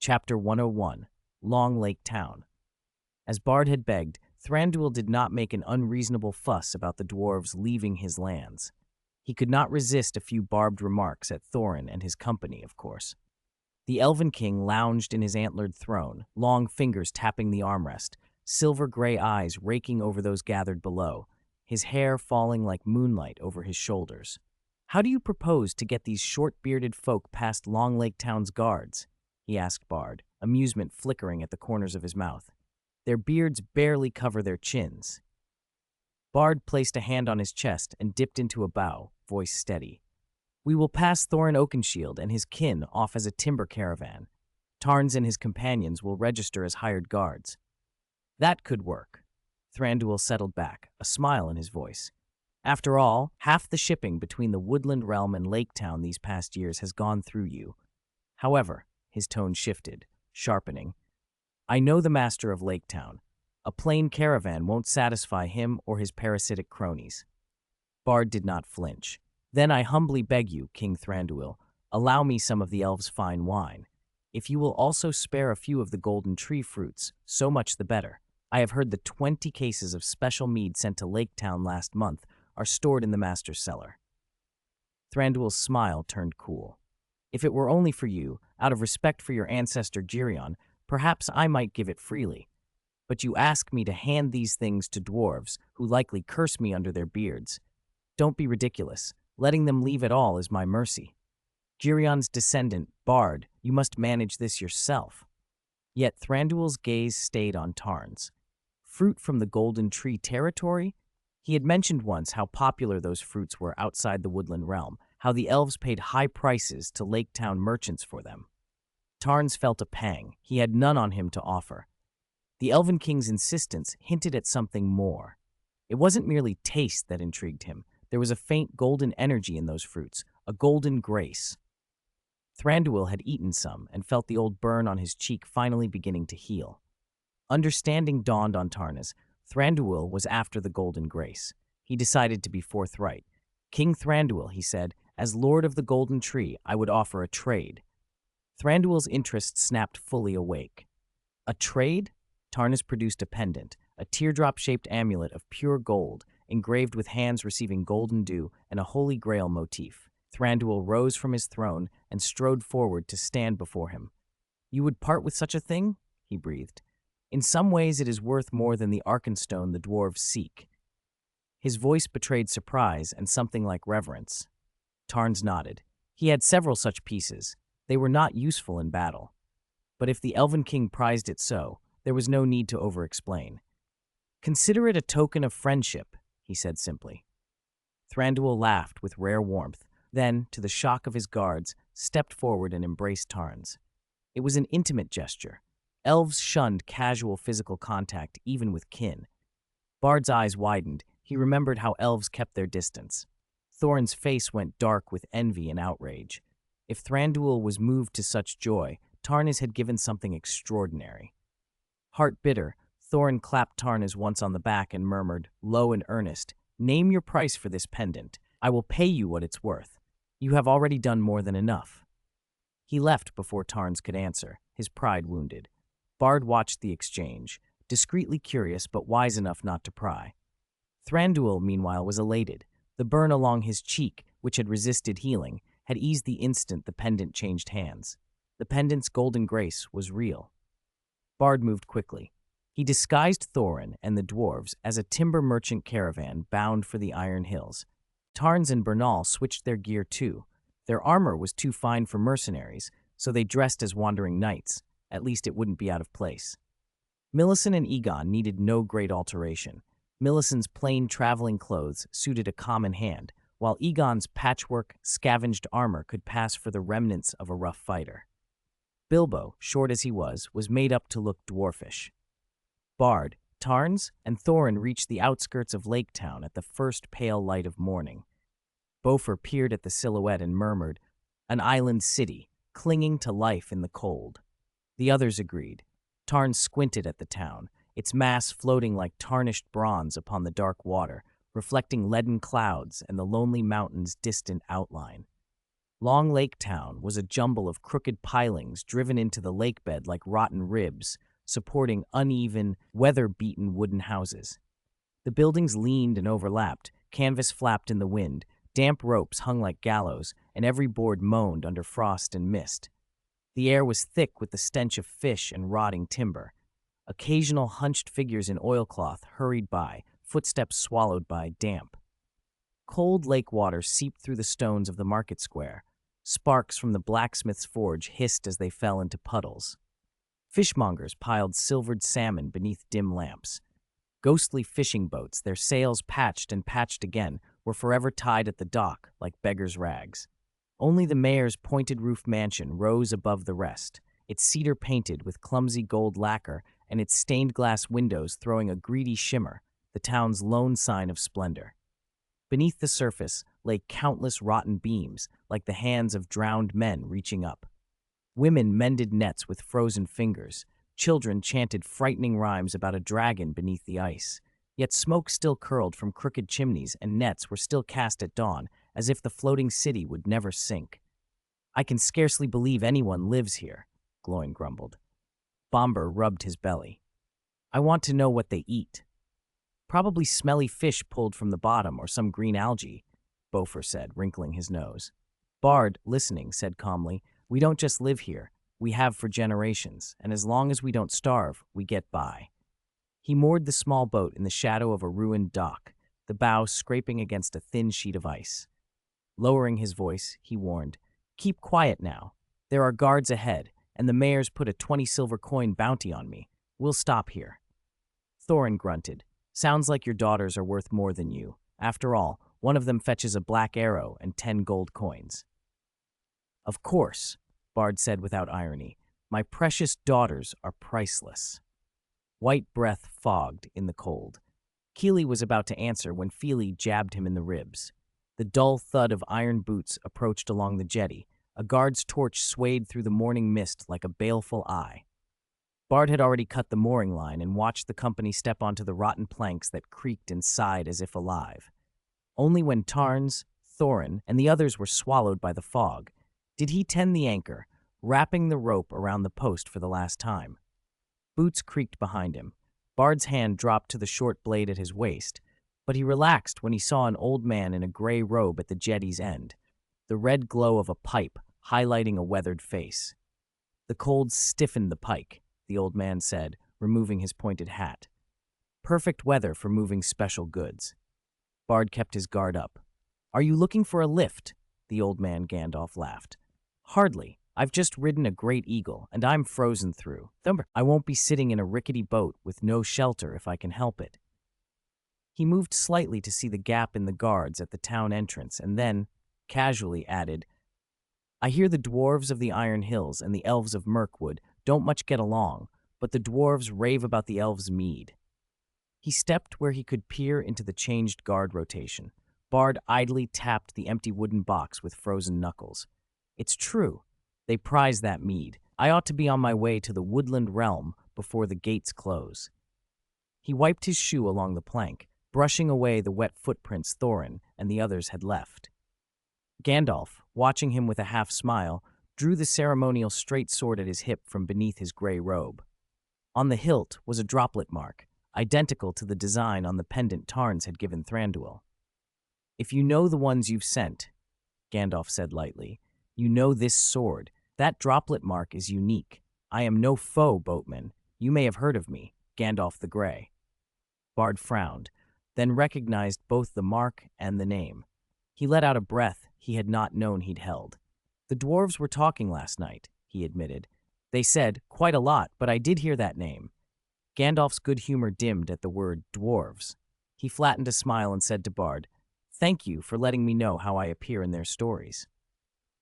Chapter 101, Long Lake Town. As Bard had begged, Thranduil did not make an unreasonable fuss about the dwarves leaving his lands. He could not resist a few barbed remarks at Thorin and his company, of course. The Elven King lounged in his antlered throne, long fingers tapping the armrest, silver-gray eyes raking over those gathered below, his hair falling like moonlight over his shoulders. "How do you propose to get these short-bearded folk past Long Lake Town's guards?" he asked Bard, amusement flickering at the corners of his mouth. "Their beards barely cover their chins." Bard placed a hand on his chest and dipped into a bow, voice steady. "We will pass Thorin Oakenshield and his kin off as a timber caravan. Tarns and his companions will register as hired guards." "That could work." Thranduil settled back, a smile in his voice. "After all, half the shipping between the Woodland Realm and Lake Town these past years has gone through you." However, his tone shifted, sharpening. "I know the master of Lake Town. A plain caravan won't satisfy him or his parasitic cronies." Bard did not flinch. "Then I humbly beg you, King Thranduil, allow me some of the elves' fine wine. If you will also spare a few of the golden tree fruits, so much the better. I have heard the 20 cases of special mead sent to Lake Town last month are stored in the master's cellar." Thranduil's smile turned cool. "If it were only for you, out of respect for your ancestor Girion, perhaps I might give it freely. But you ask me to hand these things to dwarves, who likely curse me under their beards. Don't be ridiculous. Letting them leave at all is my mercy. Girion's descendant, Bard, you must manage this yourself." Yet Thranduil's gaze stayed on Tarns. Fruit from the Golden Tree territory? He had mentioned once how popular those fruits were outside the Woodland Realm, how the elves paid high prices to Lake Town merchants for them. Tarns felt a pang. He had none on him to offer. The Elven King's insistence hinted at something more. It wasn't merely taste that intrigued him. There was a faint golden energy in those fruits, a golden grace. Thranduil had eaten some and felt the old burn on his cheek finally beginning to heal. Understanding dawned on Tarnas. Thranduil was after the golden grace. He decided to be forthright. "King Thranduil," he said, "as Lord of the Golden Tree, I would offer a trade." Thranduil's interest snapped fully awake. "A trade?" Tarnas produced a pendant, a teardrop-shaped amulet of pure gold, engraved with hands receiving golden dew and a holy grail motif. Thranduil rose from his throne and strode forward to stand before him. "You would part with such a thing?" he breathed. "In some ways it is worth more than the Arkenstone the dwarves seek." His voice betrayed surprise and something like reverence. Tarns nodded. He had several such pieces. They were not useful in battle. But if the Elven King prized it so, there was no need to over-explain. "Consider it a token of friendship," he said simply. Thranduil laughed with rare warmth, then, to the shock of his guards, stepped forward and embraced Tarns. It was an intimate gesture. Elves shunned casual physical contact even with kin. Bard's eyes widened. He remembered how elves kept their distance. Thorin's face went dark with envy and outrage. If Thranduil was moved to such joy, Tarnas had given something extraordinary. Heart bitter, Thorin clapped Tarnas once on the back and murmured, low and earnest, "Name your price for this pendant. I will pay you what it's worth. You have already done more than enough." He left before Tarns could answer, his pride wounded. Bard watched the exchange, discreetly curious but wise enough not to pry. Thranduil, meanwhile, was elated. The burn along his cheek, which had resisted healing, had eased the instant the pendant changed hands. The pendant's golden grace was real. Bard moved quickly. He disguised Thorin and the dwarves as a timber merchant caravan bound for the Iron Hills. Tarns and Bernal switched their gear too. Their armor was too fine for mercenaries, so they dressed as wandering knights. At least it wouldn't be out of place. Millicent and Egon needed no great alteration. Millicent's plain traveling clothes suited a common hand, while Egon's patchwork, scavenged armor could pass for the remnants of a rough fighter. Bilbo, short as he was made up to look dwarfish. Bard, Tarns, and Thorin reached the outskirts of Lake Town at the first pale light of morning. Beaufort peered at the silhouette and murmured, "An island city, clinging to life in the cold." The others agreed. Tarns squinted at the town, its mass floating like tarnished bronze upon the dark water, reflecting leaden clouds and the lonely mountain's distant outline. Long Lake Town was a jumble of crooked pilings driven into the lake bed like rotten ribs, supporting uneven, weather-beaten wooden houses. The buildings leaned and overlapped, canvas flapped in the wind, damp ropes hung like gallows, and every board moaned under frost and mist. The air was thick with the stench of fish and rotting timber. Occasional hunched figures in oilcloth hurried by, footsteps swallowed by damp. Cold lake water seeped through the stones of the market square. Sparks from the blacksmith's forge hissed as they fell into puddles. Fishmongers piled silvered salmon beneath dim lamps. Ghostly fishing boats, their sails patched and patched again, were forever tied at the dock like beggars' rags. Only the mayor's pointed-roof mansion rose above the rest, its cedar painted with clumsy gold lacquer and its stained-glass windows throwing a greedy shimmer, the town's lone sign of splendor. Beneath the surface lay countless rotten beams, like the hands of drowned men reaching up. Women mended nets with frozen fingers. Children chanted frightening rhymes about a dragon beneath the ice. Yet smoke still curled from crooked chimneys and nets were still cast at dawn, as if the floating city would never sink. "I can scarcely believe anyone lives here," Gloin grumbled. Bomber rubbed his belly. "I want to know what they eat." "Probably smelly fish pulled from the bottom or some green algae," Beaufort said, wrinkling his nose. Bard, listening, said calmly, "We don't just live here. We have for generations, and as long as we don't starve, we get by." He moored the small boat in the shadow of a ruined dock, the bow scraping against a thin sheet of ice. Lowering his voice, he warned, "Keep quiet now. There are guards ahead, and the mayor's put a 20 silver coin bounty on me. We'll stop here." Thorin grunted. "Sounds like your daughters are worth more than you. After all, one of them fetches a black arrow and 10 gold coins." "Of course," Bard said without irony. "My precious daughters are priceless." White breath fogged in the cold. Keeley was about to answer when Feely jabbed him in the ribs. The dull thud of iron boots approached along the jetty. A guard's torch swayed through the morning mist like a baleful eye. Bard had already cut the mooring line and watched the company step onto the rotten planks that creaked and sighed as if alive. Only when Tarns, Thorin, and the others were swallowed by the fog did he tend the anchor, wrapping the rope around the post for the last time. Boots creaked behind him. Bard's hand dropped to the short blade at his waist, but he relaxed when he saw an old man in a gray robe at the jetty's end, the red glow of a pipe highlighting a weathered face. "The cold stiffened the pike," the old man said, removing his pointed hat. "Perfect weather for moving special goods." Bard kept his guard up. "Are you looking for a lift?" the old man Gandalf laughed. "Hardly. I've just ridden a great eagle, and I'm frozen through. I won't be sitting in a rickety boat with no shelter if I can help it." He moved slightly to see the gap in the guards at the town entrance, and then, casually added, "I hear the dwarves of the Iron Hills and the elves of Mirkwood don't much get along, but the dwarves rave about the elves' mead." He stepped where he could peer into the changed guard rotation. Bard idly tapped the empty wooden box with frozen knuckles. "It's true. They prize that mead. I ought to be on my way to the woodland realm before the gates close." He wiped his shoe along the plank, brushing away the wet footprints Thorin and the others had left. Gandalf, watching him with a half smile, drew the ceremonial straight sword at his hip from beneath his gray robe. On the hilt was a droplet mark, identical to the design on the pendant Tarns had given Thranduil. "If you know the ones you've sent," Gandalf said lightly, "you know this sword. That droplet mark is unique. I am no foe, boatman. You may have heard of me, Gandalf the Grey." Bard frowned, then recognized both the mark and the name. He let out a breath he had not known he'd held. "The dwarves were talking last night," he admitted. "They said quite a lot, but I did hear that name." Gandalf's good humor dimmed at the word dwarves. He flattened a smile and said to Bard, "Thank you for letting me know how I appear in their stories."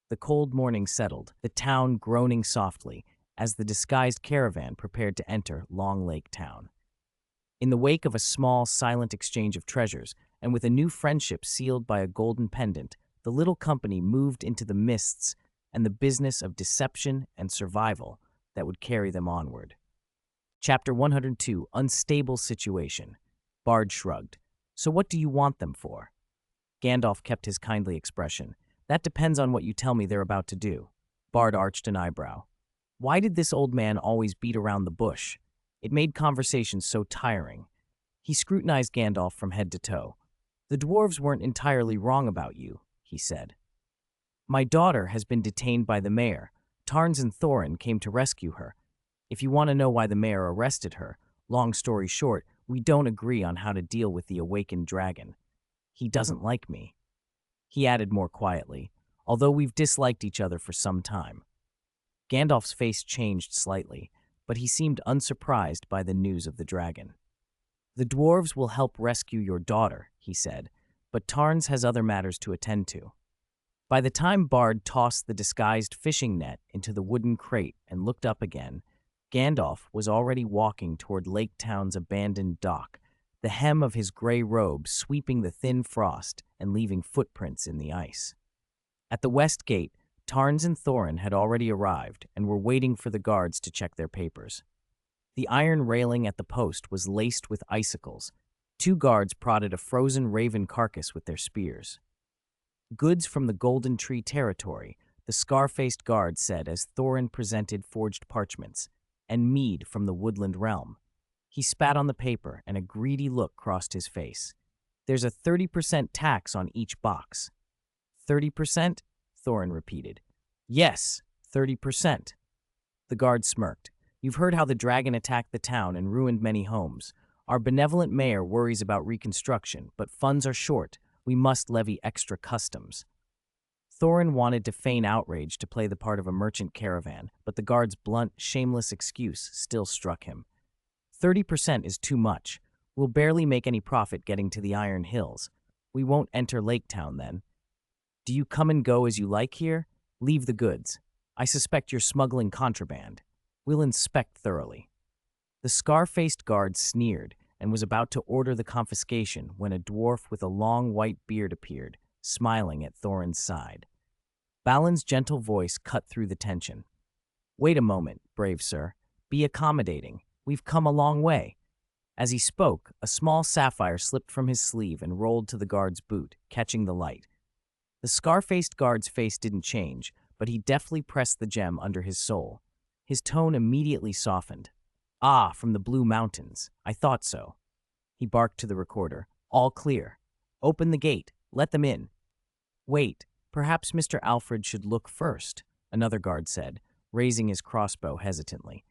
The cold morning settled, the town groaning softly as the disguised caravan prepared to enter Long Lake Town. In the wake of a small, silent exchange of treasures, and with a new friendship sealed by a golden pendant, the little company moved into the mists and the business of deception and survival that would carry them onward. Chapter 102, Unstable Situation. Bard shrugged. "So what do you want them for?" Gandalf kept his kindly expression. That depends on what you tell me they're about to do. Bard arched an eyebrow. Why did this old man always beat around the bush? It made conversation so tiring. He scrutinized Gandalf from head to toe. The dwarves weren't entirely wrong about you, he said. My daughter has been detained by the mayor. Tarns and Thorin came to rescue her. If you want to know why the mayor arrested her, long story short, we don't agree on how to deal with the awakened dragon. He doesn't like me. He added more quietly, although we've disliked each other for some time. Gandalf's face changed slightly, but he seemed unsurprised by the news of the dragon. The dwarves will help rescue your daughter, he said, but Tarns has other matters to attend to. By the time Bard tossed the disguised fishing net into the wooden crate and looked up again, Gandalf was already walking toward Lake Town's abandoned dock, the hem of his gray robe sweeping the thin frost and leaving footprints in the ice. At the west gate, Tarns and Thorin had already arrived and were waiting for the guards to check their papers. The iron railing at the post was laced with icicles. 2 guards prodded a frozen raven carcass with their spears. Goods from the Golden Tree territory, the scar-faced guard said as Thorin presented forged parchments, and mead from the woodland realm. He spat on the paper, and a greedy look crossed his face. There's a 30% tax on each box. 30%? Thorin repeated. Yes, 30%. The guard smirked. You've heard how the dragon attacked the town and ruined many homes. Our benevolent mayor worries about reconstruction, but funds are short. We must levy extra customs. Thorin wanted to feign outrage to play the part of a merchant caravan, but the guard's blunt, shameless excuse still struck him. 30% is too much. We'll barely make any profit getting to the Iron Hills. We won't enter Lake Town then. Do you come and go as you like here? Leave the goods. I suspect you're smuggling contraband. We'll inspect thoroughly. The scar-faced guard sneered and was about to order the confiscation when a dwarf with a long white beard appeared, smiling at Thorin's side. Balin's gentle voice cut through the tension. Wait a moment, brave sir. Be accommodating. We've come a long way. As he spoke, a small sapphire slipped from his sleeve and rolled to the guard's boot, catching the light. The scar-faced guard's face didn't change, but he deftly pressed the gem under his sole. His tone immediately softened. Ah, from the Blue Mountains. I thought so. He barked to the recorder. All clear. Open the gate. Let them in. Wait, perhaps Mr. Alfred should look first, another guard said, raising his crossbow hesitantly.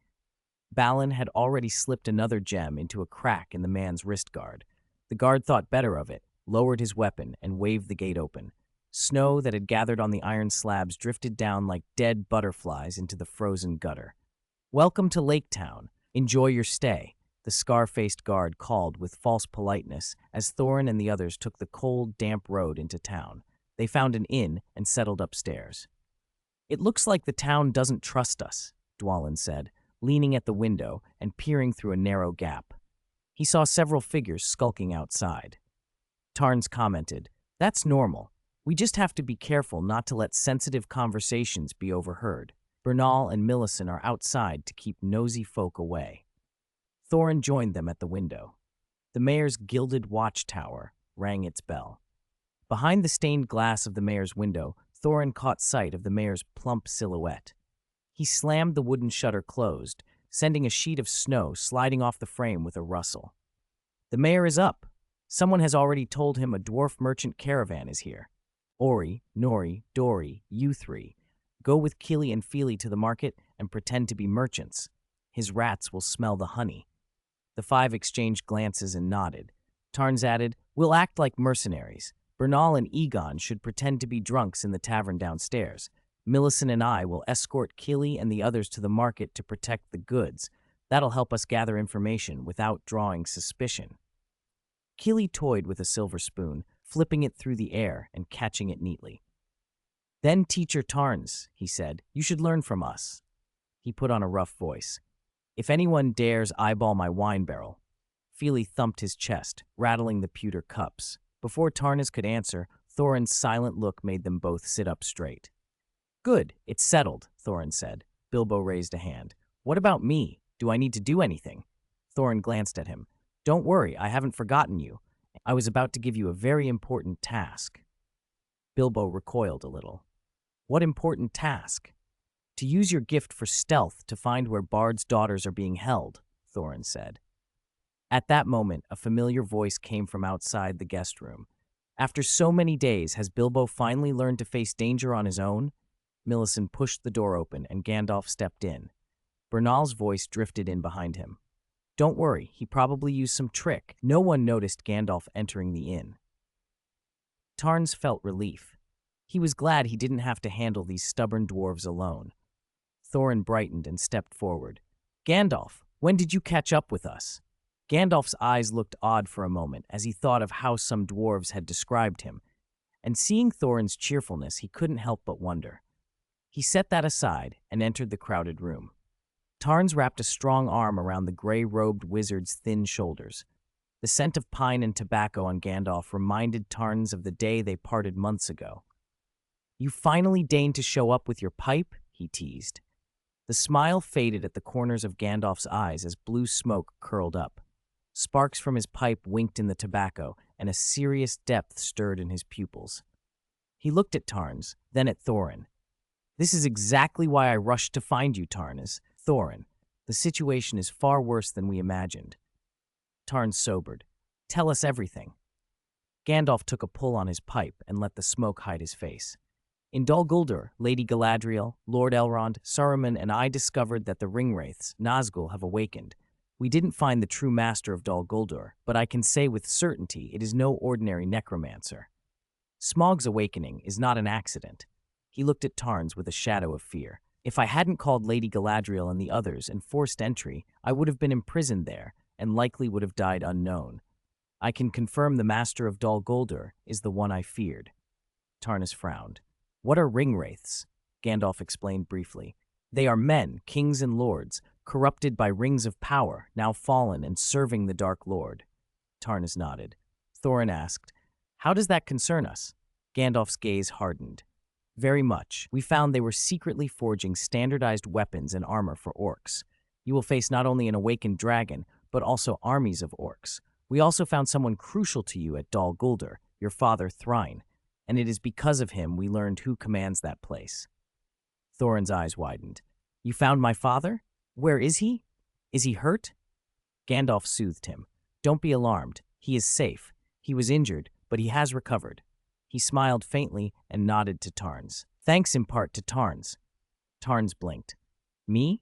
Balin had already slipped another gem into a crack in the man's wrist guard. The guard thought better of it, lowered his weapon, and waved the gate open. Snow that had gathered on the iron slabs drifted down like dead butterflies into the frozen gutter. Welcome to Lake Town. Enjoy your stay, the scar-faced guard called with false politeness as Thorin and the others took the cold, damp road into town. They found an inn and settled upstairs. It looks like the town doesn't trust us, Dwalin said, leaning at the window and peering through a narrow gap. He saw several figures skulking outside. Tarns commented, That's normal. We just have to be careful not to let sensitive conversations be overheard. Bernal and Millicent are outside to keep nosy folk away. Thorin joined them at the window. The mayor's gilded watchtower rang its bell. Behind the stained glass of the mayor's window, Thorin caught sight of the mayor's plump silhouette. He slammed the wooden shutter closed, sending a sheet of snow sliding off the frame with a rustle. The mayor is up. Someone has already told him a dwarf merchant caravan is here. Ori, Nori, Dori, you 3. Go with Kili and Fili to the market and pretend to be merchants. His rats will smell the honey. The 5 exchanged glances and nodded. Tarns added, We'll act like mercenaries. Bernal and Egon should pretend to be drunks in the tavern downstairs. Millicent and I will escort Kili and the others to the market to protect the goods. That'll help us gather information without drawing suspicion. Kili toyed with a silver spoon, flipping it through the air and catching it neatly. Then Teacher Tarns, he said, you should learn from us. He put on a rough voice. If anyone dares eyeball my wine barrel. Fili thumped his chest, rattling the pewter cups. Before Tarnas could answer, Thorin's silent look made them both sit up straight. Good, it's settled, Thorin said. Bilbo raised a hand. What about me? Do I need to do anything? Thorin glanced at him. Don't worry, I haven't forgotten you. I was about to give you a very important task. Bilbo recoiled a little. What important task? To use your gift for stealth to find where Bard's daughters are being held, Thorin said. At that moment, a familiar voice came from outside the guest room. After so many days, has Bilbo finally learned to face danger on his own? Millicent pushed the door open and Gandalf stepped in. Bernal's voice drifted in behind him. Don't worry, he probably used some trick. No one noticed Gandalf entering the inn. Tarns felt relief. He was glad he didn't have to handle these stubborn dwarves alone. Thorin brightened and stepped forward. Gandalf, when did you catch up with us? Gandalf's eyes looked odd for a moment as he thought of how some dwarves had described him, and seeing Thorin's cheerfulness, he couldn't help but wonder. He set that aside and entered the crowded room. Tarns wrapped a strong arm around the gray-robed wizard's thin shoulders. The scent of pine and tobacco on Gandalf reminded Tarns of the day they parted months ago. You finally deigned to show up with your pipe? He teased. The smile faded at the corners of Gandalf's eyes as blue smoke curled up. Sparks from his pipe winked in the tobacco, and a serious depth stirred in his pupils. He looked at Tarns, then at Thorin. This is exactly why I rushed to find you, Tarns. Thorin, the situation is far worse than we imagined. Tarns sobered. Tell us everything. Gandalf took a pull on his pipe and let the smoke hide his face. In Dol Guldur, Lady Galadriel, Lord Elrond, Saruman, and I discovered that the Ringwraiths, Nazgul, have awakened. We didn't find the true master of Dol Guldur, but I can say with certainty it is no ordinary necromancer. Smaug's awakening is not an accident. He looked at Tarns with a shadow of fear. If I hadn't called Lady Galadriel and the others and forced entry, I would have been imprisoned there and likely would have died unknown. I can confirm the master of Dol Guldur is the one I feared. Tarns frowned. What are ringwraiths? Gandalf explained briefly. They are men, kings and lords, corrupted by rings of power, now fallen and serving the Dark Lord. Tarns nodded. Thorin asked, How does that concern us? Gandalf's gaze hardened. Very much. We found they were secretly forging standardized weapons and armor for orcs. You will face not only an awakened dragon, but also armies of orcs. We also found someone crucial to you at Dol Guldur, your father Thrain, and it is because of him we learned who commands that place. Thorin's eyes widened. You found my father? Where is he? Is he hurt? Gandalf soothed him. Don't be alarmed. He is safe. He was injured, but he has recovered. He smiled faintly and nodded to Tarns. Thanks in part to Tarns. Tarns blinked. Me?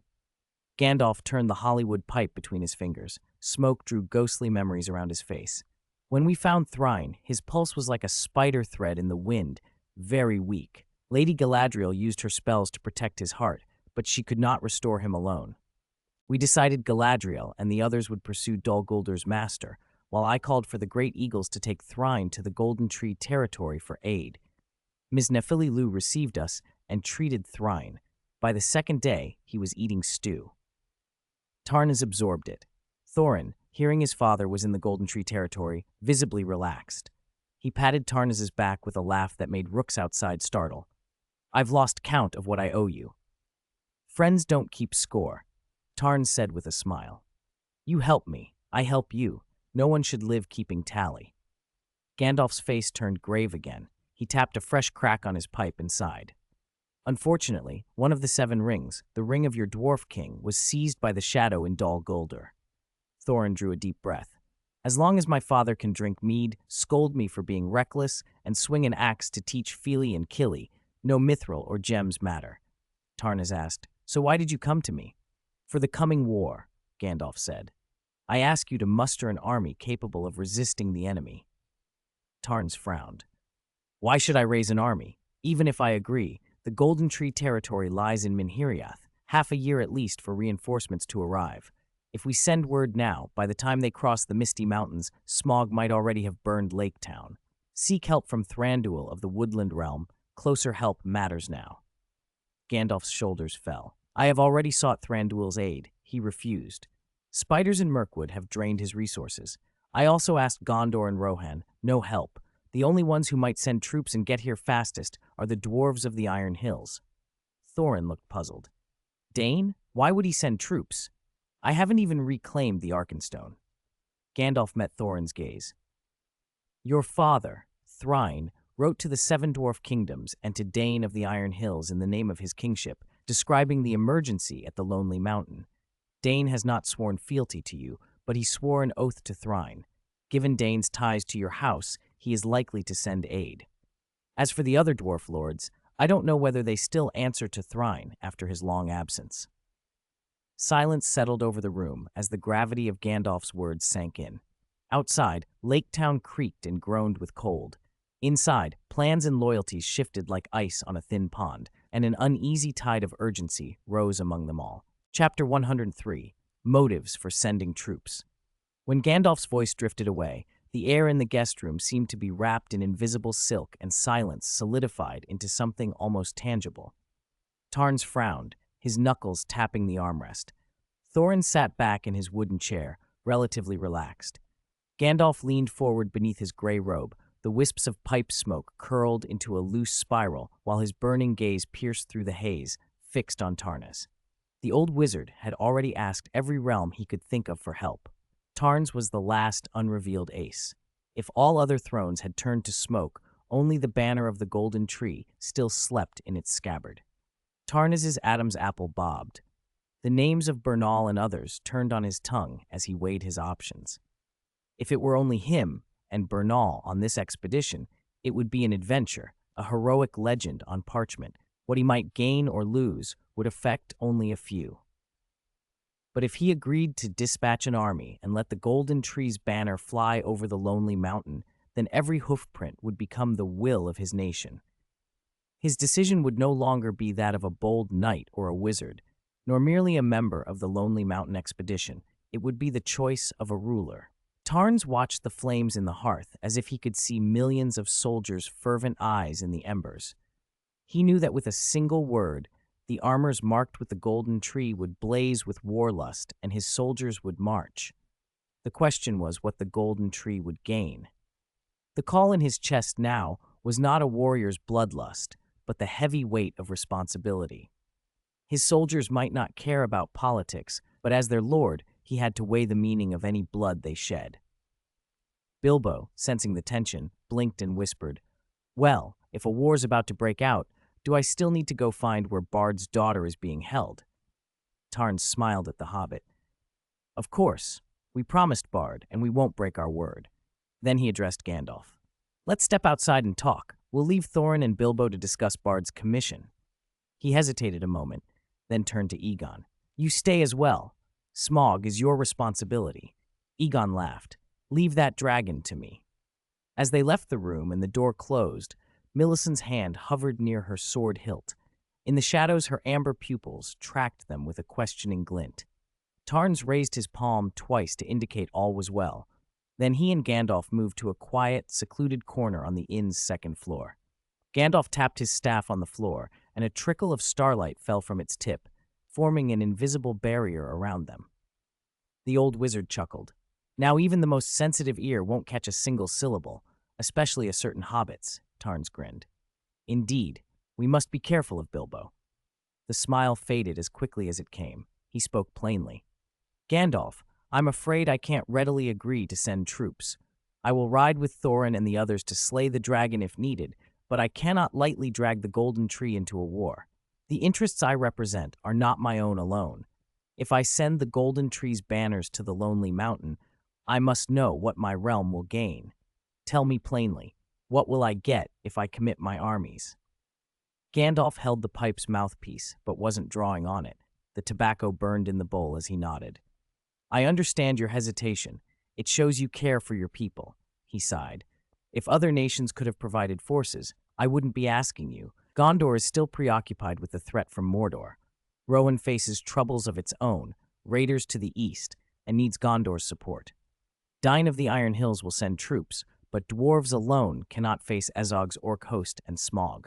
Gandalf turned the Hollywood pipe between his fingers. Smoke drew ghostly memories around his face. When we found Thrain, his pulse was like a spider thread in the wind, very weak. Lady Galadriel used her spells to protect his heart, but she could not restore him alone. We decided Galadriel and the others would pursue Dol Guldur's master, while I called for the Great Eagles to take Thrain to the Golden Tree territory for aid. Ms. Nephili received us and treated Thrain. By the second day, he was eating stew. Tarns absorbed it. Thorin, hearing his father was in the Golden Tree territory, visibly relaxed. He patted Tarns' back with a laugh that made rooks outside startle. I've lost count of what I owe you. Friends don't keep score, Tarns said with a smile. You help me, I help you. No one should live keeping tally. Gandalf's face turned grave again. He tapped a fresh crack on his pipe and sighed. Unfortunately, one of the 7 rings, the ring of your dwarf king, was seized by the shadow in Dol Guldur. Thorin drew a deep breath. As long as my father can drink mead, scold me for being reckless, and swing an axe to teach Fili and Kili, no mithril or gems matter. Tarns asked, So why did you come to me? For the coming war, Gandalf said. I ask you to muster an army capable of resisting the enemy. Tarns frowned. Why should I raise an army? Even if I agree, the Golden Tree territory lies in Minhiriath, half a year at least for reinforcements to arrive. If we send word now, by the time they cross the Misty Mountains, Smaug might already have burned Lake Town. Seek help from Thranduil of the Woodland Realm. Closer help matters now. Gandalf's shoulders fell. I have already sought Thranduil's aid. He refused. Spiders in Mirkwood have drained his resources. I also asked Gondor and Rohan. No help. The only ones who might send troops and get here fastest are the dwarves of the Iron Hills. Thorin looked puzzled. Dane? Why would he send troops? I haven't even reclaimed the Arkenstone. Gandalf met Thorin's gaze. Your father, Thrain, wrote to the Seven Dwarf Kingdoms and to Dane of the Iron Hills in the name of his kingship, describing the emergency at the Lonely Mountain. Dane has not sworn fealty to you, but he swore an oath to Thryne. Given Dane's ties to your house, he is likely to send aid. As for the other dwarf lords, I don't know whether they still answer to Thryne after his long absence. Silence settled over the room as the gravity of Gandalf's words sank in. Outside, Lake Town creaked and groaned with cold. Inside, plans and loyalties shifted like ice on a thin pond, and an uneasy tide of urgency rose among them all. Chapter 103: Motives for Sending Troops. When Gandalf's voice drifted away, the air in the guest room seemed to be wrapped in invisible silk, and silence solidified into something almost tangible. Tarns frowned, his knuckles tapping the armrest. Thorin sat back in his wooden chair, relatively relaxed. Gandalf leaned forward beneath his gray robe, the wisps of pipe smoke curled into a loose spiral while his burning gaze pierced through the haze, fixed on Tarnas. The old wizard had already asked every realm he could think of for help. Tarns was the last unrevealed ace. If all other thrones had turned to smoke, only the banner of the golden tree still slept in its scabbard. Tarnas's Adam's apple bobbed. The names of Bernal and others turned on his tongue as he weighed his options. If it were only him and Bernal on this expedition, it would be an adventure, a heroic legend on parchment. What he might gain or lose would affect only a few. But if he agreed to dispatch an army and let the Golden Tree's banner fly over the Lonely Mountain, then every hoofprint would become the will of his nation. His decision would no longer be that of a bold knight or a wizard, nor merely a member of the Lonely Mountain expedition. It would be the choice of a ruler. Tarns watched the flames in the hearth as if he could see millions of soldiers' fervent eyes in the embers. He knew that with a single word, the armors marked with the golden tree would blaze with warlust and his soldiers would march. The question was what the golden tree would gain. The call in his chest now was not a warrior's bloodlust, but the heavy weight of responsibility. His soldiers might not care about politics, but as their lord, he had to weigh the meaning of any blood they shed. Bilbo, sensing the tension, blinked and whispered, "Well, if a war's about to break out, do I still need to go find where Bard's daughter is being held?" Tarn smiled at the hobbit. "Of course. We promised Bard, and we won't break our word." Then he addressed Gandalf. "Let's step outside and talk. We'll leave Thorin and Bilbo to discuss Bard's commission." He hesitated a moment, then turned to Egon. "You stay as well. Smaug is your responsibility." Egon laughed. "Leave that dragon to me." As they left the room and the door closed, Millicent's hand hovered near her sword hilt. In the shadows, her amber pupils tracked them with a questioning glint. Tarns raised his palm twice to indicate all was well. Then he and Gandalf moved to a quiet, secluded corner on the inn's second floor. Gandalf tapped his staff on the floor, and a trickle of starlight fell from its tip, forming an invisible barrier around them. The old wizard chuckled. "Now even the most sensitive ear won't catch a single syllable, especially a certain hobbit's," Tarns grinned. "Indeed, we must be careful of Bilbo." The smile faded as quickly as it came. He spoke plainly. "Gandalf, I'm afraid I can't readily agree to send troops. I will ride with Thorin and the others to slay the dragon if needed, but I cannot lightly drag the Golden Tree into a war. The interests I represent are not my own alone. If I send the Golden Tree's banners to the Lonely Mountain, I must know what my realm will gain. Tell me plainly, what will I get if I commit my armies?" Gandalf held the pipe's mouthpiece, but wasn't drawing on it. The tobacco burned in the bowl as he nodded. "I understand your hesitation. It shows you care for your people," he sighed. "If other nations could have provided forces, I wouldn't be asking you. Gondor is still preoccupied with the threat from Mordor. Rohan faces troubles of its own, raiders to the east, and needs Gondor's support. Dain of the Iron Hills will send troops, but dwarves alone cannot face Azog's orc host and Smaug.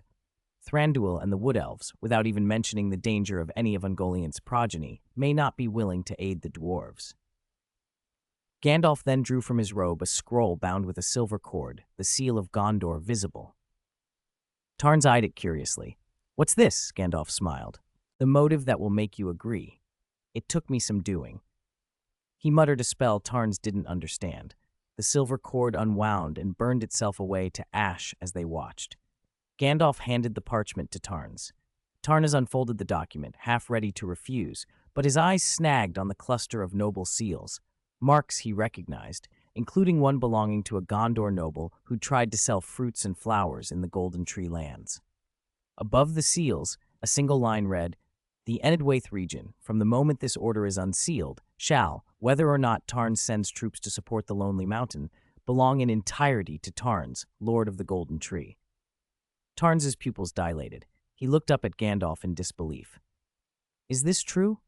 Thranduil and the Wood Elves, without even mentioning the danger of any of Ungoliant's progeny, may not be willing to aid the dwarves." Gandalf then drew from his robe a scroll bound with a silver cord, the seal of Gondor visible. Tarns eyed it curiously. "What's this?" Gandalf smiled. "The motive that will make you agree. It took me some doing." He muttered a spell Tarns didn't understand. The silver cord unwound and burned itself away to ash as they watched. Gandalf handed the parchment to Tarns. Tarnas unfolded the document, half ready to refuse, but his eyes snagged on the cluster of noble seals, marks he recognized, including one belonging to a Gondor noble who tried to sell fruits and flowers in the Golden Tree lands. Above the seals, a single line read, "The Enedwaith region, from the moment this order is unsealed, shall, whether or not Tarns sends troops to support the Lonely Mountain, belong in entirety to Tarns, Lord of the Golden Tree." Tarns's pupils dilated. He looked up at Gandalf in disbelief. "Is this true?"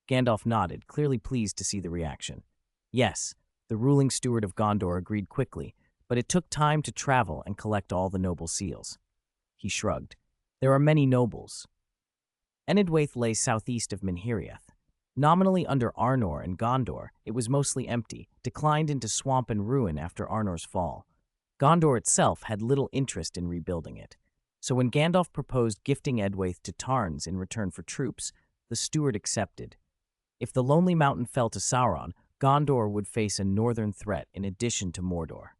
Gandalf nodded, clearly pleased to see the reaction. Yes, the ruling steward of Gondor agreed quickly, but it took time to travel and collect all the noble seals. He shrugged. There are many nobles. Enedwaith lay southeast of Minheriath. Nominally under Arnor and Gondor, it was mostly empty, declined into swamp and ruin after Arnor's fall. Gondor itself had little interest in rebuilding it. So when Gandalf proposed gifting Edwaith to Tarns in return for troops, the steward accepted. If the Lonely Mountain fell to Sauron, Gondor would face a northern threat in addition to Mordor.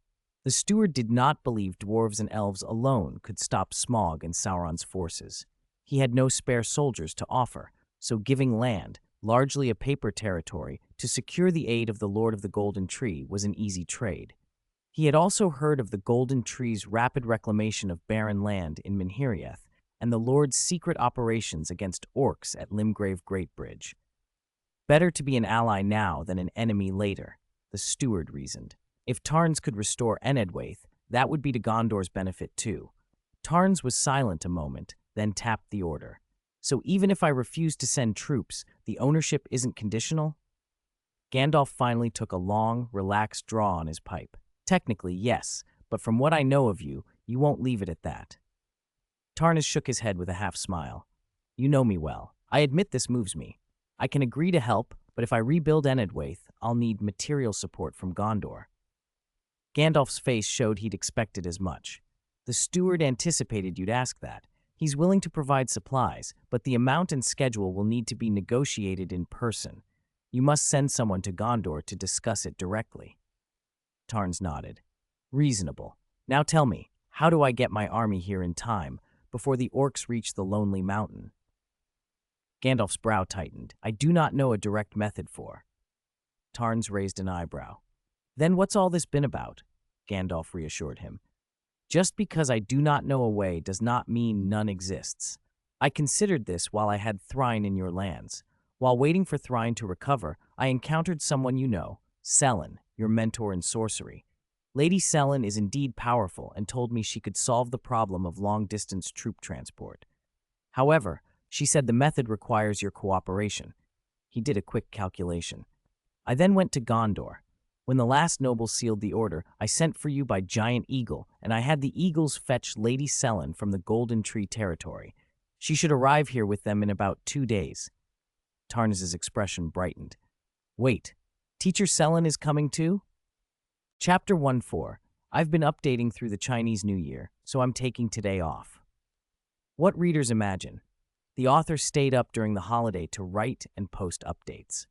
The steward did not believe dwarves and elves alone could stop Smaug and Sauron's forces. He had no spare soldiers to offer, so giving land, largely a paper territory, to secure the aid of the Lord of the Golden Tree was an easy trade. He had also heard of the Golden Tree's rapid reclamation of barren land in Minheriath and the Lord's secret operations against orcs at Limgrave Greatbridge. Better to be an ally now than an enemy later, the steward reasoned. If Tarns could restore Enedwaith, that would be to Gondor's benefit too. Tarns was silent a moment, then tapped the order. So even if I refuse to send troops, the ownership isn't conditional? Gandalf finally took a long, relaxed draw on his pipe. Technically, yes, but from what I know of you, you won't leave it at that. Tarnas shook his head with a half-smile. You know me well. I admit this moves me. I can agree to help, but if I rebuild Enedwaith, I'll need material support from Gondor. Gandalf's face showed he'd expected as much. The steward anticipated you'd ask that. He's willing to provide supplies, but the amount and schedule will need to be negotiated in person. You must send someone to Gondor to discuss it directly. Tarns nodded. Reasonable. Now tell me, how do I get my army here in time, before the orcs reach the Lonely Mountain? Gandalf's brow tightened. I do not know a direct method for. Tarns raised an eyebrow. Then what's all this been about? Gandalf reassured him. Just because I do not know a way does not mean none exists. I considered this while I had Thrain in your lands. While waiting for Thrain to recover, I encountered someone you know, Selin, your mentor in sorcery. Lady Selin is indeed powerful and told me she could solve the problem of long-distance troop transport. However, she said the method requires your cooperation. He did a quick calculation. I then went to Gondor. When the last noble sealed the order, I sent for you by Giant Eagle, and I had the Eagles fetch Lady Selin from the Golden Tree territory. She should arrive here with them in about 2 days. Tarnas's expression brightened. Wait, Teacher Selin is coming too? Chapter 1-4. I've been updating through the Chinese New Year, so I'm taking today off. What readers imagine? The author stayed up during the holiday to write and post updates.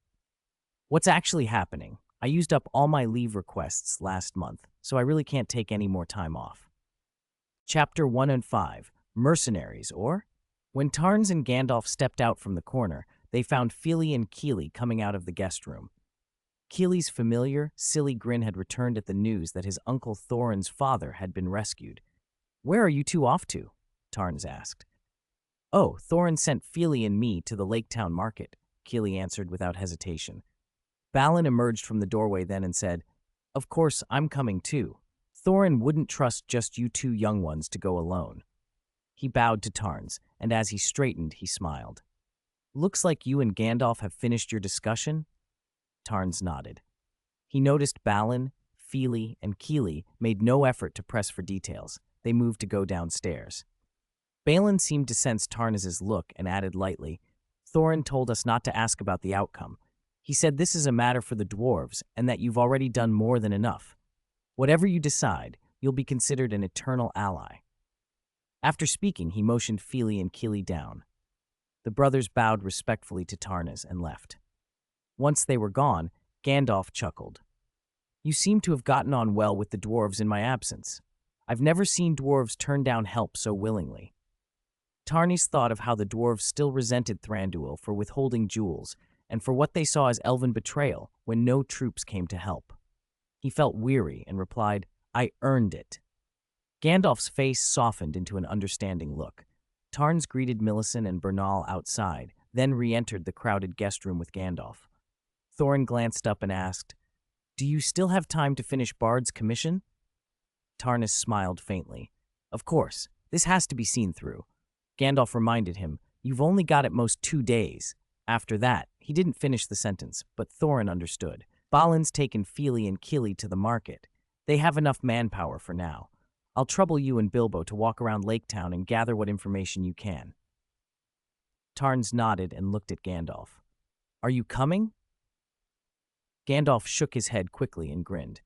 What's actually happening? I used up all my leave requests last month, so I really can't take any more time off. Chapter 1 and 5. Mercenaries, or? When Tarns and Gandalf stepped out from the corner, they found Fili and Kili coming out of the guest room. Kili's familiar, silly grin had returned at the news that his uncle Thorin's father had been rescued. Where are you two off to? Tarns asked. Oh, Thorin sent Fili and me to the Lake Town Market, Kili answered without hesitation. Balin emerged from the doorway then and said, Of course, I'm coming too. Thorin wouldn't trust just you two young ones to go alone. He bowed to Tarns, and as he straightened, he smiled. Looks like you and Gandalf have finished your discussion? Tarns nodded. He noticed Balin, Fili, and Kili made no effort to press for details. They moved to go downstairs. Balin seemed to sense Tarnas's look and added lightly, Thorin told us not to ask about the outcome. He said this is a matter for the dwarves and that you've already done more than enough. Whatever you decide, you'll be considered an eternal ally. After speaking, he motioned Fili and Kili down. The brothers bowed respectfully to Tarnas and left. Once they were gone, Gandalf chuckled. You seem to have gotten on well with the dwarves in my absence. I've never seen dwarves turn down help so willingly. Tarnis thought of how the dwarves still resented Thranduil for withholding jewels and for what they saw as elven betrayal when no troops came to help. He felt weary and replied, I earned it. Gandalf's face softened into an understanding look. Tarns greeted Millicent and Bernal outside, then re-entered the crowded guest room with Gandalf. Thorin glanced up and asked, Do you still have time to finish Bard's commission? Tarnis smiled faintly. Of course, this has to be seen through. Gandalf reminded him, You've only got at most 2 days. After that, he didn't finish the sentence, but Thorin understood. Balin's taken Fili and Kili to the market. They have enough manpower for now. I'll trouble you and Bilbo to walk around Lake Town and gather what information you can. Tarns nodded and looked at Gandalf. Are you coming? Gandalf shook his head quickly and grinned.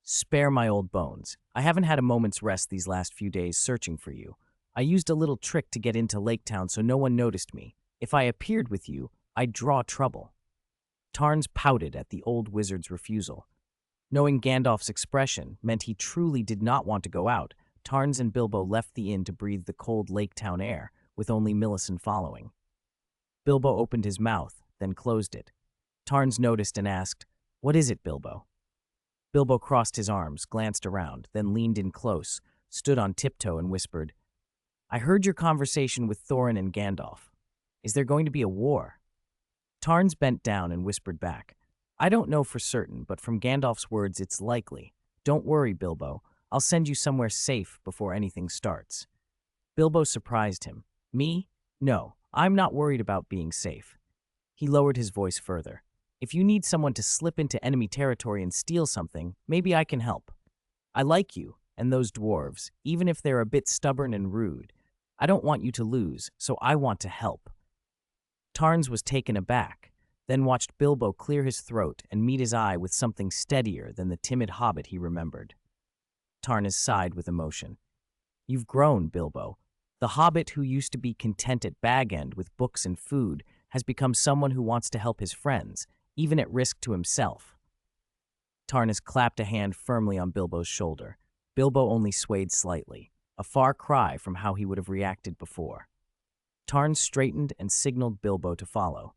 Spare my old bones. I haven't had a moment's rest these last few days searching for you. I used a little trick to get into Lake Town so no one noticed me. If I appeared with you, I'd draw trouble. Tarns pouted at the old wizard's refusal. Knowing Gandalf's expression meant he truly did not want to go out, Tarns and Bilbo left the inn to breathe the cold Lake Town air, with only Millicent following. Bilbo opened his mouth, then closed it. Tarns noticed and asked, What is it, Bilbo? Bilbo crossed his arms, glanced around, then leaned in close, stood on tiptoe and whispered, I heard your conversation with Thorin and Gandalf. Is there going to be a war? Tarns bent down and whispered back, I don't know for certain, but from Gandalf's words it's likely. Don't worry, Bilbo. I'll send you somewhere safe before anything starts. Bilbo surprised him. Me? No, I'm not worried about being safe. He lowered his voice further. If you need someone to slip into enemy territory and steal something, maybe I can help. I like you and those dwarves, even if they're a bit stubborn and rude. I don't want you to lose, so I want to help. Tarns was taken aback, then watched Bilbo clear his throat and meet his eye with something steadier than the timid hobbit he remembered. Tarnis sighed with emotion. You've grown, Bilbo. The hobbit who used to be content at Bag End with books and food has become someone who wants to help his friends, even at risk to himself. Tarnis clapped a hand firmly on Bilbo's shoulder. Bilbo only swayed slightly, a far cry from how he would have reacted before. Tarns straightened and signaled Bilbo to follow.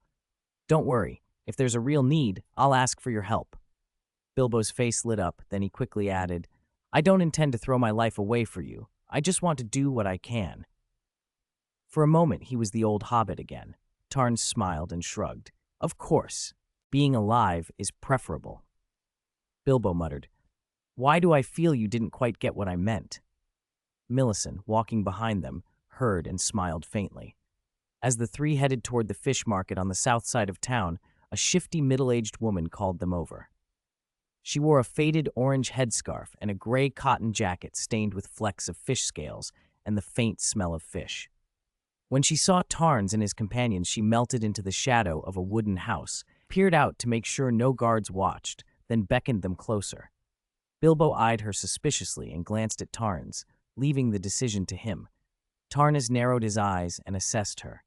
Don't worry, if there's a real need, I'll ask for your help. Bilbo's face lit up, then he quickly added, I don't intend to throw my life away for you. I just want to do what I can. For a moment, he was the old hobbit again. Tarns smiled and shrugged. Of course, being alive is preferable. Bilbo muttered, Why do I feel you didn't quite get what I meant? Millicent, walking behind them, heard and smiled faintly. As the three headed toward the fish market on the south side of town, a shifty middle-aged woman called them over. She wore a faded orange headscarf and a gray cotton jacket stained with flecks of fish scales and the faint smell of fish. When she saw Tarns and his companions, she melted into the shadow of a wooden house, peered out to make sure no guards watched, then beckoned them closer. Bilbo eyed her suspiciously and glanced at Tarns, leaving the decision to him. Tarns narrowed his eyes and assessed her.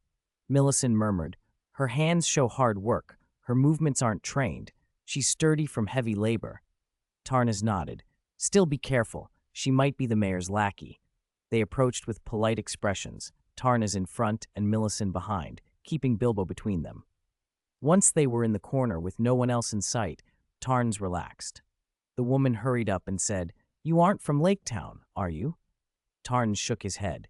Millicent murmured, Her hands show hard work. Her movements aren't trained. She's sturdy from heavy labor. Tarns nodded. Still be careful. She might be the mayor's lackey. They approached with polite expressions, Tarns in front and Millicent behind, keeping Bilbo between them. Once they were in the corner with no one else in sight, Tarns relaxed. The woman hurried up and said, You aren't from Lake Town, are you? Tarns shook his head.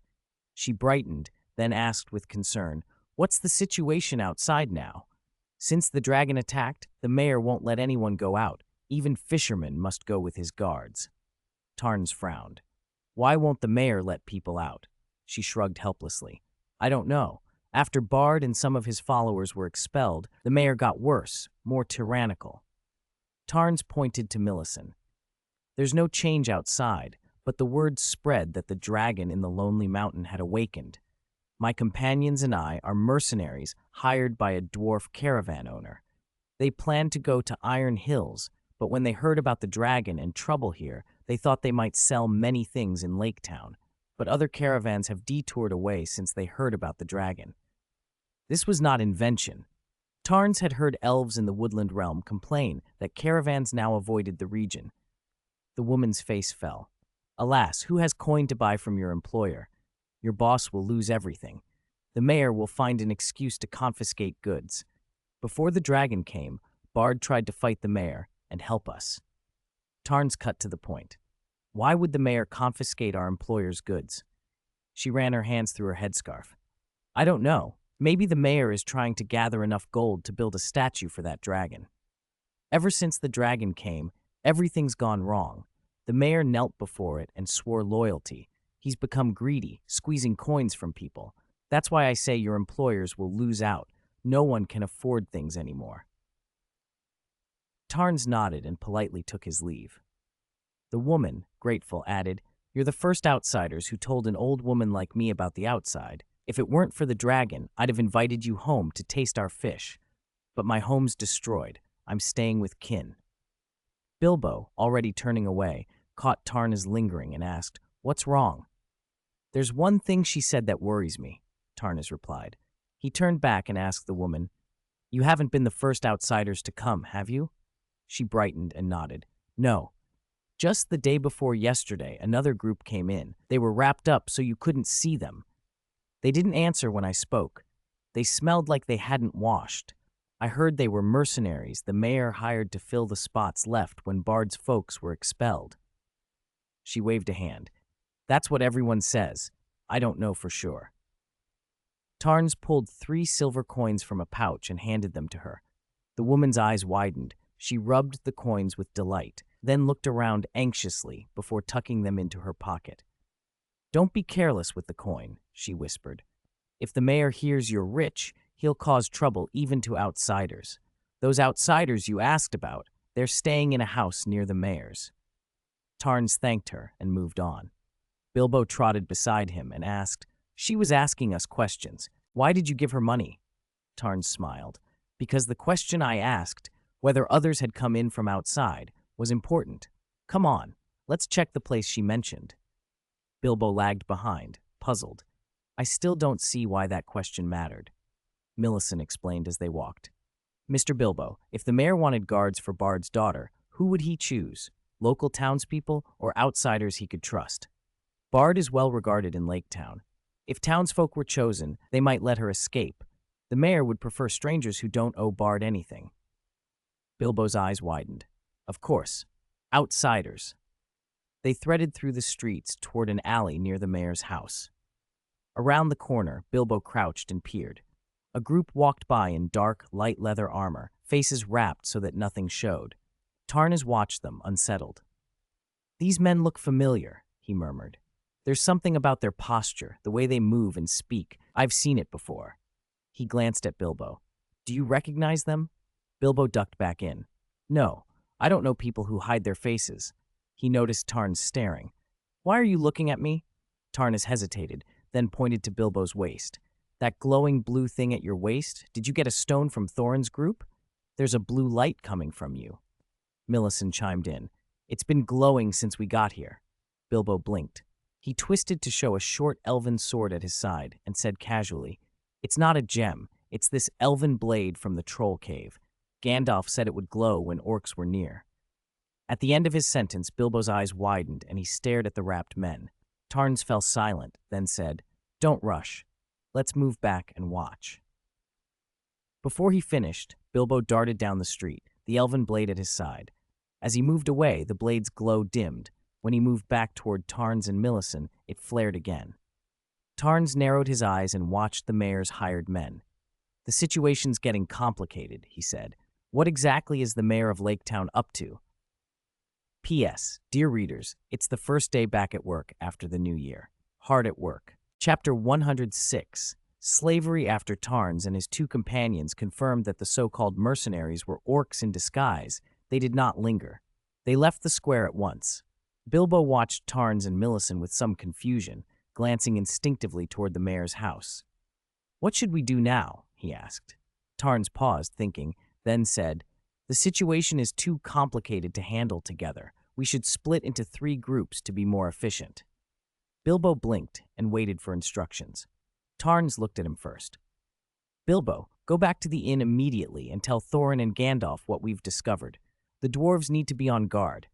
She brightened, then asked with concern, What's the situation outside now? Since the dragon attacked, the mayor won't let anyone go out. Even fishermen must go with his guards. Tarns frowned. Why won't the mayor let people out? She shrugged helplessly. I don't know. After Bard and some of his followers were expelled, the mayor got worse, more tyrannical. Tarns pointed to Millicent. There's no change outside, but the word spread that the dragon in the lonely mountain had awakened. My companions and I are mercenaries hired by a dwarf caravan owner. They planned to go to Iron Hills, but when they heard about the dragon and trouble here, they thought they might sell many things in Lake Town. But other caravans have detoured away since they heard about the dragon. This was not invention. Tarns had heard elves in the woodland realm complain that caravans now avoided the region. The woman's face fell. Alas, who has coin to buy from your employer? Your boss will lose everything. The mayor will find an excuse to confiscate goods. Before the dragon came, Bard tried to fight the mayor and help us. Tarns cut to the point. Why would the mayor confiscate our employer's goods? She ran her hands through her headscarf. I don't know. Maybe the mayor is trying to gather enough gold to build a statue for that dragon. Ever since the dragon came, everything's gone wrong. The mayor knelt before it and swore loyalty. He's become greedy, squeezing coins from people. That's why I say your employers will lose out. No one can afford things anymore. Tarns nodded and politely took his leave. The woman, grateful, added, You're the first outsiders who told an old woman like me about the outside. If it weren't for the dragon, I'd have invited you home to taste our fish. But my home's destroyed. I'm staying with kin. Bilbo, already turning away, caught Tarns lingering and asked, What's wrong? There's one thing she said that worries me, Tarns replied. He turned back and asked the woman, You haven't been the first outsiders to come, have you? She brightened and nodded. No. Just the day before yesterday, another group came in. They were wrapped up so you couldn't see them. They didn't answer when I spoke. They smelled like they hadn't washed. I heard they were mercenaries the mayor hired to fill the spots left when Bard's folks were expelled. She waved a hand. That's what everyone says. I don't know for sure. Tarns pulled 3 silver coins from a pouch and handed them to her. The woman's eyes widened. She rubbed the coins with delight, then looked around anxiously before tucking them into her pocket. Don't be careless with the coin, she whispered. If the mayor hears you're rich, he'll cause trouble even to outsiders. Those outsiders you asked about, they're staying in a house near the mayor's. Tarns thanked her and moved on. Bilbo trotted beside him and asked, She was asking us questions. Why did you give her money? Tarns smiled. Because the question I asked, whether others had come in from outside, was important. Come on, let's check the place she mentioned. Bilbo lagged behind, puzzled. I still don't see why that question mattered. Millicent explained as they walked. Mr. Bilbo, if the mayor wanted guards for Bard's daughter, who would he choose? Local townspeople or outsiders he could trust? Bard is well regarded in Lake Town. If townsfolk were chosen, they might let her escape. The mayor would prefer strangers who don't owe Bard anything. Bilbo's eyes widened. Of course, outsiders. They threaded through the streets toward an alley near the mayor's house. Around the corner, Bilbo crouched and peered. A group walked by in dark, light leather armor, faces wrapped so that nothing showed. Tarns watched them, unsettled. These men look familiar, he murmured. There's something about their posture, the way they move and speak. I've seen it before. He glanced at Bilbo. Do you recognize them? Bilbo ducked back in. No, I don't know people who hide their faces. He noticed Tarns staring. Why are you looking at me? Tarns hesitated, then pointed to Bilbo's waist. That glowing blue thing at your waist, did you get a stone from Thorin's group? There's a blue light coming from you. Millicent chimed in. It's been glowing since we got here. Bilbo blinked. He twisted to show a short elven sword at his side and said casually, It's not a gem, it's this elven blade from the troll cave. Gandalf said it would glow when orcs were near. At the end of his sentence, Bilbo's eyes widened and he stared at the wrapped men. Tarns fell silent, then said, Don't rush. Let's move back and watch. Before he finished, Bilbo darted down the street, the elven blade at his side. As he moved away, the blade's glow dimmed. When he moved back toward Tarns and Millicent, it flared again. Tarns narrowed his eyes and watched the mayor's hired men. The situation's getting complicated, he said. What exactly is the mayor of Lake Town up to? P.S. Dear readers, it's the first day back at work after the new year. Hard at work. Chapter 106. Slavery after Tarns and his 2 companions confirmed that the so-called mercenaries were orcs in disguise. They did not linger. They left the square at once. Bilbo watched Tarns and Millicent with some confusion, glancing instinctively toward the mayor's house. What should we do now? He asked. Tarns paused, thinking, then said, The situation is too complicated to handle together. We should split into 3 groups to be more efficient. Bilbo blinked and waited for instructions. Tarns looked at him first. Bilbo, Go back to the inn immediately and tell Thorin and Gandalf what we've discovered. The dwarves need to be on guard.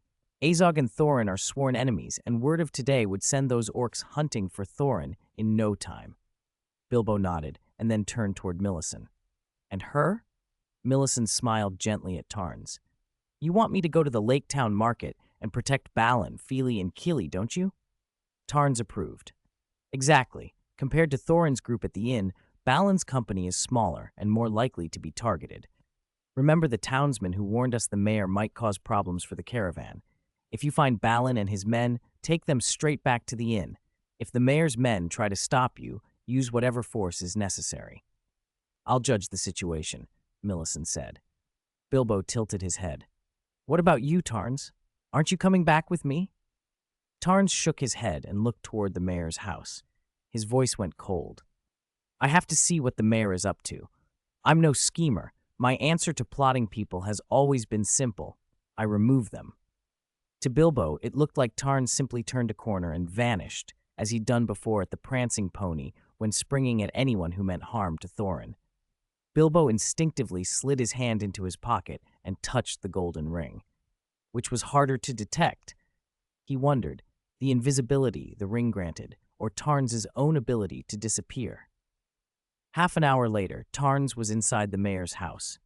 Azog and Thorin are sworn enemies, and word of today would send those orcs hunting for Thorin in no time. Bilbo nodded and then turned toward Millicent. And her? Millicent smiled gently at Tarns. You want me to go to the Lake Town market and protect Balin, Fili, and Kili, don't you? Tarns approved. Exactly. Compared to Thorin's group at the inn, Balin's company is smaller and more likely to be targeted. Remember the townsman who warned us the mayor might cause problems for the caravan. If you find Balin and his men, take them straight back to the inn. If the mayor's men try to stop you, use whatever force is necessary. I'll judge the situation, Millicent said. Bilbo tilted his head. What about you, Tarns? Aren't you coming back with me? Tarns shook his head and looked toward the mayor's house. His voice went cold. I have to see what the mayor is up to. I'm no schemer. My answer to plotting people has always been simple. I remove them. To Bilbo, it looked like Tarns simply turned a corner and vanished, as he'd done before at the prancing pony when springing at anyone who meant harm to Thorin. Bilbo instinctively slid his hand into his pocket and touched the golden ring, which was harder to detect. He wondered, the invisibility the ring granted, or Tarns' own ability to disappear. Half an hour later, Tarns was inside the mayor's house.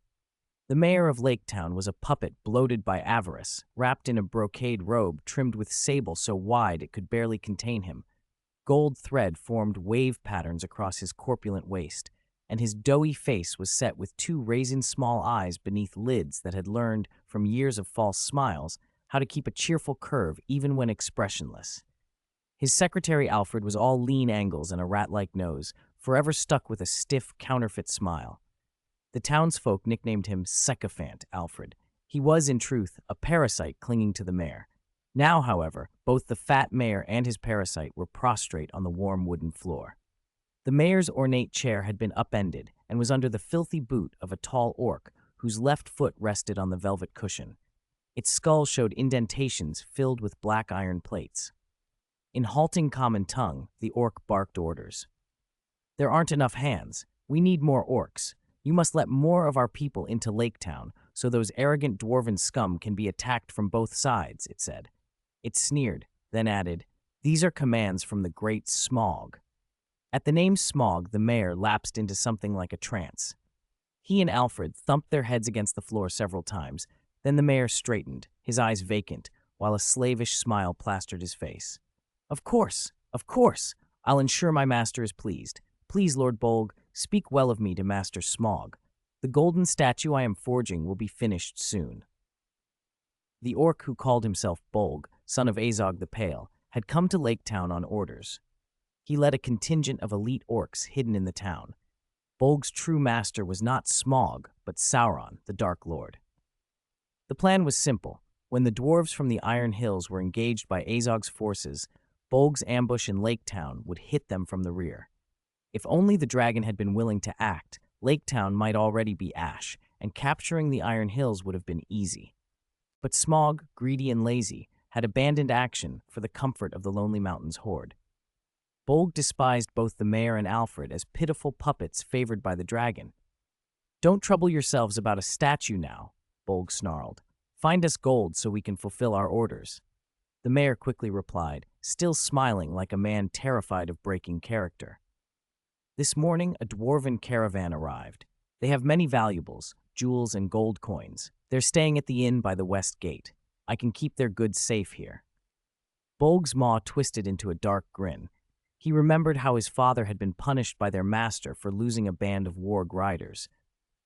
The mayor of Lake Town was a puppet bloated by avarice, wrapped in a brocade robe trimmed with sable so wide it could barely contain him. Gold thread formed wave patterns across his corpulent waist, and his doughy face was set with two raisin-small eyes beneath lids that had learned, from years of false smiles, how to keep a cheerful curve even when expressionless. His secretary Alfred was all lean angles and a rat-like nose, forever stuck with a stiff, counterfeit smile. The townsfolk nicknamed him Sycophant Alfred. He was, in truth, a parasite clinging to the mayor. Now, however, both the fat mayor and his parasite were prostrate on the warm wooden floor. The mayor's ornate chair had been upended and was under the filthy boot of a tall orc whose left foot rested on the velvet cushion. Its skull showed indentations filled with black iron plates. In halting common tongue, the orc barked orders. There aren't enough hands. We need more orcs. You must let more of our people into Lake Town so those arrogant dwarven scum can be attacked from both sides, it said. It sneered, then added, These are commands from the great Smaug. At the name Smaug, the mayor lapsed into something like a trance. He and Alfred thumped their heads against the floor several times. Then the mayor straightened, his eyes vacant, while a slavish smile plastered his face. Of course. I'll ensure my master is pleased. Please, Lord Bolg, speak well of me to Master Smaug. The golden statue I am forging will be finished soon. The orc who called himself Bolg, son of Azog the Pale, had come to Lake Town on orders. He led a contingent of elite orcs hidden in the town. Bolg's true master was not Smaug, but Sauron, the Dark Lord. The plan was simple. When the dwarves from the Iron Hills were engaged by Azog's forces, Bolg's ambush in Lake Town would hit them from the rear. If only the dragon had been willing to act, Lake Town might already be ash, and capturing the Iron Hills would have been easy. But Smaug, greedy and lazy, had abandoned action for the comfort of the Lonely Mountains horde. Bolg despised both the mayor and Alfred as pitiful puppets favored by the dragon. Don't trouble yourselves about a statue now, Bolg snarled. Find us gold so we can fulfill our orders. The mayor quickly replied, still smiling like a man terrified of breaking character. This morning, a dwarven caravan arrived. They have many valuables, jewels and gold coins. They're staying at the inn by the west gate. I can keep their goods safe here. Bolg's maw twisted into a dark grin. He remembered how his father had been punished by their master for losing a band of warg riders.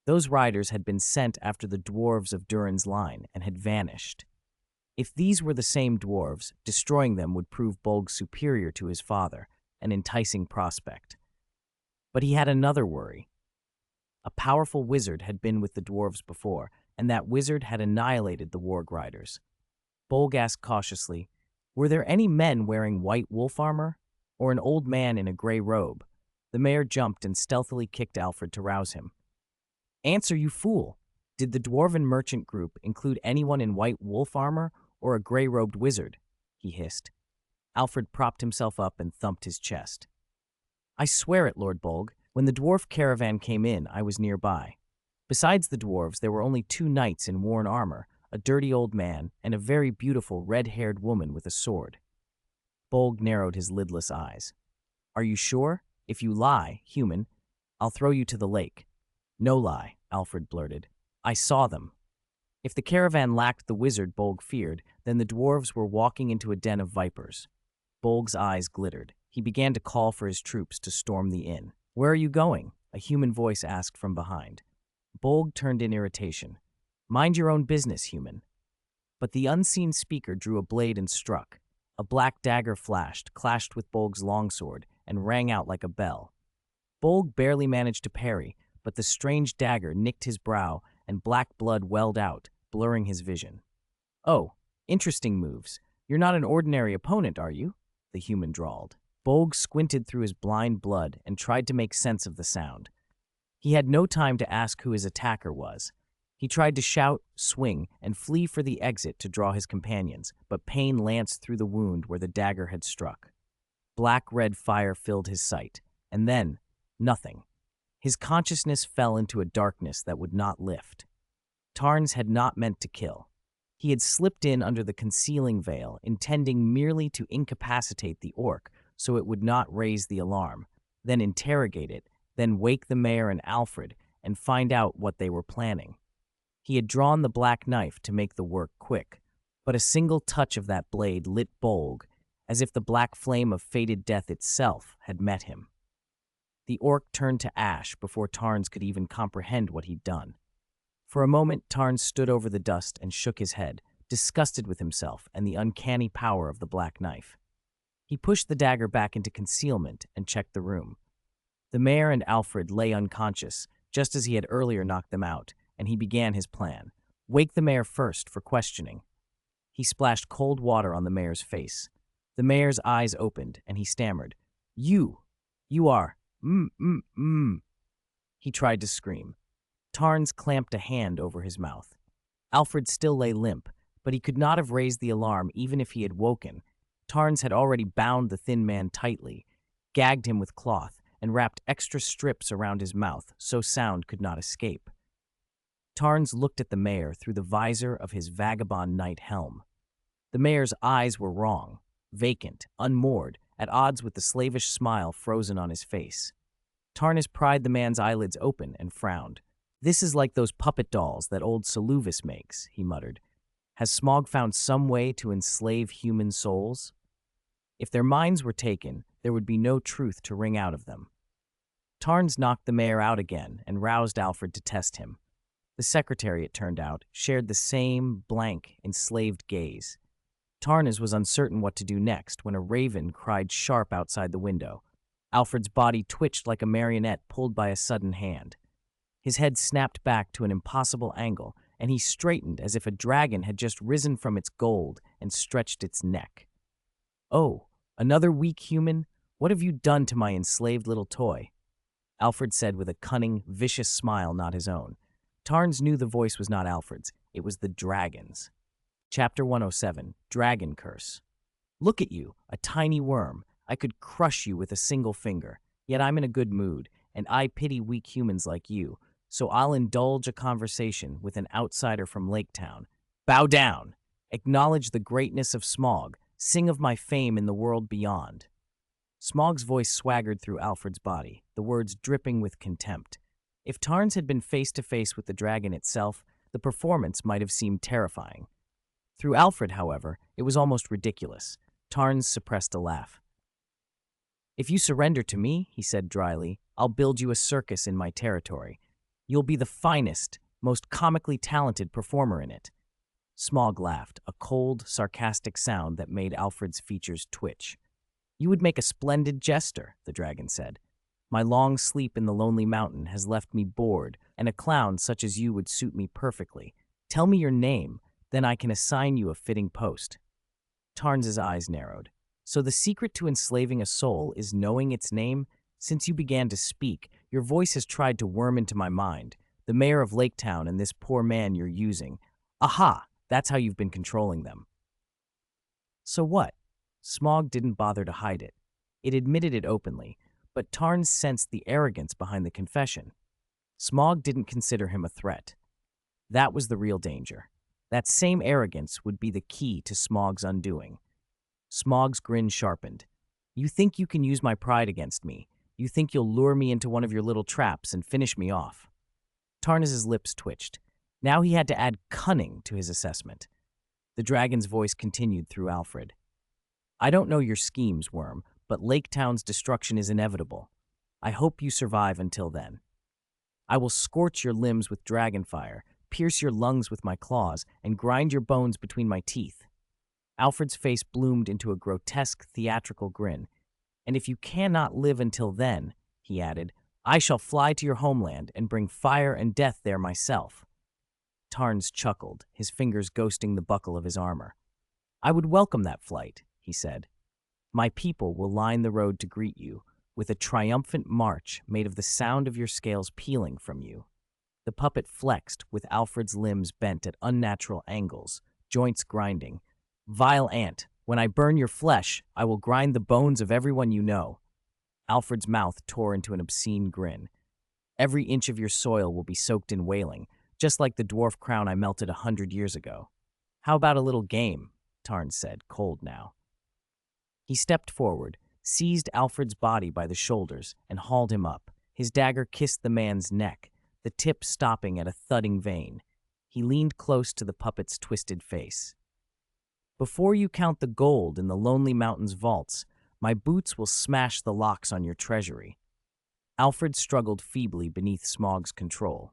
Those riders had been sent after the dwarves of Durin's line and had vanished. If these were the same dwarves, destroying them would prove Bolg superior to his father, an enticing prospect. But he had another worry. A powerful wizard had been with the dwarves before, and that wizard had annihilated the warg riders. Bolg asked cautiously, were there any men wearing white wolf armor, or an old man in a gray robe? The mayor jumped and stealthily kicked Alfred to rouse him. Answer, you fool! Did the dwarven merchant group include anyone in white wolf armor or a gray-robed wizard? He hissed. Alfred propped himself up and thumped his chest. I swear it, Lord Bolg. When the dwarf caravan came in, I was nearby. Besides the dwarves, there were only 2 knights in worn armor, a dirty old man, and a very beautiful red-haired woman with a sword. Bolg narrowed his lidless eyes. Are you sure? If you lie, human, I'll throw you to the lake. No lie, Alfred blurted. I saw them. If the caravan lacked the wizard Bolg feared, then the dwarves were walking into a den of vipers. Bolg's eyes glittered. He began to call for his troops to storm the inn. Where are you going? A human voice asked from behind. Bolg turned in irritation. Mind your own business, human. But the unseen speaker drew a blade and struck. A black dagger flashed, clashed with Bolg's longsword, and rang out like a bell. Bolg barely managed to parry, but the strange dagger nicked his brow and black blood welled out, blurring his vision. Oh, interesting moves. You're not an ordinary opponent, are you? The human drawled. Bolg squinted through his blind blood and tried to make sense of the sound. He had no time to ask who his attacker was. He tried to shout, swing, and flee for the exit to draw his companions, but pain lanced through the wound where the dagger had struck. Black-red fire filled his sight, and then, nothing. His consciousness fell into a darkness that would not lift. Tarns had not meant to kill. He had slipped in under the concealing veil, intending merely to incapacitate the orc so it would not raise the alarm, then interrogate it, then wake the mayor and Alfred and find out what they were planning. He had drawn the black knife to make the work quick, but a single touch of that blade lit Bolg, as if the black flame of fated death itself had met him. The orc turned to ash before Tarns could even comprehend what he'd done. For a moment, Tarns stood over the dust and shook his head, disgusted with himself and the uncanny power of the black knife. He pushed the dagger back into concealment and checked the room. The mayor and Alfred lay unconscious, just as he had earlier knocked them out, and he began his plan. Wake the mayor first for questioning. He splashed cold water on the mayor's face. The mayor's eyes opened, and he stammered, You are, He tried to scream. Tarns clamped a hand over his mouth. Alfred still lay limp, but he could not have raised the alarm even if he had woken. Tarns had already bound the thin man tightly, gagged him with cloth, and wrapped extra strips around his mouth so sound could not escape. Tarns looked at the mayor through the visor of his vagabond knight helm. The mayor's eyes were wrong, vacant, unmoored, at odds with the slavish smile frozen on his face. Tarns pried the man's eyelids open and frowned. This is like those puppet dolls that old Saluvis makes, he muttered. Has Smaug found some way to enslave human souls? If their minds were taken, there would be no truth to wring out of them. Tarns knocked the mayor out again and roused Alfred to test him. The secretary, it turned out, shared the same blank, enslaved gaze. Tarns was uncertain what to do next when a raven cried sharp outside the window. Alfred's body twitched like a marionette pulled by a sudden hand. His head snapped back to an impossible angle, and he straightened as if a dragon had just risen from its gold and stretched its neck. Oh, another weak human? What have you done to my enslaved little toy? Alfred said with a cunning, vicious smile not his own. Tarns knew the voice was not Alfred's. It was the dragon's. Chapter 107, Dragon Curse. Look at you, a tiny worm. I could crush you with a single finger. Yet I'm in a good mood, and I pity weak humans like you, so I'll indulge a conversation with an outsider from Lake Town. Bow down! Acknowledge the greatness of Smaug. Sing of my fame in the world beyond. Smaug's voice swaggered through Alfred's body, the words dripping with contempt. If Tarns had been face-to-face with the dragon itself, the performance might have seemed terrifying. Through Alfred, however, it was almost ridiculous. Tarns suppressed a laugh. If you surrender to me, he said dryly, I'll build you a circus in my territory. You'll be the finest, most comically talented performer in it. Smaug laughed, a cold, sarcastic sound that made Alfred's features twitch. You would make a splendid jester, the dragon said. My long sleep in the lonely mountain has left me bored, and a clown such as you would suit me perfectly. Tell me your name, then I can assign you a fitting post. Tarns's eyes narrowed. So the secret to enslaving a soul is knowing its name? Since you began to speak, your voice has tried to worm into my mind. The mayor of Lake Town and this poor man you're using. Aha! That's how you've been controlling them. So what? Smaug didn't bother to hide it. It admitted it openly. but Tarn sensed the arrogance behind the confession. Smaug didn't consider him a threat. That was the real danger. That same arrogance would be the key to Smaug's undoing. Smaug's grin sharpened. You think you can use my pride against me. You think you'll lure me into one of your little traps and finish me off. Tarnus's lips twitched. Now he had to add cunning to his assessment. The dragon's voice continued through Alfred. I don't know your schemes, Worm, but Lake Town's destruction is inevitable. I hope you survive until then. I will scorch your limbs with dragonfire, pierce your lungs with my claws, and grind your bones between my teeth. Alfred's face bloomed into a grotesque, theatrical grin. And if you cannot live until then, he added, I shall fly to your homeland and bring fire and death there myself. Tarns chuckled, his fingers ghosting the buckle of his armor. I would welcome that flight, he said. My people will line the road to greet you, with a triumphant march made of the sound of your scales peeling from you. The puppet flexed, with Alfred's limbs bent at unnatural angles, joints grinding. Vile ant, when I burn your flesh, I will grind the bones of everyone you know. Alfred's mouth tore into an obscene grin. Every inch of your soil will be soaked in wailing, just like the dwarf crown I melted 100 years ago. How about a little game? Tarn said, cold now. He stepped forward, seized Alfred's body by the shoulders, and hauled him up. His dagger kissed the man's neck, the tip stopping at a thudding vein. He leaned close to the puppet's twisted face. Before you count the gold in the Lonely Mountains vaults, my boots will smash the locks on your treasury. Alfred struggled feebly beneath Smaug's control.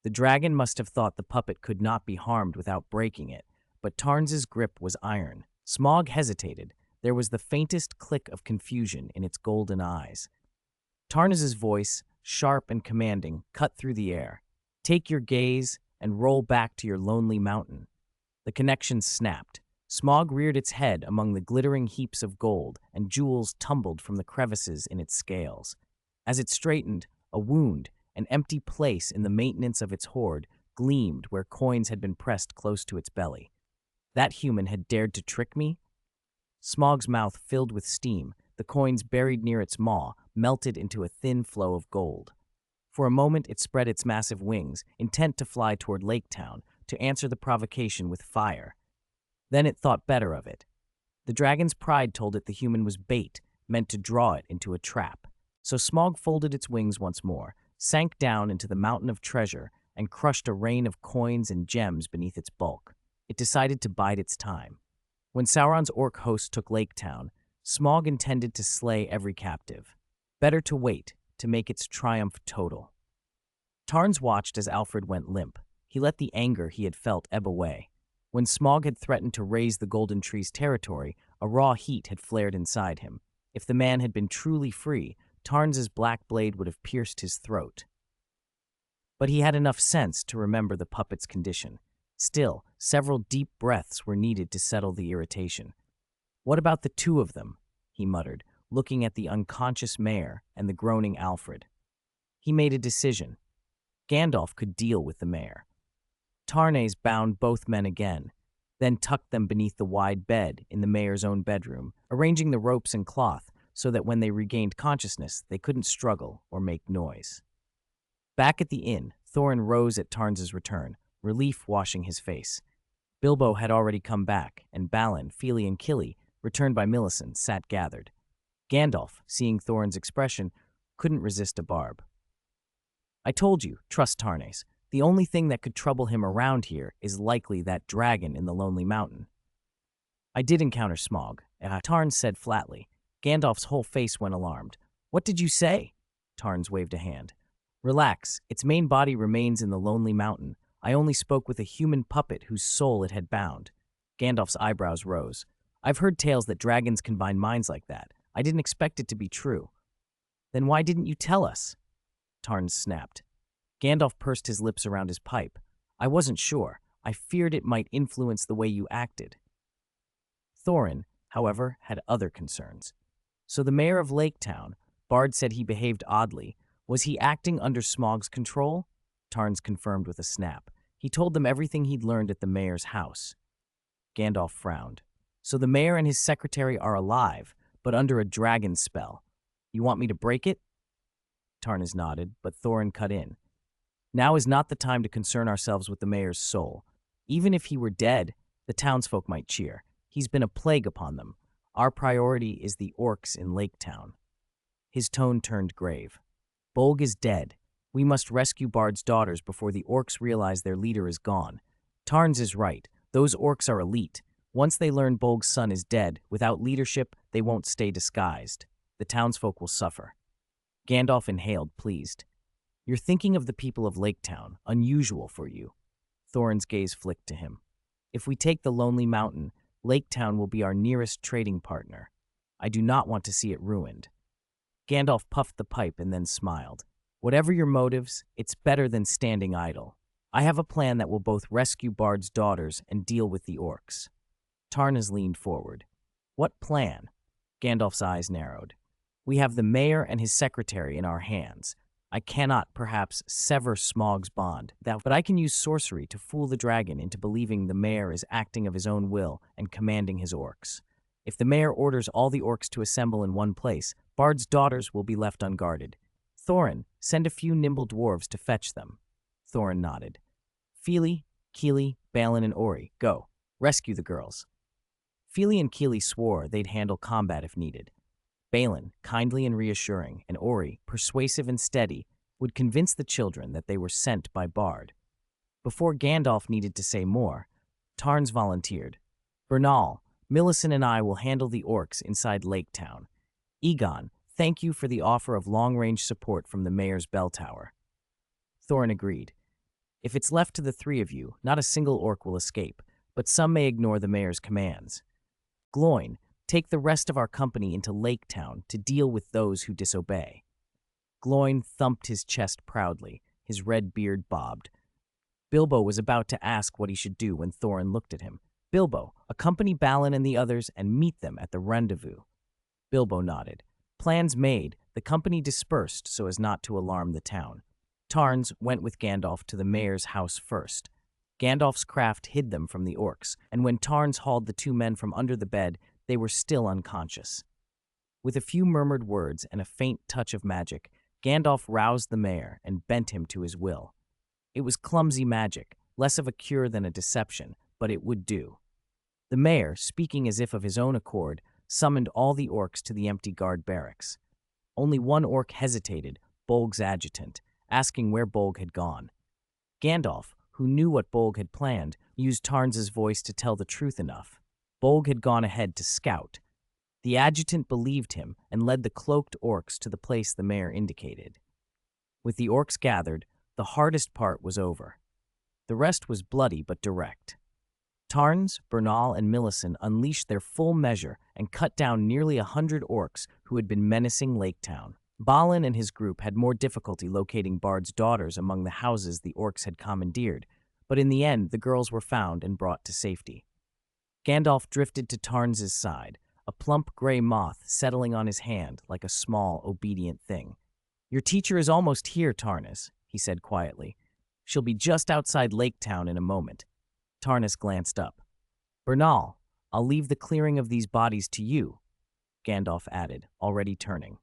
The dragon must have thought the puppet could not be harmed without breaking it, but Tarns's grip was iron. Smaug hesitated. There was the faintest click of confusion in its golden eyes. Tarns's voice, sharp and commanding, cut through the air. Take your gaze and roll back to your lonely mountain. The connection snapped. Smaug reared its head among the glittering heaps of gold, and jewels tumbled from the crevices in its scales. As it straightened, a wound, an empty place in the maintenance of its hoard, gleamed where coins had been pressed close to its belly. That human had dared to trick me? Smaug's mouth filled with steam, the coins buried near its maw melted into a thin flow of gold. For a moment it spread its massive wings, intent to fly toward Lake Town, to answer the provocation with fire. Then it thought better of it. The dragon's pride told it the human was bait, meant to draw it into a trap. So Smaug folded its wings once more, sank down into the mountain of treasure, and crushed a rain of coins and gems beneath its bulk. It decided to bide its time. When Sauron's orc host took Lake Town, Smaug intended to slay every captive. Better to wait, to make its triumph total. Tarns watched as Alfred went limp. He let the anger he had felt ebb away. When Smaug had threatened to raise the Golden Tree's territory, a raw heat had flared inside him. If the man had been truly free, Tarns's black blade would have pierced his throat. But he had enough sense to remember the puppet's condition. Still, several deep breaths were needed to settle the irritation. What about the two of them? He muttered, looking at the unconscious mayor and the groaning Alfred. He made a decision. Gandalf could deal with the mayor. Tarnes bound both men again, then tucked them beneath the wide bed in the mayor's own bedroom, arranging the ropes and cloth so that when they regained consciousness, they couldn't struggle or make noise. Back at the inn, Thorin rose at Tarns's return, relief washing his face. Bilbo had already come back, and Balin, Fili, and Kili, returned by Millicent, sat gathered. Gandalf, seeing Thorin's expression, couldn't resist a barb. I told you, trust Tarnes. The only thing that could trouble him around here is likely that dragon in the Lonely Mountain. I did encounter Smaug, Tarns said flatly. Gandalf's whole face went alarmed. What did you say? Tarns waved a hand. Relax, its main body remains in the Lonely Mountain. I only spoke with a human puppet whose soul it had bound. Gandalf's eyebrows rose. I've heard tales that dragons can bind minds like that. I didn't expect it to be true. Then why didn't you tell us? Tarns snapped. Gandalf pursed his lips around his pipe. I wasn't sure. I feared it might influence the way you acted. Thorin, however, had other concerns. So the mayor of Lake Town, Bard said he behaved oddly. Was he acting under Smaug's control? Tarns confirmed with a snap. He told them everything he'd learned at the mayor's house. Gandalf frowned. So the mayor and his secretary are alive, but under a dragon spell. You want me to break it? Tarnas nodded, but Thorin cut in. Now is not the time to concern ourselves with the mayor's soul. Even if he were dead, the townsfolk might cheer. He's been a plague upon them. Our priority is the orcs in Lake Town. His tone turned grave. Bolg is dead. We must rescue Bard's daughters before the orcs realize their leader is gone. Tarns is right. Those orcs are elite. Once they learn Bolg's son is dead, without leadership, they won't stay disguised. The townsfolk will suffer. Gandalf inhaled, pleased. You're thinking of the people of Lake Town. Unusual for you. Thorin's gaze flicked to him. If we take the Lonely Mountain, Lake Town will be our nearest trading partner. I do not want to see it ruined. Gandalf puffed the pipe and then smiled. Whatever your motives, it's better than standing idle. I have a plan that will both rescue Bard's daughters and deal with the orcs. Tarnas leaned forward. What plan? Gandalf's eyes narrowed. We have the mayor and his secretary in our hands. I cannot, perhaps, sever Smaug's bond, but I can use sorcery to fool the dragon into believing the mayor is acting of his own will and commanding his orcs. If the mayor orders all the orcs to assemble in one place, Bard's daughters will be left unguarded. Thorin, send a few nimble dwarves to fetch them. Thorin nodded. Fili, Kili, Balin, and Ori, go. Rescue the girls. Fili and Kili swore they'd handle combat if needed. Balin, kindly and reassuring, and Ori, persuasive and steady, would convince the children that they were sent by Bard. Before Gandalf needed to say more, Tarns volunteered. Bernal, Millicent and I will handle the orcs inside Lake Town. Egon, thank you for the offer of long-range support from the mayor's bell tower. Thorin agreed. If it's left to the three of you, not a single orc will escape, but some may ignore the mayor's commands. Gloin, take the rest of our company into Lake Town to deal with those who disobey. Gloin thumped his chest proudly, his red beard bobbed. Bilbo was about to ask what he should do when Thorin looked at him. Bilbo, accompany Balin and the others and meet them at the rendezvous. Bilbo nodded. Plans made, the company dispersed so as not to alarm the town. Tarns went with Gandalf to the mayor's house first. Gandalf's craft hid them from the orcs, and when Tarns hauled the two men from under the bed, they were still unconscious. With a few murmured words and a faint touch of magic, Gandalf roused the mayor and bent him to his will. It was clumsy magic, less of a cure than a deception, but it would do. The mayor, speaking as if of his own accord, summoned all the orcs to the empty guard barracks. Only one orc hesitated, Bolg's adjutant, asking where Bolg had gone. Gandalf, who knew what Bolg had planned, used Tarns's voice to tell the truth enough. Bolg had gone ahead to scout. The adjutant believed him and led the cloaked orcs to the place the mayor indicated. With the orcs gathered, the hardest part was over. The rest was bloody but direct. Tarns, Bernal, and Millicent unleashed their full measure and cut down nearly 100 orcs who had been menacing Lake Town. Balin and his group had more difficulty locating Bard's daughters among the houses the orcs had commandeered, but in the end the girls were found and brought to safety. Gandalf drifted to Tarns's side, a plump gray moth settling on his hand like a small, obedient thing. Your teacher is almost here, Tarnas, he said quietly. She'll be just outside Lake Town in a moment. Tarnas glanced up. Bernal, I'll leave the clearing of these bodies to you, Gandalf added, already turning.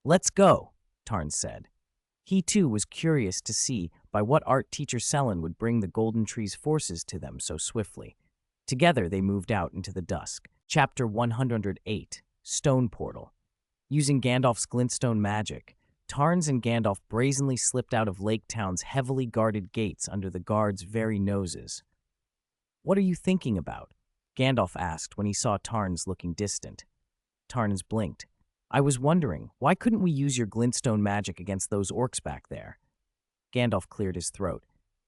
Let's go, Tarns said. He too was curious to see by what art teacher Selin would bring the Golden Tree's forces to them so swiftly. Together they moved out into the dusk. Chapter 108, Stone Portal. Using Gandalf's glintstone magic, Tarns and Gandalf brazenly slipped out of Lake Town's heavily guarded gates under the guards' very noses. What are you thinking about? Gandalf asked when he saw Tarns looking distant. Tarns blinked. I was wondering, why couldn't we use your glintstone magic against those orcs back there? Gandalf cleared his throat.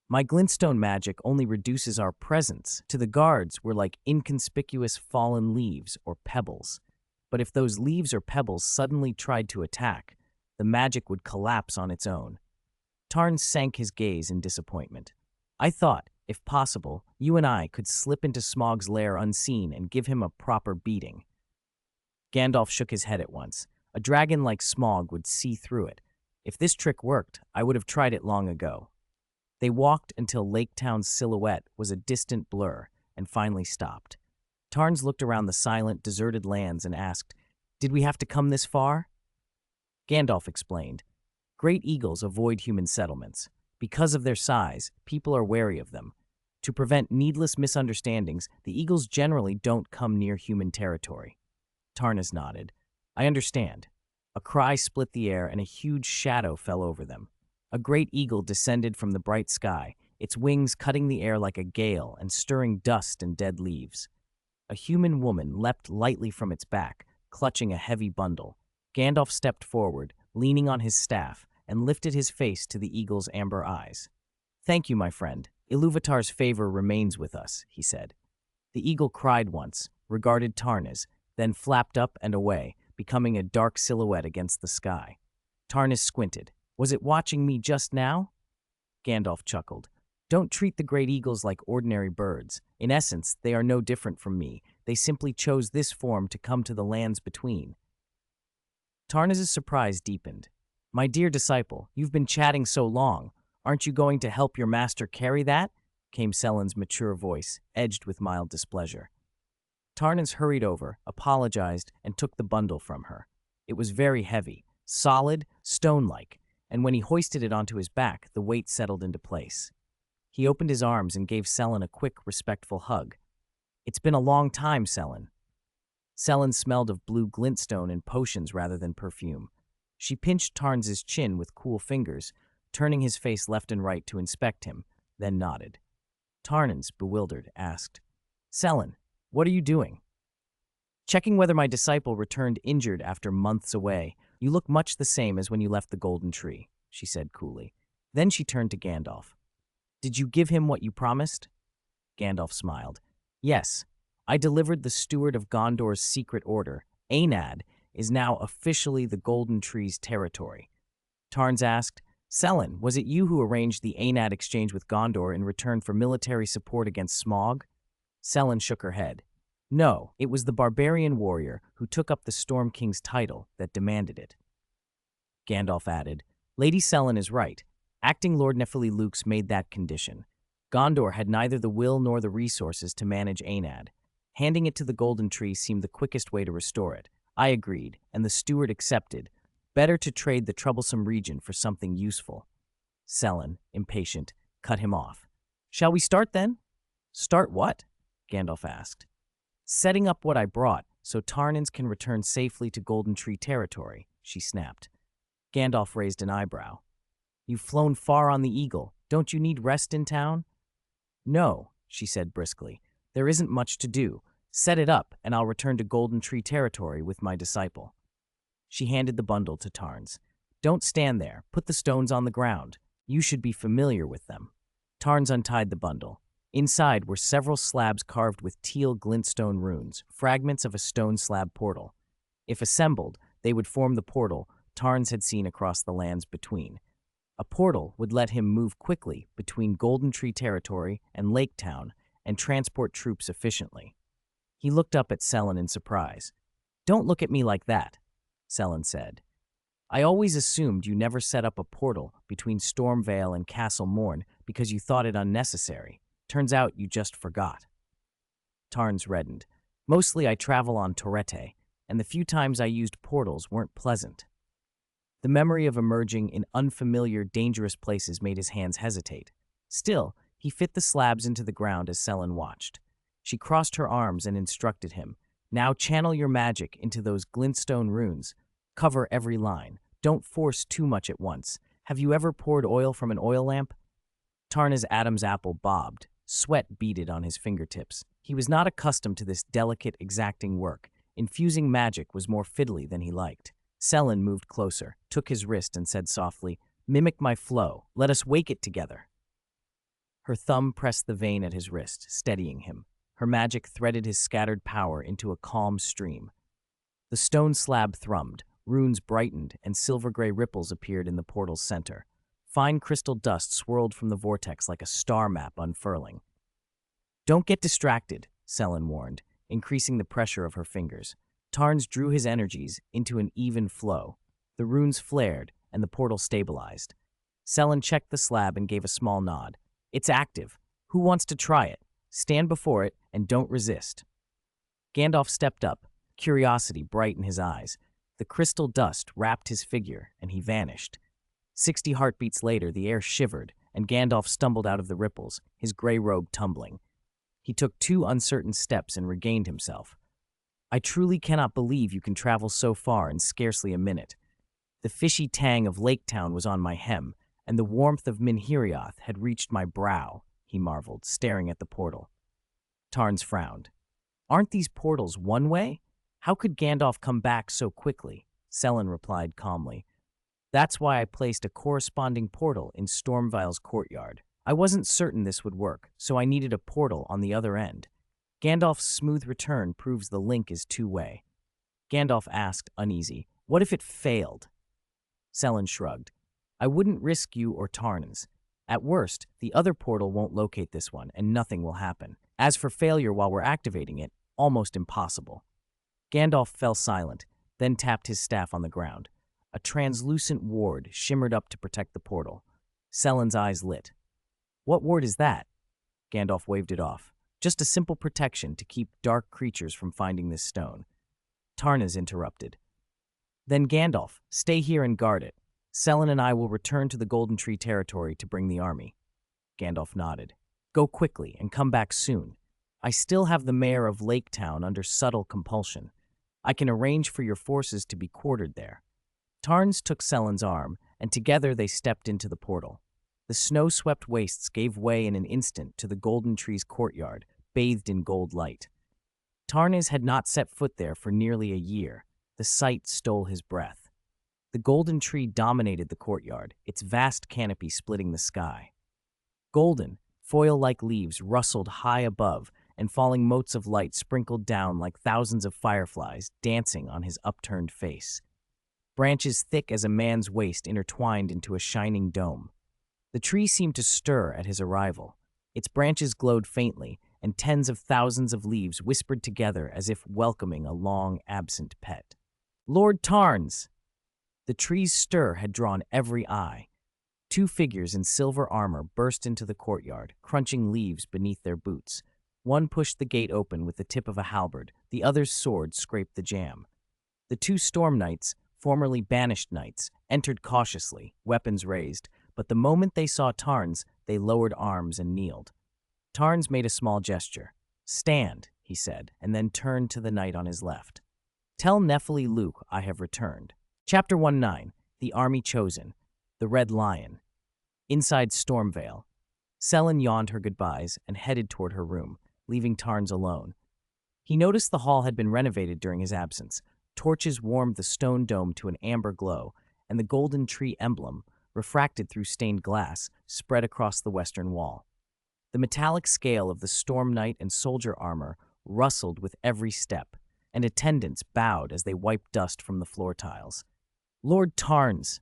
My glintstone magic only reduces our presence. To the guards, we're like inconspicuous fallen leaves or pebbles. But if those leaves or pebbles suddenly tried to attack, the magic would collapse on its own. Tarns sank his gaze in disappointment. I thought, if possible, you and I could slip into Smaug's lair unseen and give him a proper beating. Gandalf shook his head at once. A dragon like Smaug would see through it. If this trick worked, I would have tried it long ago. They walked until Lake Town's silhouette was a distant blur and finally stopped. Tarns looked around the silent, deserted lands and asked, Did we have to come this far? Gandalf explained. Great eagles avoid human settlements. Because of their size, people are wary of them. To prevent needless misunderstandings, the eagles generally don't come near human territory. Tarnas nodded. I understand. A cry split the air and a huge shadow fell over them. A great eagle descended from the bright sky, its wings cutting the air like a gale and stirring dust and dead leaves. A human woman leapt lightly from its back, clutching a heavy bundle. Gandalf stepped forward, leaning on his staff, and lifted his face to the eagle's amber eyes. Thank you, my friend. Ilúvatar's favor remains with us, he said. The eagle cried once, regarded Tarnas, then flapped up and away, becoming a dark silhouette against the sky. Tarnas squinted. Was it watching me just now? Gandalf chuckled. Don't treat the great eagles like ordinary birds. In essence, they are no different from me. They simply chose this form to come to the lands between. Tarnas's surprise deepened. My dear disciple, you've been chatting so long. Aren't you going to help your master carry that? Came Selin's mature voice, edged with mild displeasure. Tarnas hurried over, apologized, and took the bundle from her. It was very heavy, solid, stone-like, and when he hoisted it onto his back, the weight settled into place. He opened his arms and gave Selin a quick, respectful hug. It's been a long time, Selin. Selin smelled of blue glintstone and potions rather than perfume. She pinched Tarns's chin with cool fingers, turning his face left and right to inspect him, then nodded. Tarnans, bewildered, asked, Selin, what are you doing? Checking whether my disciple returned injured after months away. You look much the same as when you left the Golden Tree, she said coolly. Then she turned to Gandalf. Did you give him what you promised? Gandalf smiled. Yes, I delivered the steward of Gondor's secret order. Aenad is now officially the Golden Tree's territory. Tarns asked, Selin, was it you who arranged the Aenad exchange with Gondor in return for military support against Smaug? Selin shook her head. No, it was the barbarian warrior who took up the Storm King's title that demanded it. Gandalf added, Lady Selin is right. Acting Lord Nephili Lux made that condition. Gondor had neither the will nor the resources to manage Aenad. Handing it to the Golden Tree seemed the quickest way to restore it. I agreed, and the steward accepted. Better to trade the troublesome region for something useful. Selin, impatient, cut him off. Shall we start then? Start what? Gandalf asked. Setting up what I brought, so Tarnans can return safely to Golden Tree territory, she snapped. Gandalf raised an eyebrow. You've flown far on the Eagle. Don't you need rest in town? No, she said briskly. There isn't much to do. Set it up, and I'll return to Golden Tree territory with my disciple. She handed the bundle to Tarns. Don't stand there. Put the stones on the ground. You should be familiar with them. Tarns untied the bundle. Inside were several slabs carved with teal glintstone runes, fragments of a stone slab portal. If assembled, they would form the portal Tarns had seen across the lands between. A portal would let him move quickly between Golden Tree territory and Lake Town and transport troops efficiently. He looked up at Selin in surprise. Don't look at me like that, Selin said. I always assumed you never set up a portal between Stormvale and Castle Morn because you thought it unnecessary. Turns out you just forgot. Tarns reddened. Mostly I travel on Torrete, and the few times I used portals weren't pleasant. The memory of emerging in unfamiliar, dangerous places made his hands hesitate. Still, he fit the slabs into the ground as Selin watched. She crossed her arms and instructed him. Now channel your magic into those glintstone runes. Cover every line. Don't force too much at once. Have you ever poured oil from an oil lamp? Tarna's Adam's apple bobbed. Sweat beaded on his fingertips. He was not accustomed to this delicate, exacting work. Infusing magic was more fiddly than he liked. Selin moved closer, took his wrist, and said softly, Mimic my flow. Let us wake it together. Her thumb pressed the vein at his wrist, steadying him. Her magic threaded his scattered power into a calm stream. The stone slab thrummed, runes brightened, and silver-gray ripples appeared in the portal's center. Fine crystal dust swirled from the vortex like a star map unfurling. Don't get distracted, Selin warned, increasing the pressure of her fingers. Tarns drew his energies into an even flow. The runes flared, and the portal stabilized. Selin checked the slab and gave a small nod. It's active. Who wants to try it? Stand before it and don't resist. Gandalf stepped up, curiosity bright in his eyes. The The crystal dust wrapped his figure, and he vanished. 60 heartbeats later, the air shivered, and Gandalf stumbled out of the ripples, his gray robe tumbling. He took 2 uncertain steps and regained himself. I truly cannot believe you can travel so far in scarcely a minute. The fishy tang of Lake Town was on my hem, and the warmth of Minhirioth had reached my brow, he marveled, staring at the portal. Tarns frowned. Aren't these portals one way? How could Gandalf come back so quickly? Selen replied calmly. That's why I placed a corresponding portal in Stormvile's courtyard. I wasn't certain this would work, so I needed a portal on the other end. Gandalf's smooth return proves the link is two-way. Gandalf asked, uneasy, what if it failed? Selen shrugged. I wouldn't risk you or Tarn's. At worst, the other portal won't locate this one, and nothing will happen. As for failure while we're activating it, almost impossible. Gandalf fell silent, then tapped his staff on the ground. A translucent ward shimmered up to protect the portal. Selen's eyes lit. What ward is that? Gandalf waved it off. Just a simple protection to keep dark creatures from finding this stone. Tarnas interrupted. Then Gandalf, stay here and guard it. Selen and I will return to the Golden Tree territory to bring the army. Gandalf nodded. Go quickly and come back soon. I still have the mayor of Lake Town under subtle compulsion. I can arrange for your forces to be quartered there. Tarns took Selen's arm, and together they stepped into the portal. The snow-swept wastes gave way in an instant to the Golden Tree's courtyard, bathed in gold light. Tarnas had not set foot there for nearly a year. The sight stole his breath. The Golden Tree dominated the courtyard, its vast canopy splitting the sky. Golden, foil-like leaves rustled high above, and falling motes of light sprinkled down like thousands of fireflies dancing on his upturned face. Branches thick as a man's waist intertwined into a shining dome. The tree seemed to stir at his arrival. Its branches glowed faintly, and tens of thousands of leaves whispered together as if welcoming a long-absent pet. Lord Tarns! The tree's stir had drawn every eye. 2 figures in silver armor burst into the courtyard, crunching leaves beneath their boots. One pushed the gate open with the tip of a halberd, the other's sword scraped the jamb. The 2 storm knights, formerly banished knights, entered cautiously, weapons raised, but the moment they saw Tarns, they lowered arms and kneeled. Tarns made a small gesture. Stand, he said, and then turned to the knight on his left. Tell Nephili Luke I have returned. Chapter 19, The Army Chosen, The Red Lion. Inside Stormvale, Selen yawned her goodbyes and headed toward her room, leaving Tarns alone. He noticed the hall had been renovated during his absence. Torches warmed the stone dome to an amber glow, and the Golden Tree emblem, refracted through stained glass, spread across the western wall. The metallic scale of the Storm Knight and soldier armor rustled with every step, and attendants bowed as they wiped dust from the floor tiles. Lord Tarns!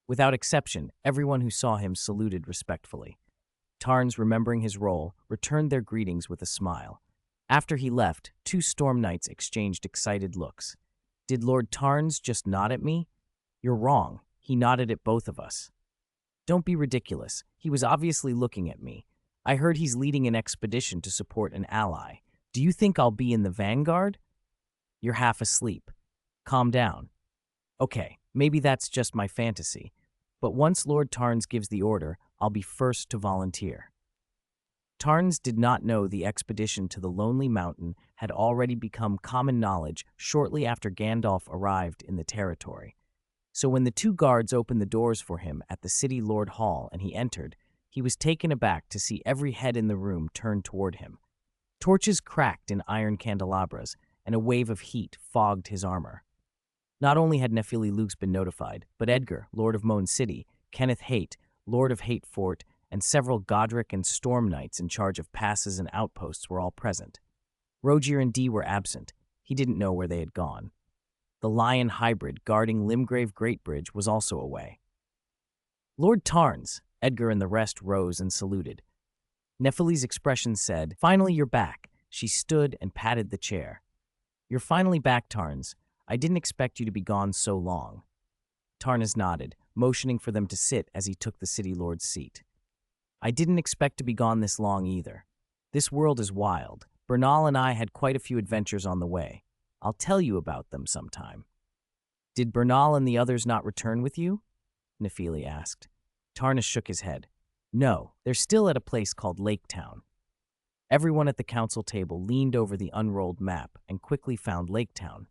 Without exception, everyone who saw him saluted respectfully. Tarns, remembering his role, returned their greetings with a smile. After he left, 2 Storm Knights exchanged excited looks. Did Lord Tarns just nod at me? You're wrong. He nodded at both of us. Don't be ridiculous. He was obviously looking at me. I heard he's leading an expedition to support an ally. Do you think I'll be in the vanguard? You're half asleep. Calm down. Okay, maybe that's just my fantasy. But once Lord Tarns gives the order, I'll be first to volunteer. Tarns did not know the expedition to the Lonely Mountain had already become common knowledge shortly after Gandalf arrived in the territory. So when the 2 guards opened the doors for him at the City Lord Hall and he entered, he was taken aback to see every head in the room turned toward him. Torches cracked in iron candelabras, and a wave of heat fogged his armor. Not only had Nephili Luke been notified, but Edgar, Lord of Moan City, Kenneth Haight, Lord of Haight Fort, and several Godric and Storm Knights in charge of passes and outposts were all present. Rogier and Dee were absent. He didn't know where they had gone. The Lion Hybrid guarding Limgrave Greatbridge was also away. Lord Tarns! Edgar and the rest rose and saluted. Nephili's expression said, Finally you're back. She stood and patted the chair. You're finally back, Tarns. I didn't expect you to be gone so long. Tarnas nodded, motioning for them to sit as he took the City Lord's seat. I didn't expect to be gone this long either. This world is wild. Bernal and I had quite a few adventures on the way. I'll tell you about them sometime. Did Bernal and the others not return with you? Nephili asked. Tarna shook his head. No, they're still at a place called Lake Town. Everyone at the council table leaned over the unrolled map and quickly found Lake Town.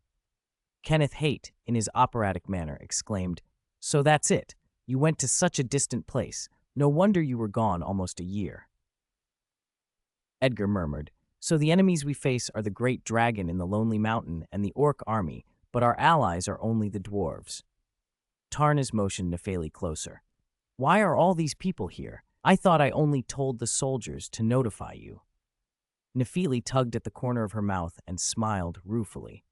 Kenneth Haight, in his operatic manner, exclaimed, So that's it. You went to such a distant place. No wonder you were gone almost a year. Edgar murmured, So the enemies we face are the great dragon in the Lonely Mountain and the orc army, but our allies are only the dwarves. Tarnas motioned Nephili closer. Why are all these people here? I thought I only told the soldiers to notify you. Nephili tugged at the corner of her mouth and smiled ruefully.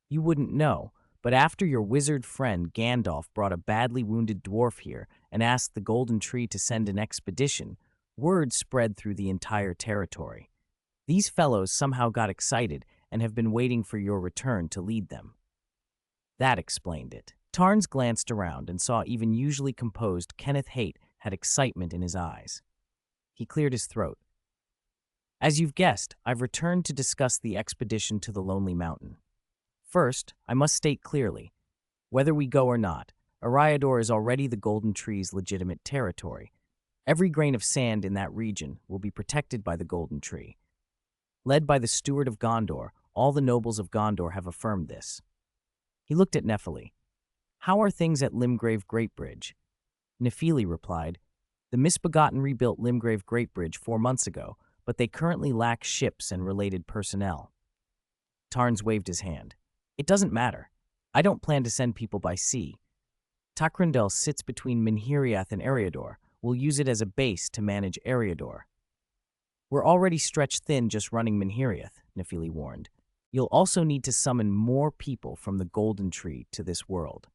You wouldn't know, but after your wizard friend Gandalf brought a badly wounded dwarf here and asked the Golden Tree to send an expedition, word spread through the entire territory. These fellows somehow got excited and have been waiting for your return to lead them. That explained it. Tarns glanced around and saw even usually composed Kenneth Haight had excitement in his eyes. He cleared his throat. As you've guessed, I've returned to discuss the expedition to the Lonely Mountain. First, I must state clearly, whether we go or not, Eriador is already the Golden Tree's legitimate territory. Every grain of sand in that region will be protected by the Golden Tree. Led by the Steward of Gondor, all the nobles of Gondor have affirmed this. He looked at Nephili. How are things at Limgrave Greatbridge? Nephili replied, The misbegotten rebuilt Limgrave Greatbridge 4 months ago, but they currently lack ships and related personnel. Tarns waved his hand. It doesn't matter. I don't plan to send people by sea. Takrindel sits between Minhiriath and Eriador. We'll use it as a base to manage Eriador. We're already stretched thin just running Minhiriath, Nephili warned. You'll also need to summon more people from the Golden Tree to this world.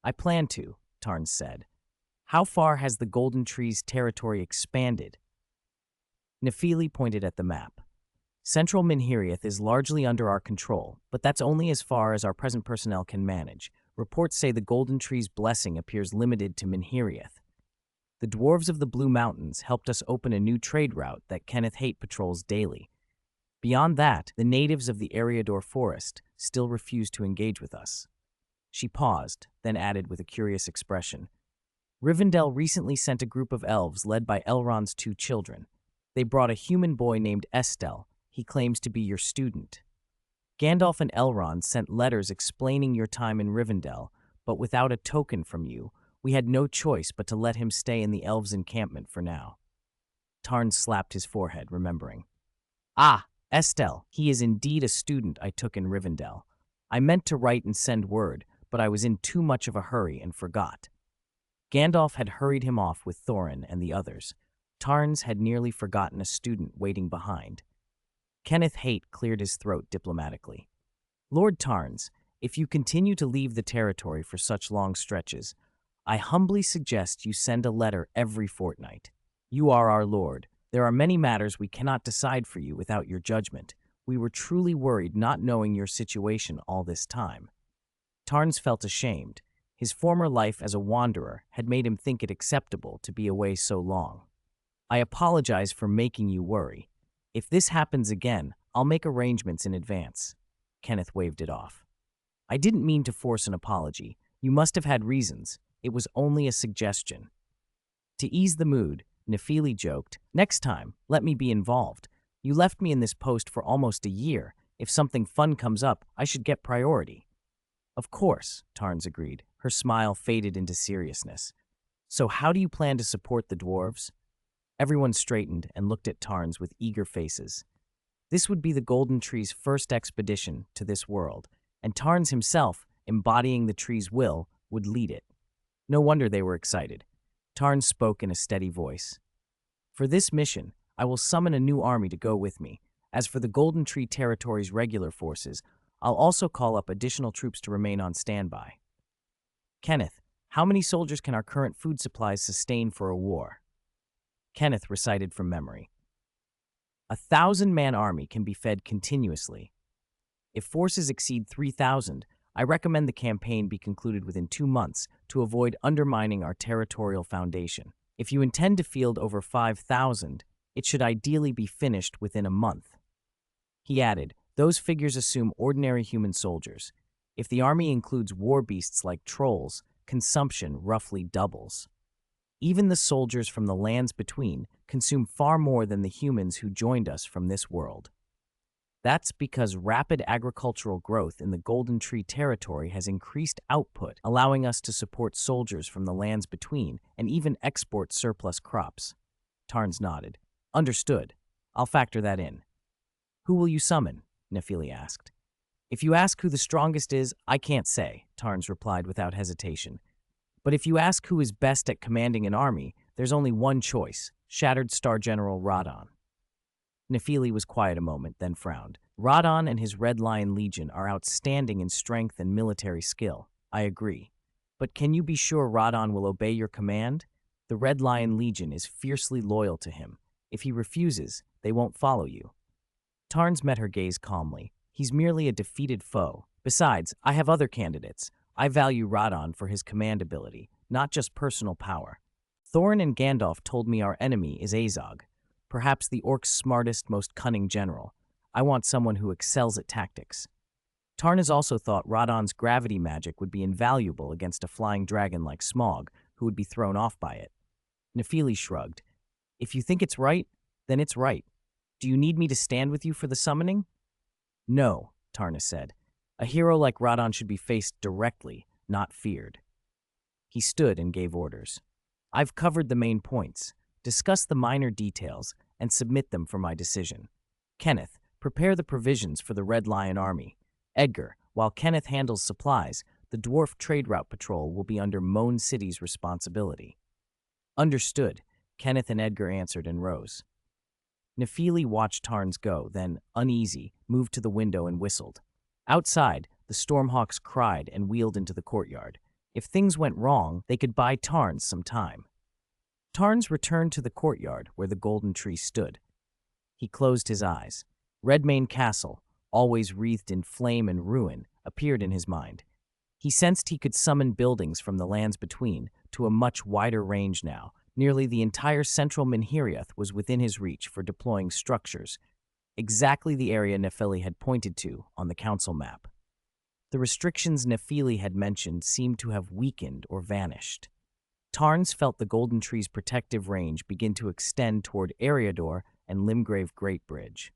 I plan to, Tarns said. How far has the Golden Tree's territory expanded? Nephili pointed at the map. Central Minhiriath is largely under our control, but that's only as far as our present personnel can manage. Reports say the Golden Tree's blessing appears limited to Minhiriath. The Dwarves of the Blue Mountains helped us open a new trade route that Kenneth Haight patrols daily. Beyond that, the natives of the Eriador forest still refuse to engage with us. She paused, then added with a curious expression. Rivendell recently sent a group of elves led by Elrond's 2 children. They brought a human boy named Estel. He claims to be your student. Gandalf and Elrond sent letters explaining your time in Rivendell, but without a token from you, we had no choice but to let him stay in the elves' encampment for now. Tarn slapped his forehead, remembering. Ah, Estel, he is indeed a student I took in Rivendell. I meant to write and send word, but I was in too much of a hurry and forgot. Gandalf had hurried him off with Thorin and the others. Tarns had nearly forgotten a student waiting behind. Kenneth Haight cleared his throat diplomatically. Lord Tarns, if you continue to leave the territory for such long stretches, I humbly suggest you send a letter every fortnight. You are our lord. There are many matters we cannot decide for you without your judgment. We were truly worried not knowing your situation all this time. Tarns felt ashamed. His former life as a wanderer had made him think it acceptable to be away so long. I apologize for making you worry. If this happens again, I'll make arrangements in advance. Kenneth waved it off. I didn't mean to force an apology. You must have had reasons. It was only a suggestion. To ease the mood, Nephili joked, Next time, let me be involved. You left me in this post for almost a year. If something fun comes up, I should get priority. Of course, Tarns agreed. Her smile faded into seriousness. So how do you plan to support the dwarves? Everyone straightened and looked at Tarns with eager faces. This would be the Golden Tree's first expedition to this world, and Tarns himself, embodying the tree's will, would lead it. No wonder they were excited. Tarns spoke in a steady voice. For this mission, I will summon a new army to go with me. As for the Golden Tree territory's regular forces, I'll also call up additional troops to remain on standby. Kenneth, how many soldiers can our current food supplies sustain for a war? Kenneth recited from memory. 1,000-man army can be fed continuously. If forces exceed 3,000, I recommend the campaign be concluded within 2 months to avoid undermining our territorial foundation. If you intend to field over 5,000, it should ideally be finished within a month. He added, those figures assume ordinary human soldiers. If the army includes war beasts like trolls, consumption roughly doubles. Even the soldiers from the lands between consume far more than the humans who joined us from this world. That's because rapid agricultural growth in the Golden Tree territory has increased output, allowing us to support soldiers from the lands between and even export surplus crops. Tarns nodded. Understood. I'll factor that in. Who will you summon? Nephili asked. If you ask who the strongest is, I can't say, Tarns replied without hesitation. But if you ask who is best at commanding an army, there's only one choice, Shattered Star General Radon. Nephili was quiet a moment, then frowned. Radon and his Red Lion Legion are outstanding in strength and military skill. I agree. But can you be sure Radon will obey your command? The Red Lion Legion is fiercely loyal to him. If he refuses, they won't follow you. Tarns met her gaze calmly. He's merely a defeated foe. Besides, I have other candidates. I value Radon for his command ability, not just personal power. Thorin and Gandalf told me our enemy is Azog, perhaps the orc's smartest, most cunning general. I want someone who excels at tactics. Tarnas also thought Radon's gravity magic would be invaluable against a flying dragon like Smaug, who would be thrown off by it. Nephili shrugged. If you think it's right, then it's right. Do you need me to stand with you for the summoning? No, Tarnas said. A hero like Radon should be faced directly, not feared. He stood and gave orders. I've covered the main points. Discuss the minor details and submit them for my decision. Kenneth, prepare the provisions for the Red Lion Army. Edgar, while Kenneth handles supplies, the Dwarf Trade Route Patrol will be under Moan City's responsibility. Understood, Kenneth and Edgar answered and rose. Nephili watched Tarns go, then, uneasy, moved to the window and whistled. Outside, the Stormhawks cried and wheeled into the courtyard. If things went wrong, they could buy Tarns some time. Tarns returned to the courtyard where the golden tree stood. He closed his eyes. Redmane Castle, always wreathed in flame and ruin, appeared in his mind. He sensed he could summon buildings from the lands between to a much wider range now. Nearly the entire central Minheriath was within his reach for deploying structures, exactly the area Nephili had pointed to on the council map. The restrictions Nephili had mentioned seemed to have weakened or vanished. Tarns felt the Golden Tree's protective range begin to extend toward Eriador and Limgrave Great Bridge.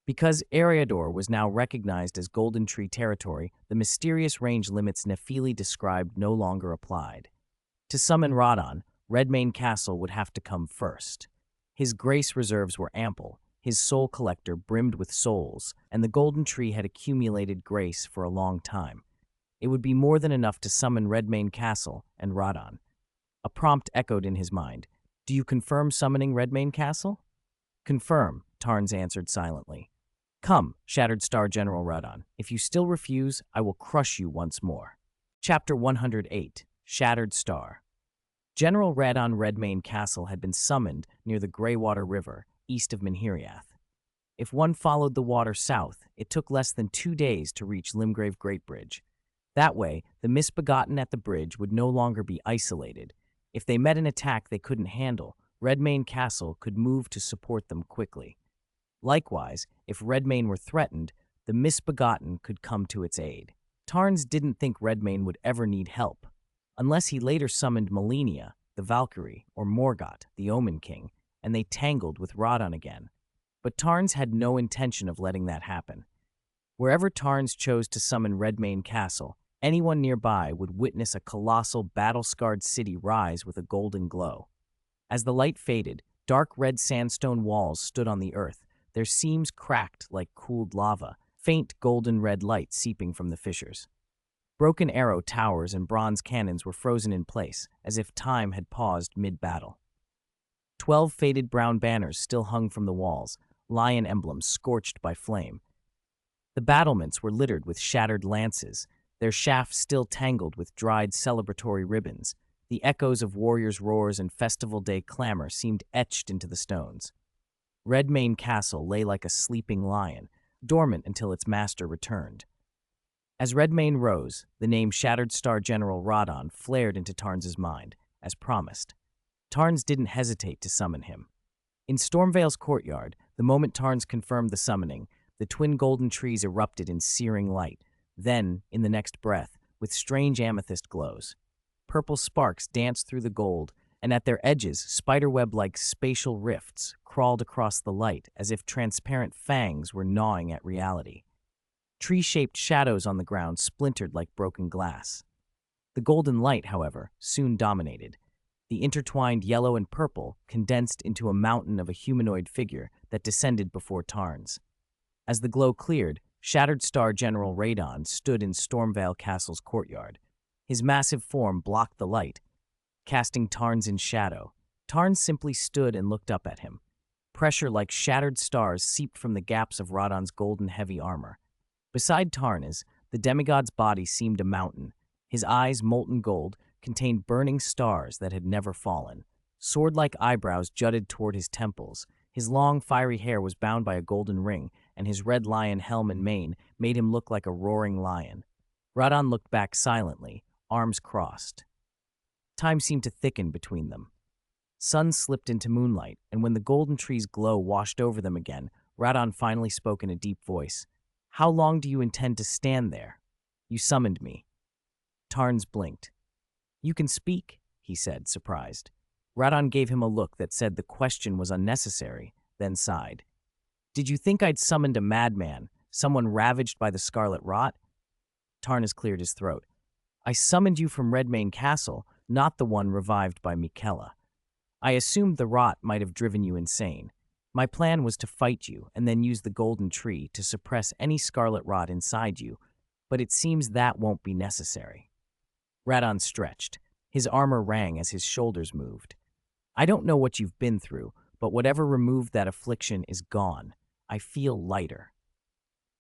Because Eriador was now recognized as Golden Tree territory, the mysterious range limits Nephili described no longer applied. To summon Radon, Redmane Castle would have to come first. His grace reserves were ample, his soul collector brimmed with souls, and the Golden Tree had accumulated grace for a long time. It would be more than enough to summon Redmane Castle and Radon. A prompt echoed in his mind. Do you confirm summoning Redmane Castle? Confirm, Tarns answered silently. Come, Shattered Star General Radon. If you still refuse, I will crush you once more. Chapter 108, Shattered Star. General Radon Redmane Castle had been summoned near the Greywater River, east of Minheriath. If one followed the water south, it took less than 2 days to reach Limgrave Great Bridge. That way, the misbegotten at the bridge would no longer be isolated. If they met an attack they couldn't handle, Redmane Castle could move to support them quickly. Likewise, if Redmane were threatened, the misbegotten could come to its aid. Tarns didn't think Redmane would ever need help, unless he later summoned Melania, the Valkyrie, or Morgoth, the Omen King, and they tangled with Radon again. But Tarns had no intention of letting that happen. Wherever Tarns chose to summon Redmane Castle, anyone nearby would witness a colossal, battle-scarred city rise with a golden glow. As the light faded, dark red sandstone walls stood on the earth, their seams cracked like cooled lava, faint golden red light seeping from the fissures. Broken arrow towers and bronze cannons were frozen in place, as if time had paused mid-battle. 12 faded brown banners still hung from the walls, lion emblems scorched by flame. The battlements were littered with shattered lances, their shafts still tangled with dried celebratory ribbons. The echoes of warriors' roars and festival day clamor seemed etched into the stones. Redmane Castle lay like a sleeping lion, dormant until its master returned. As Redmane rose, the name Shattered Star General Radon flared into Tarns' mind, as promised. Tarns didn't hesitate to summon him. In Stormvale's courtyard, the moment Tarns confirmed the summoning, the twin golden trees erupted in searing light. Then, in the next breath, with strange amethyst glows. Purple sparks danced through the gold, and at their edges, spiderweb-like spatial rifts crawled across the light as if transparent fangs were gnawing at reality. Tree-shaped shadows on the ground splintered like broken glass. The golden light, however, soon dominated. The intertwined yellow and purple condensed into a mountain of a humanoid figure that descended before Tarns. As the glow cleared, Shattered Star General Radon stood in Stormvale Castle's courtyard. His massive form blocked the light, casting Tarns in shadow. Tarns simply stood and looked up at him. Pressure like shattered stars seeped from the gaps of Radon's golden heavy armor. Beside Tarns, the demigod's body seemed a mountain. His eyes, molten gold, contained burning stars that had never fallen. Sword-like eyebrows jutted toward his temples. His long, fiery hair was bound by a golden ring, and his red lion helm and mane made him look like a roaring lion. Radon looked back silently, arms crossed. Time seemed to thicken between them. Sun slipped into moonlight, and when the golden tree's glow washed over them again, Radon finally spoke in a deep voice. "How long do you intend to stand there? You summoned me." Tarns blinked. "You can speak," he said, surprised. Radon gave him a look that said the question was unnecessary, then sighed. "Did you think I'd summoned a madman, someone ravaged by the scarlet rot?" Tarns cleared his throat. "I summoned you from Redmane Castle, not the one revived by Mikella. I assumed the rot might have driven you insane. My plan was to fight you and then use the golden tree to suppress any scarlet rot inside you, but it seems that won't be necessary." Radon stretched. His armor rang as his shoulders moved. "I don't know what you've been through, but whatever removed that affliction is gone. I feel lighter."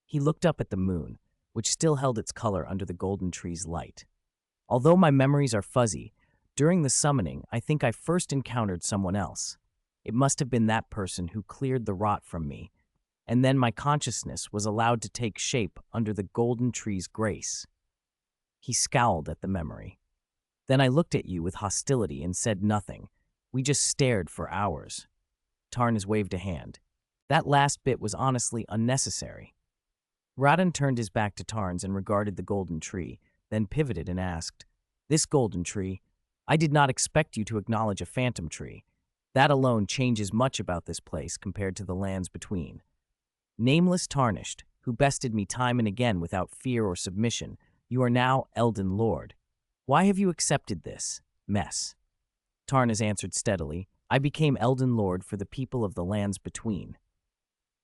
He looked up at the moon, which still held its color under the golden tree's light. "Although my memories are fuzzy, during the summoning, I think I first encountered someone else. It must have been that person who cleared the rot from me, and then my consciousness was allowed to take shape under the golden tree's grace." He scowled at the memory. "Then I looked at you with hostility and said nothing. We just stared for hours." Tarns waved a hand. "That last bit was honestly unnecessary." Radon turned his back to Tarns and regarded the golden tree, then pivoted and asked, "This golden tree, I did not expect you to acknowledge a phantom tree. That alone changes much about this place compared to the lands between. Nameless Tarnished, who bested me time and again without fear or submission, you are now Elden Lord. Why have you accepted this mess?" Tarns answered steadily, "I became Elden Lord for the people of the lands between."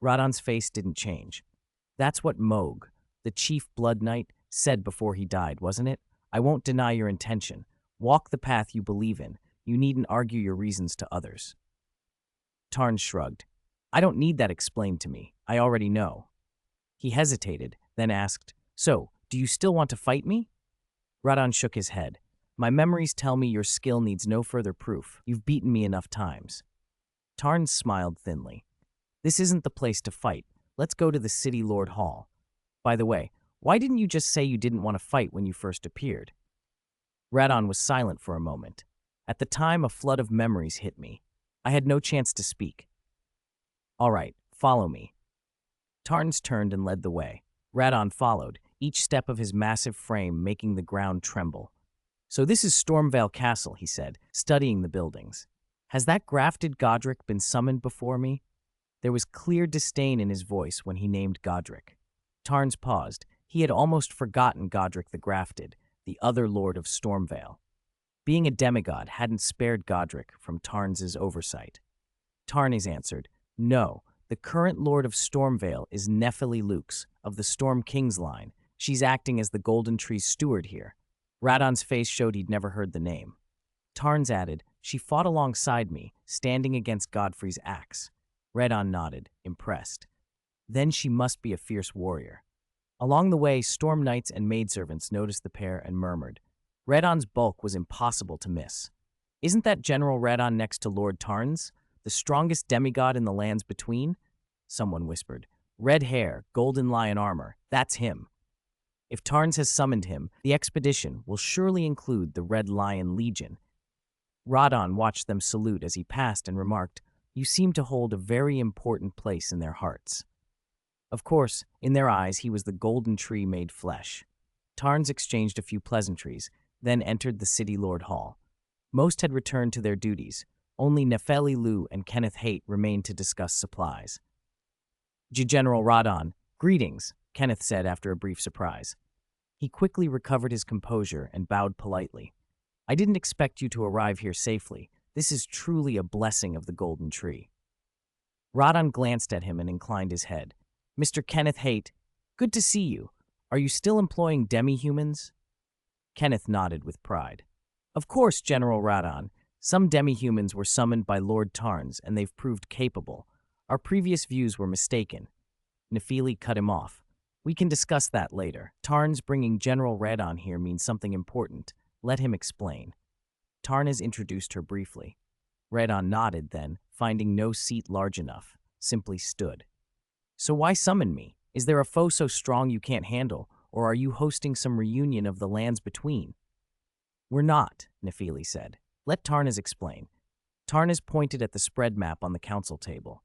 Radon's face didn't change. "That's what Smaug, the chief blood knight, said before he died, wasn't it? I won't deny your intention. Walk the path you believe in. You needn't argue your reasons to others." Tarns shrugged. "I don't need that explained to me. I already know." He hesitated, then asked, "So, do you still want to fight me?" Radon shook his head. "My memories tell me your skill needs no further proof. You've beaten me enough times." Tarns smiled thinly. "This isn't the place to fight. Let's go to the City Lord Hall. By the way, why didn't you just say you didn't want to fight when you first appeared?" Radon was silent for a moment. "At the time, a flood of memories hit me. I had no chance to speak." "All right, follow me." Tarns turned and led the way. Radon followed, each step of his massive frame making the ground tremble. "So this is Stormvale Castle," he said, studying the buildings. "Has that grafted Godric been summoned before me?" There was clear disdain in his voice when he named Godric. Tarns paused. He had almost forgotten Godric the Grafted, the other lord of Stormvale. Being a demigod hadn't spared Godric from Tarns's oversight. Tarns answered, "No, the current lord of Stormvale is Nephili Lux, of the Storm King's line. She's acting as the Golden Tree's steward here." Radon's face showed he'd never heard the name. Tarns added, "She fought alongside me, standing against Godfrey's axe." Radon nodded, impressed. "Then she must be a fierce warrior." Along the way, storm knights and maidservants noticed the pair and murmured. Radon's bulk was impossible to miss. "Isn't that General Radon next to Lord Tarns, the strongest demigod in the lands between?" Someone whispered. "Red hair, golden lion armor, that's him." If Tarns has summoned him, the expedition will surely include the Red Lion Legion. Radon watched them salute as he passed and remarked, "You seem to hold a very important place in their hearts." Of course, in their eyes, he was the golden tree made flesh. Tarns exchanged a few pleasantries, then entered the city lord hall. Most had returned to their duties. Only Nefeli Lu and Kenneth Haight remained to discuss supplies. General Radon, greetings, Kenneth said after a brief surprise. He quickly recovered his composure and bowed politely. I didn't expect you to arrive here safely. This is truly a blessing of the golden tree. Radon glanced at him and inclined his head. Mr. Kenneth Haight, good to see you. Are you still employing demi-humans? Kenneth nodded with pride. Of course, General Radon. Some demi-humans were summoned by Lord Tarns, and they've proved capable. Our previous views were mistaken. Nefeli cut him off. We can discuss that later. Tarns bringing General Radon here means something important. Let him explain. Tarnas introduced her briefly. Radon nodded then, finding no seat large enough, simply stood. So why summon me? Is there a foe so strong you can't handle, or are you hosting some reunion of the lands between? We're not, Nefeli said. Let Tarnas explain. Tarnas pointed at the spread map on the council table.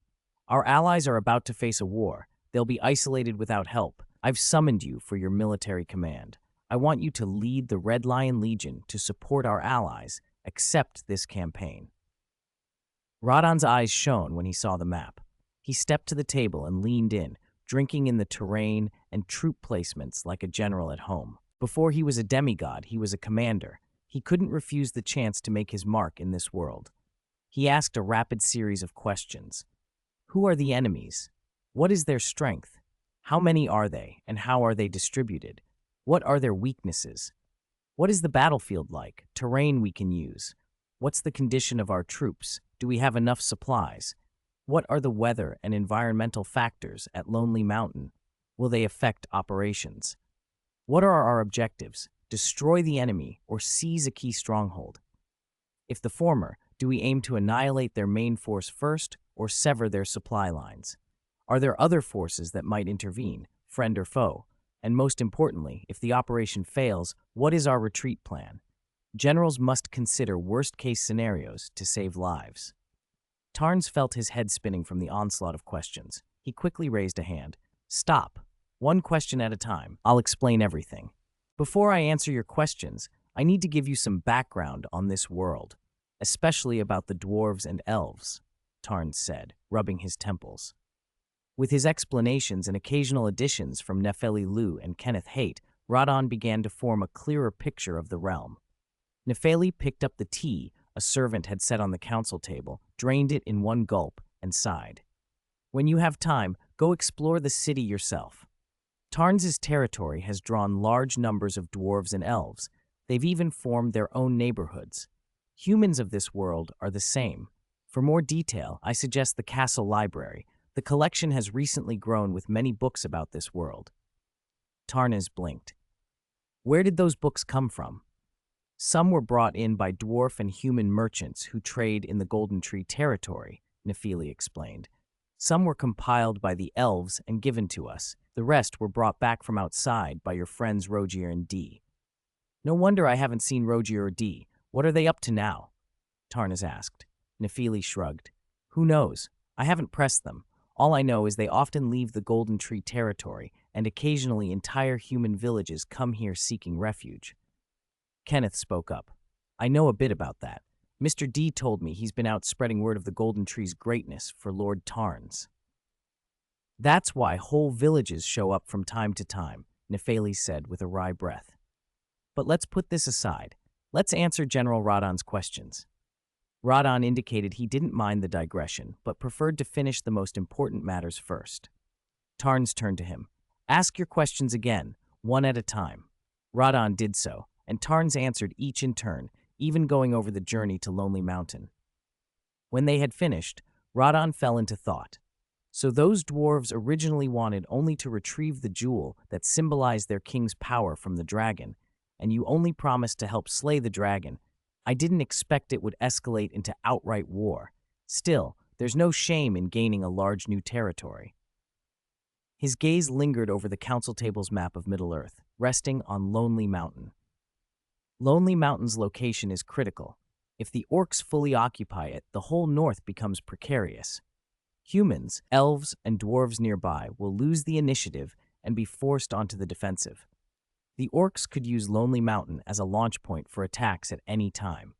Our allies are about to face a war. They'll be isolated without help. I've summoned you for your military command. I want you to lead the Red Lion Legion to support our allies, accept this campaign. Radon's eyes shone when he saw the map. He stepped to the table and leaned in, drinking in the terrain and troop placements like a general at home. Before he was a demigod, he was a commander. He couldn't refuse the chance to make his mark in this world. He asked a rapid series of questions. Who are the enemies? What is their strength? How many are they, and how are they distributed? What are their weaknesses? What is the battlefield like? Terrain we can use? What's the condition of our troops? Do we have enough supplies? What are the weather and environmental factors at Lonely Mountain? Will they affect operations? What are our objectives? Destroy the enemy or seize a key stronghold? If the former, do we aim to annihilate their main force first or sever their supply lines? Are there other forces that might intervene, friend or foe? And most importantly, if the operation fails, what is our retreat plan? Generals must consider worst-case scenarios to save lives. Tarns felt his head spinning from the onslaught of questions. He quickly raised a hand. Stop. One question at a time. I'll explain everything. Before I answer your questions, I need to give you some background on this world, especially about the dwarves and elves, Tarns said, rubbing his temples. With his explanations and occasional additions from Nefeli Lu and Kenneth Haight, Radon began to form a clearer picture of the realm. Nefeli picked up the tea a servant had set on the council table, drained it in one gulp, and sighed. When you have time, go explore the city yourself. Tarns' territory has drawn large numbers of dwarves and elves. They've even formed their own neighborhoods. Humans of this world are the same. For more detail, I suggest the Castle Library. The collection has recently grown with many books about this world. Tarnas blinked. Where did those books come from? Some were brought in by dwarf and human merchants who trade in the Golden Tree territory, Nefeli explained. Some were compiled by the elves and given to us. The rest were brought back from outside by your friends Rogier and Dee. No wonder I haven't seen Rogier or Dee. What are they up to now? Tarnas asked. Nefeli shrugged. Who knows? I haven't pressed them. All I know is they often leave the Golden Tree territory, and occasionally entire human villages come here seeking refuge. Kenneth spoke up. I know a bit about that. Mr. D told me he's been out spreading word of the Golden Tree's greatness for Lord Tarns. That's why whole villages show up from time to time, Nefeli said with a wry breath. But let's put this aside. Let's answer General Radon's questions. Radon indicated he didn't mind the digression, but preferred to finish the most important matters first. Tarns turned to him. Ask your questions again, one at a time. Radon did so, and Tarns answered each in turn, even going over the journey to Lonely Mountain. When they had finished, Radon fell into thought. So those dwarves originally wanted only to retrieve the jewel that symbolized their king's power from the dragon, and you only promised to help slay the dragon. I didn't expect it would escalate into outright war. Still, there's no shame in gaining a large new territory. His gaze lingered over the council table's map of Middle-earth, resting on Lonely Mountain. Lonely Mountain's location is critical. If the orcs fully occupy it, the whole north becomes precarious. Humans, elves, and dwarves nearby will lose the initiative and be forced onto the defensive. The orcs could use Lonely Mountain as a launch point for attacks at any time.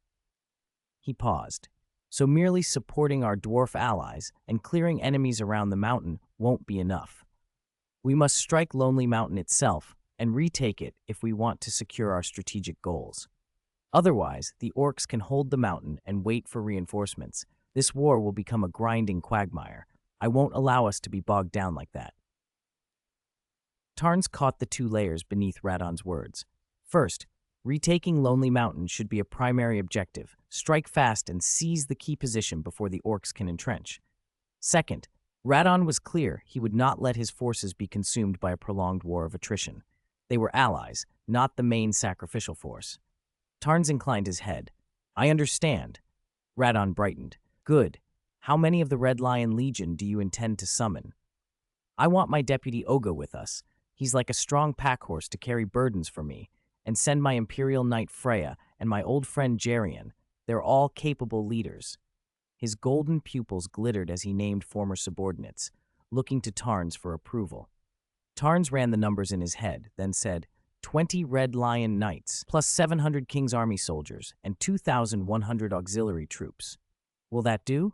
He paused. So merely supporting our dwarf allies and clearing enemies around the mountain won't be enough. We must strike Lonely Mountain itself and retake it if we want to secure our strategic goals. Otherwise, the orcs can hold the mountain and wait for reinforcements. This war will become a grinding quagmire. I won't allow us to be bogged down like that. Tarns caught the two layers beneath Radon's words. First, retaking Lonely Mountain should be a primary objective. Strike fast and seize the key position before the orcs can entrench. Second, Radon was clear he would not let his forces be consumed by a prolonged war of attrition. They were allies, not the main sacrificial force. Tarns inclined his head. I understand. Radon brightened. Good. How many of the Red Lion Legion do you intend to summon? I want my deputy Oga with us. He's like a strong pack horse to carry burdens for me, and send my Imperial Knight Freya and my old friend Jerian. They're all capable leaders. His golden pupils glittered as he named former subordinates, looking to Tarns for approval. Tarns ran the numbers in his head, then said, 20 Red Lion Knights, plus 700 King's Army soldiers, and 2,100 auxiliary troops. Will that do?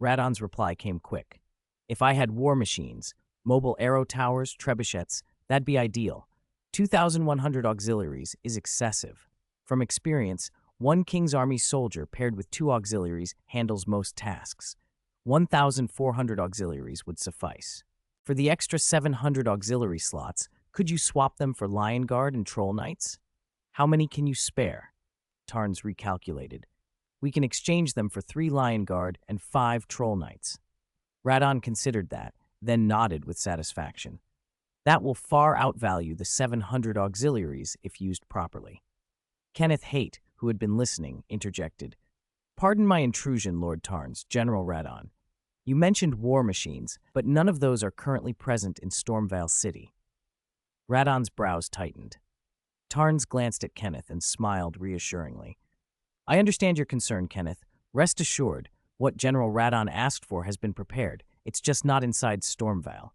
Radon's reply came quick. If I had war machines, mobile arrow towers, trebuchets, that'd be ideal. 2,100 auxiliaries is excessive. From experience, one King's Army soldier paired with 2 auxiliaries handles most tasks. 1,400 auxiliaries would suffice. For the extra 700 auxiliary slots, could you swap them for Lion Guard and Troll Knights? How many can you spare? Tarns recalculated. We can exchange them for 3 Lion Guard and 5 Troll Knights. Radon considered that, then nodded with satisfaction. That will far outvalue the 700 auxiliaries if used properly. Kenneth Haight, who had been listening, interjected. Pardon my intrusion, Lord Tarns, General Radon. You mentioned war machines, but none of those are currently present in Stormvale City. Radon's brows tightened. Tarns glanced at Kenneth and smiled reassuringly. I understand your concern, Kenneth. Rest assured, what General Radon asked for has been prepared. It's just not inside Stormvale.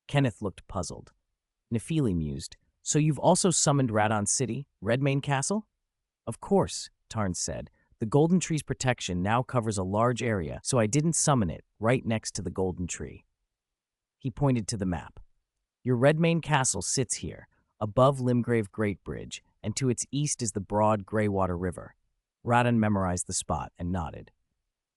Kenneth looked puzzled. Nefili mused, So you've also summoned Radon City, Redmane Castle? Of course, Tarns said. The Golden Tree's protection now covers a large area, so I didn't summon it right next to the Golden Tree. He pointed to the map. Your Redmane Castle sits here, above Limgrave Great Bridge, and to its east is the broad Greywater River. Radon memorized the spot and nodded.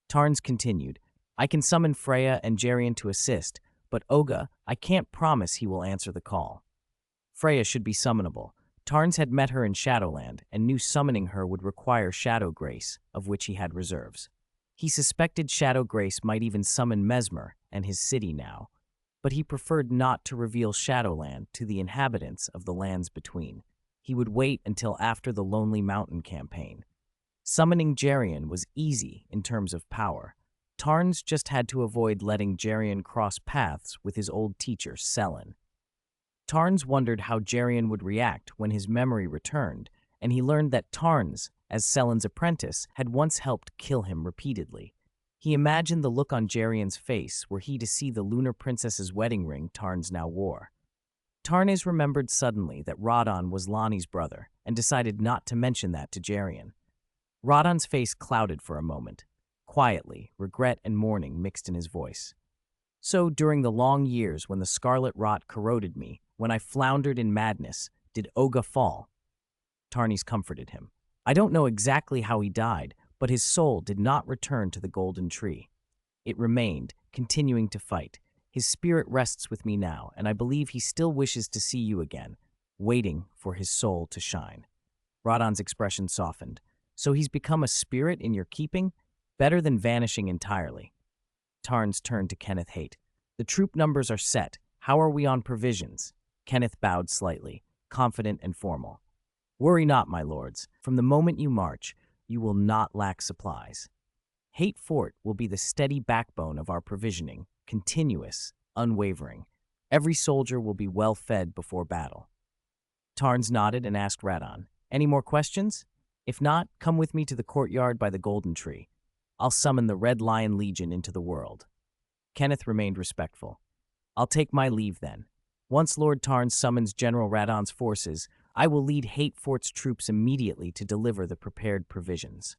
Tarns continued, I can summon Freya and Jerian to assist, but Oga, I can't promise he will answer the call. Freya should be summonable. Tarns had met her in Shadowland and knew summoning her would require Shadow Grace, of which he had reserves. He suspected Shadow Grace might even summon Mesmer and his city now, but he preferred not to reveal Shadowland to the inhabitants of the lands between. He would wait until after the Lonely Mountain campaign. Summoning Jerian was easy in terms of power. Tarns just had to avoid letting Jerian cross paths with his old teacher, Selen. Tarns wondered how Jerian would react when his memory returned, and he learned that Tarns, as Selen's apprentice, had once helped kill him repeatedly. He imagined the look on Jerian's face were he to see the Lunar Princess's wedding ring Tarns now wore. Tarns remembered suddenly that Radon was Lonnie's brother and decided not to mention that to Jerian. Radon's face clouded for a moment. Quietly, regret and mourning mixed in his voice. So, during the long years when the scarlet rot corroded me, when I floundered in madness, did Oga fall? Tarnis comforted him. I don't know exactly how he died, but his soul did not return to the Golden Tree. It remained, continuing to fight. His spirit rests with me now, and I believe he still wishes to see you again, waiting for his soul to shine. Radon's expression softened. So he's become a spirit in your keeping? Better than vanishing entirely. Tarns turned to Kenneth Haight. The troop numbers are set. How are we on provisions? Kenneth bowed slightly, confident and formal. Worry not, my lords. From the moment you march, you will not lack supplies. Haight Fort will be the steady backbone of our provisioning, continuous, unwavering. Every soldier will be well fed before battle. Tarns nodded and asked Radon, Any more questions? If not, come with me to the courtyard by the Golden Tree. I'll summon the Red Lion Legion into the world. Kenneth remained respectful. I'll take my leave then. Once Lord Tarn summons General Radon's forces, I will lead Hatefort's troops immediately to deliver the prepared provisions.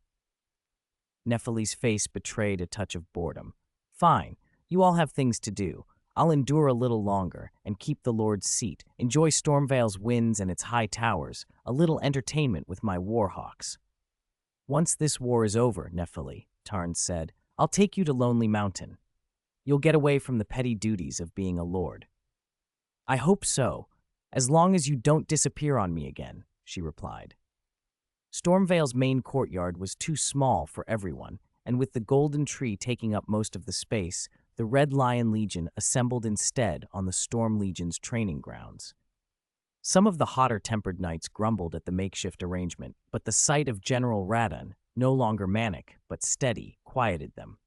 Nephili's face betrayed a touch of boredom. Fine, you all have things to do. I'll endure a little longer and keep the Lord's seat, enjoy Stormvale's winds and its high towers, a little entertainment with my warhawks. Once this war is over, Nephili, Tarn said, I'll take you to Lonely Mountain. You'll get away from the petty duties of being a lord. I hope so, as long as you don't disappear on me again, she replied. Stormvale's main courtyard was too small for everyone, and with the golden tree taking up most of the space, the Red Lion Legion assembled instead on the Storm Legion's training grounds. Some of the hotter-tempered knights grumbled at the makeshift arrangement, but the sight of General Radon, no longer manic but steady, quieted them.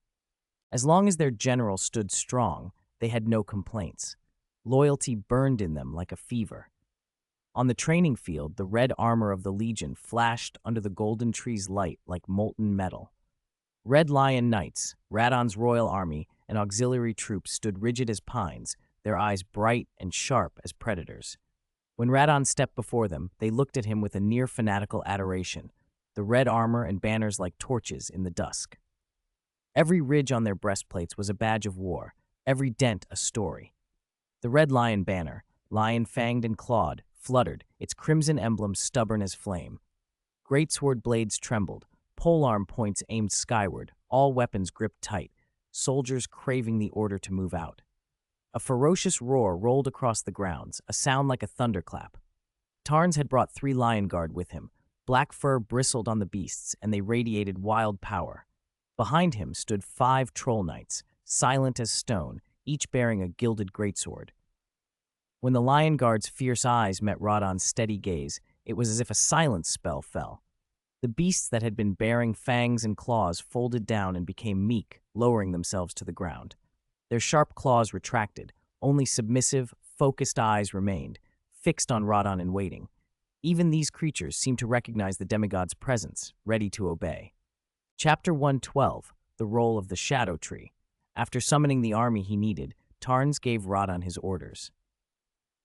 As long as their general stood strong, they had no complaints. Loyalty burned in them like a fever. On the training field, the red armor of the Legion flashed under the golden tree's light like molten metal. Red Lion Knights, Radon's royal army, and auxiliary troops stood rigid as pines, their eyes bright and sharp as predators. When Radon stepped before them, they looked at him with a near-fanatical adoration, the red armor and banners like torches in the dusk. Every ridge on their breastplates was a badge of war, every dent a story. The Red Lion banner, lion-fanged and clawed, fluttered, its crimson emblem stubborn as flame. Greatsword blades trembled, polearm points aimed skyward, all weapons gripped tight, soldiers craving the order to move out. A ferocious roar rolled across the grounds, a sound like a thunderclap. Tarns had brought 3 Lion Guard with him. Black fur bristled on the beasts, and they radiated wild power. Behind him stood 5 Troll Knights, silent as stone, each bearing a gilded greatsword. When the Lion Guard's fierce eyes met Radon's steady gaze, it was as if a silence spell fell. The beasts that had been bearing fangs and claws folded down and became meek, lowering themselves to the ground. Their sharp claws retracted, only submissive, focused eyes remained, fixed on Radon in waiting. Even these creatures seemed to recognize the demigod's presence, ready to obey. Chapter 112, The Role of the Shadow Tree. After summoning the army he needed, Tarns gave Radon his orders.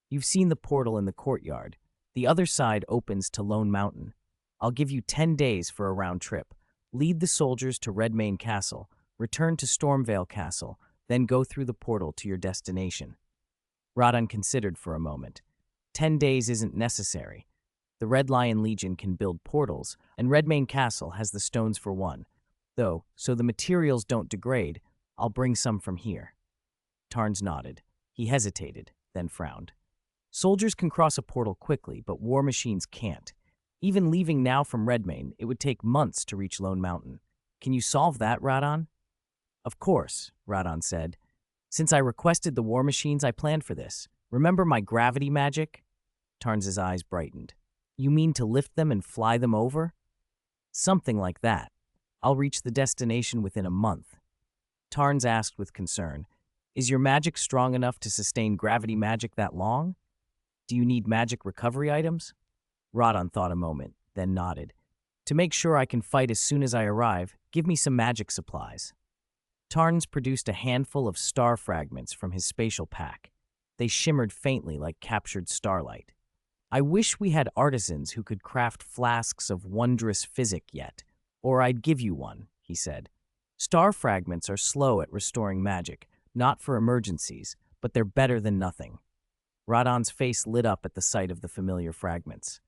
You've seen the portal in the courtyard. The other side opens to Lone Mountain. I'll give you 10 days for a round trip. Lead the soldiers to Redmane Castle, return to Stormvale Castle, then go through the portal to your destination. Radon considered for a moment. 10 days isn't necessary. The Red Lion Legion can build portals, and Redmane Castle has the stones for one. Though, so the materials don't degrade, I'll bring some from here. Tarns nodded. He hesitated, then frowned. Soldiers can cross a portal quickly, but war machines can't. Even leaving now from Redmane, it would take months to reach Lone Mountain. Can you solve that, Radon? Of course, Radon said. Since I requested the war machines, I planned for this. Remember my gravity magic? Tarns' eyes brightened. You mean to lift them and fly them over? Something like that. I'll reach the destination within a month. Tarns asked with concern, Is your magic strong enough to sustain gravity magic that long? Do you need magic recovery items? Radon thought a moment, then nodded. To make sure I can fight as soon as I arrive, give me some magic supplies. Tarns produced a handful of star fragments from his spatial pack. They shimmered faintly like captured starlight. I wish we had artisans who could craft flasks of wondrous physic yet, or I'd give you one, he said. Star fragments are slow at restoring magic, not for emergencies, but they're better than nothing. Radon's face lit up at the sight of the familiar fragments.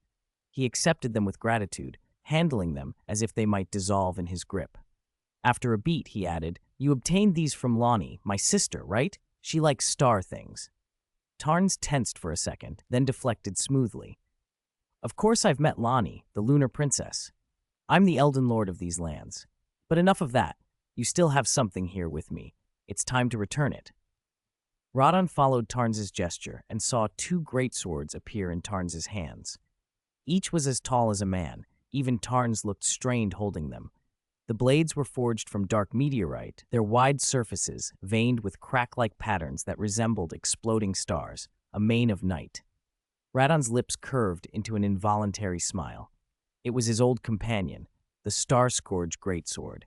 He accepted them with gratitude, handling them as if they might dissolve in his grip. After a beat, he added, You obtained these from Lonnie, my sister, right? She likes star things. Tarns tensed for a second, then deflected smoothly. Of course I've met Lonnie, the lunar princess. I'm the Elden Lord of these lands. But enough of that. You still have something here with me. It's time to return it. Radon followed Tarns' gesture and saw 2 greatswords appear in Tarns' hands. Each was as tall as a man. Even Tarns looked strained holding them. The blades were forged from dark meteorite, their wide surfaces veined with crack-like patterns that resembled exploding stars, a mane of night. Radon's lips curved into an involuntary smile. It was his old companion, the Star-Scourge greatsword.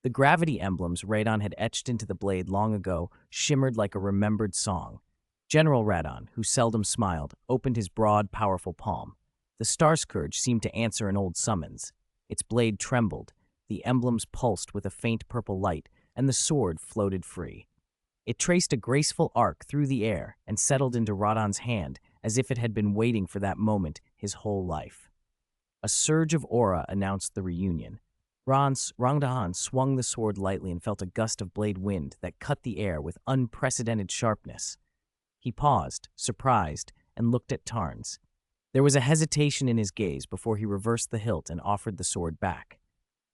The gravity emblems Radon had etched into the blade long ago shimmered like a remembered song. General Radon, who seldom smiled, opened his broad, powerful palm. The star scourge seemed to answer an old summons. Its blade trembled, the emblems pulsed with a faint purple light, and the sword floated free. It traced a graceful arc through the air and settled into Radon's hand as if it had been waiting for that moment his whole life. A surge of aura announced the reunion. Rangdahan swung the sword lightly and felt a gust of blade wind that cut the air with unprecedented sharpness. He paused, surprised, and looked at Tarns. There was a hesitation in his gaze before he reversed the hilt and offered the sword back.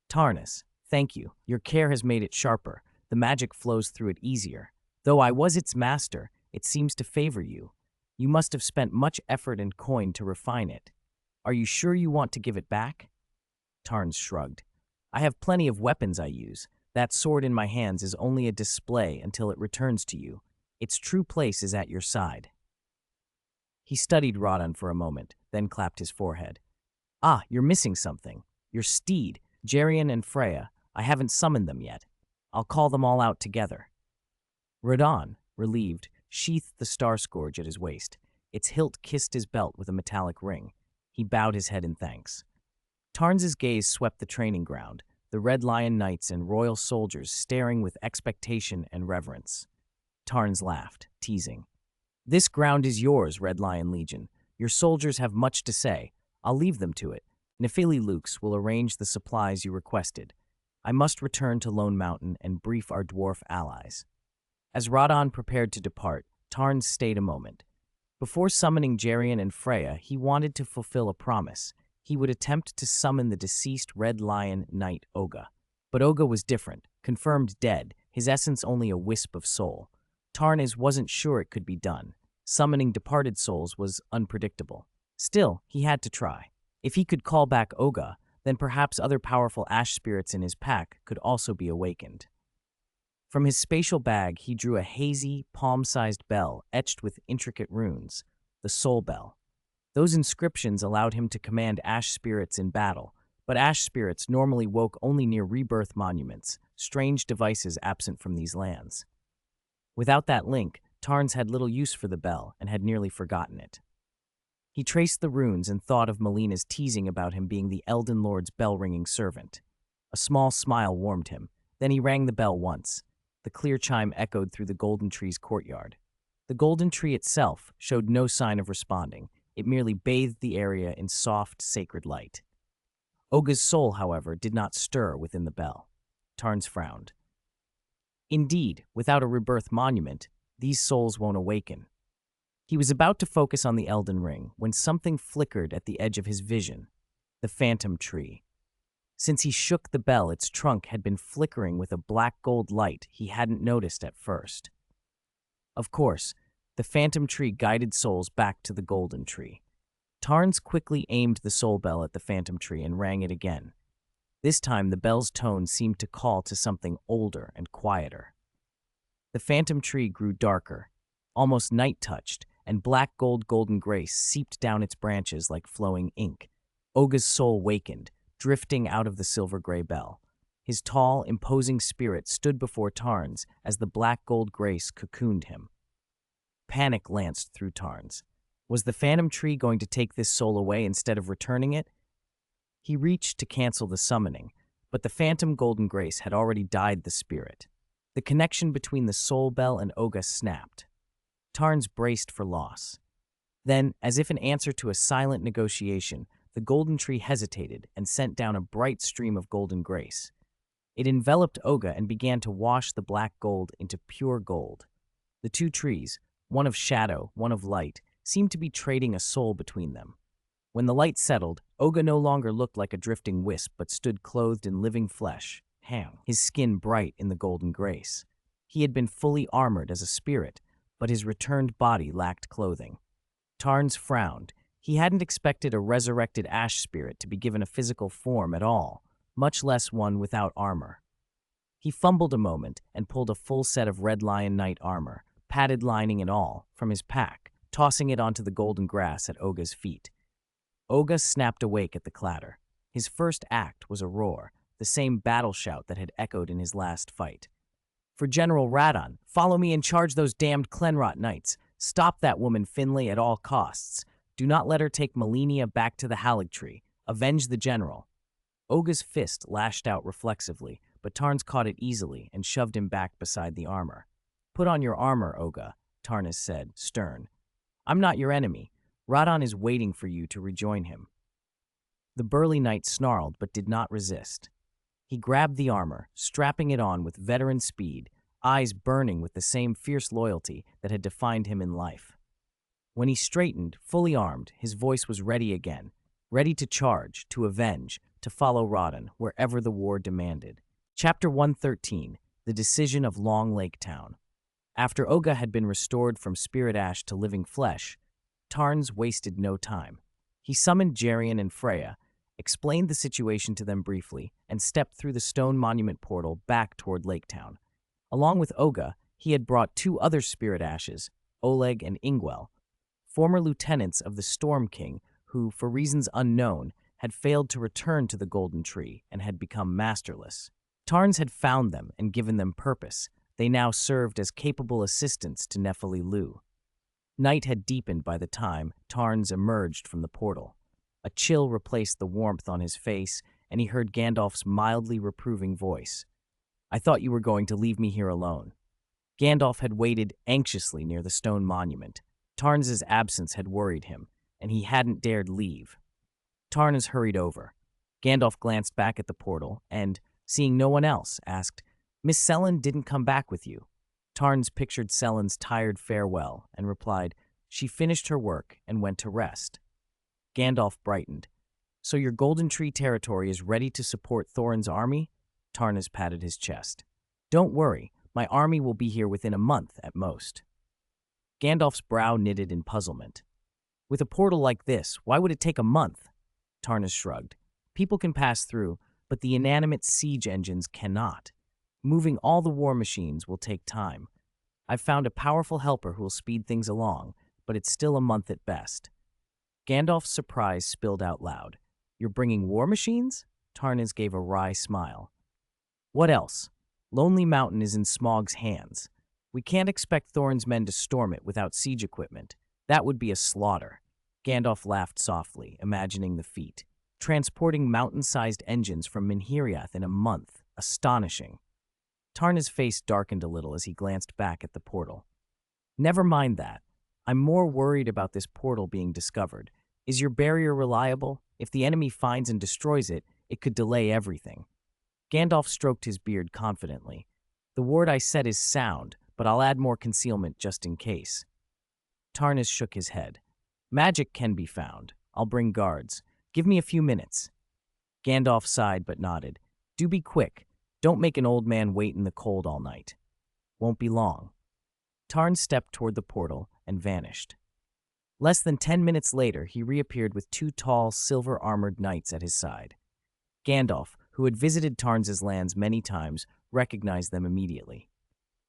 Tarnas, thank you. Your care has made it sharper. The magic flows through it easier. Though I was its master, it seems to favor you. You must have spent much effort and coin to refine it. Are you sure you want to give it back? Tarns shrugged. I have plenty of weapons I use. That sword in my hands is only a display until it returns to you. Its true place is at your side. He studied Radon for a moment, then clapped his forehead. Ah, you're missing something. Your steed, Jerian and Freya. I haven't summoned them yet. I'll call them all out together. Radon, relieved, sheathed the star scourge at his waist. Its hilt kissed his belt with a metallic ring. He bowed his head in thanks. Tarns's gaze swept the training ground, the Red Lion Knights and royal soldiers staring with expectation and reverence. Tarns laughed, teasing. This ground is yours, Red Lion Legion. Your soldiers have much to say. I'll leave them to it. Nefili Lukes will arrange the supplies you requested. I must return to Lone Mountain and brief our dwarf allies. As Radon prepared to depart, Tarns stayed a moment. Before summoning Jerian and Freya, he wanted to fulfill a promise. He would attempt to summon the deceased Red Lion Knight Oga. But Oga was different, confirmed dead, his essence only a wisp of soul. Tarns wasn't sure it could be done. Summoning departed souls was unpredictable. Still, he had to try. If he could call back Oga, then perhaps other powerful ash spirits in his pack could also be awakened. From his spatial bag, he drew a hazy, palm-sized bell etched with intricate runes, the Soul Bell. Those inscriptions allowed him to command ash spirits in battle, but ash spirits normally woke only near rebirth monuments, strange devices absent from these lands. Without that link, Tarns had little use for the bell and had nearly forgotten it. He traced the runes and thought of Melina's teasing about him being the Elden Lord's bell-ringing servant. A small smile warmed him. Then he rang the bell once. The clear chime echoed through the Golden Tree's courtyard. The Golden Tree itself showed no sign of responding. It merely bathed the area in soft, sacred light. Oga's soul, however, did not stir within the bell. Tarns frowned. Indeed, without a rebirth monument, these souls won't awaken. He was about to focus on the Elden Ring when something flickered at the edge of his vision, the Phantom Tree. Since he shook the bell, its trunk had been flickering with a black gold light he hadn't noticed at first. Of course, the Phantom Tree guided souls back to the Golden Tree. Tarns quickly aimed the soul bell at the Phantom Tree and rang it again. This time, the bell's tone seemed to call to something older and quieter. The Phantom Tree grew darker, almost night-touched, and black golden grace seeped down its branches like flowing ink. Oga's soul wakened, drifting out of the silver-gray bell. His tall, imposing spirit stood before Tarns as the black gold grace cocooned him. Panic lanced through Tarns. Was the Phantom Tree going to take this soul away instead of returning it? He reached to cancel the summoning, but the phantom golden grace had already dyed the spirit. The connection between the soul bell and Oga snapped. Tarns braced for loss. Then, as if in answer to a silent negotiation, the Golden Tree hesitated and sent down a bright stream of golden grace. It enveloped Oga and began to wash the black gold into pure gold. The two trees, one of shadow, one of light, seemed to be trading a soul between them. When the light settled, Oga no longer looked like a drifting wisp but stood clothed in living flesh, his skin bright in the golden grace. He had been fully armored as a spirit, but his returned body lacked clothing. Tarns frowned. He hadn't expected a resurrected ash spirit to be given a physical form at all, much less one without armor. He fumbled a moment and pulled a full set of Red Lion Knight armor, padded lining and all, from his pack, tossing it onto the golden grass at Oga's feet. Oga snapped awake at the clatter. His first act was a roar. the same battle shout that had echoed in his last fight. "For General Radon, follow me and charge those damned Clenrot knights. Stop that woman Finlay at all costs. Do not let her take Melania back to the Haligtree. Avenge the general." Oga's fist lashed out reflexively, but Tarns caught it easily and shoved him back beside the armor. "Put on your armor, Oga," Tarnis said, stern. "I'm not your enemy. Radon is waiting for you to rejoin him." The burly knight snarled but did not resist. He grabbed the armor, strapping it on with veteran speed, eyes burning with the same fierce loyalty that had defined him in life. When he straightened, fully armed, his voice was ready again, ready to charge, to avenge, to follow Radon wherever the war demanded. Chapter 113, The Decision of Long Lake Town. After Oga had been restored from spirit ash to living flesh, Tarns wasted no time. He summoned Jerian and Freya, explained the situation to them briefly, and stepped through the stone monument portal back toward Lake Town. Along with Oga, he had brought two other spirit ashes, Oleg and Ingwell, former lieutenants of the Storm King who, for reasons unknown, had failed to return to the Golden Tree and had become masterless. Tarns had found them and given them purpose. They now served as capable assistants to Nephili Lu. Night had deepened by the time Tarns emerged from the portal. A chill replaced the warmth on his face, and he heard Gandalf's mildly reproving voice. "I thought you were going to leave me here alone." Gandalf had waited anxiously near the stone monument. Tarns' absence had worried him, and he hadn't dared leave. Tarns hurried over. Gandalf glanced back at the portal and, seeing no one else, asked, "Miss Selin didn't come back with you?" Tarns pictured Selin's tired farewell and replied, "She finished her work and went to rest." Gandalf brightened. "So your Golden Tree territory is ready to support Thorin's army?" Tarns patted his chest. "Don't worry, my army will be here within a month at most." Gandalf's brow knitted in puzzlement. "With a portal like this, why would it take a month?" Tarnis shrugged. "People can pass through, but the inanimate siege engines cannot. Moving all the war machines will take time. I've found a powerful helper who will speed things along, but it's still a month at best." Gandalf's surprise spilled out loud. "You're bringing war machines?" Tarnis gave a wry smile. "What else? Lonely Mountain is in Smaug's hands. We can't expect Thorin's men to storm it without siege equipment. That would be a slaughter." Gandalf laughed softly, imagining the feat. Transporting mountain-sized engines from Minhiriath in a month. Astonishing. Tarna's face darkened a little as he glanced back at the portal. "Never mind that. I'm more worried about this portal being discovered. Is your barrier reliable? If the enemy finds and destroys it, it could delay everything." Gandalf stroked his beard confidently. "The ward I set is sound, but I'll add more concealment just in case." Tarnis shook his head. "Magic can be found. I'll bring guards. Give me a few minutes." Gandalf sighed but nodded. "Do be quick. Don't make an old man wait in the cold all night." "Won't be long." Tarn stepped toward the portal and vanished. Less than 10 minutes later, he reappeared with two tall, silver-armored knights at his side. Gandalf, who had visited Tarns' lands many times, recognized them immediately.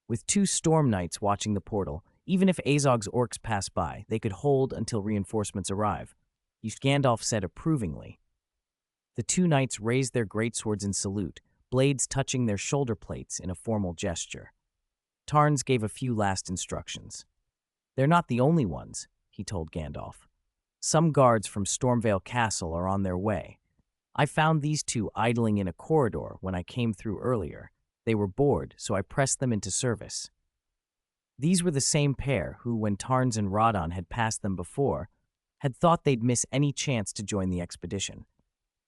With two storm knights watching the portal, even if Azog's orcs pass by, they could hold until reinforcements arrive, Gandalf said approvingly. The two knights raised their greatswords in salute, blades touching their shoulder plates in a formal gesture. Tarns gave a few last instructions. "They're not the only ones," he told Gandalf. "Some guards from Stormvale Castle are on their way. I found these two idling in a corridor when I came through earlier. They were bored, so I pressed them into service." These were the same pair who, when Tarns and Radon had passed them before, had thought they'd miss any chance to join the expedition.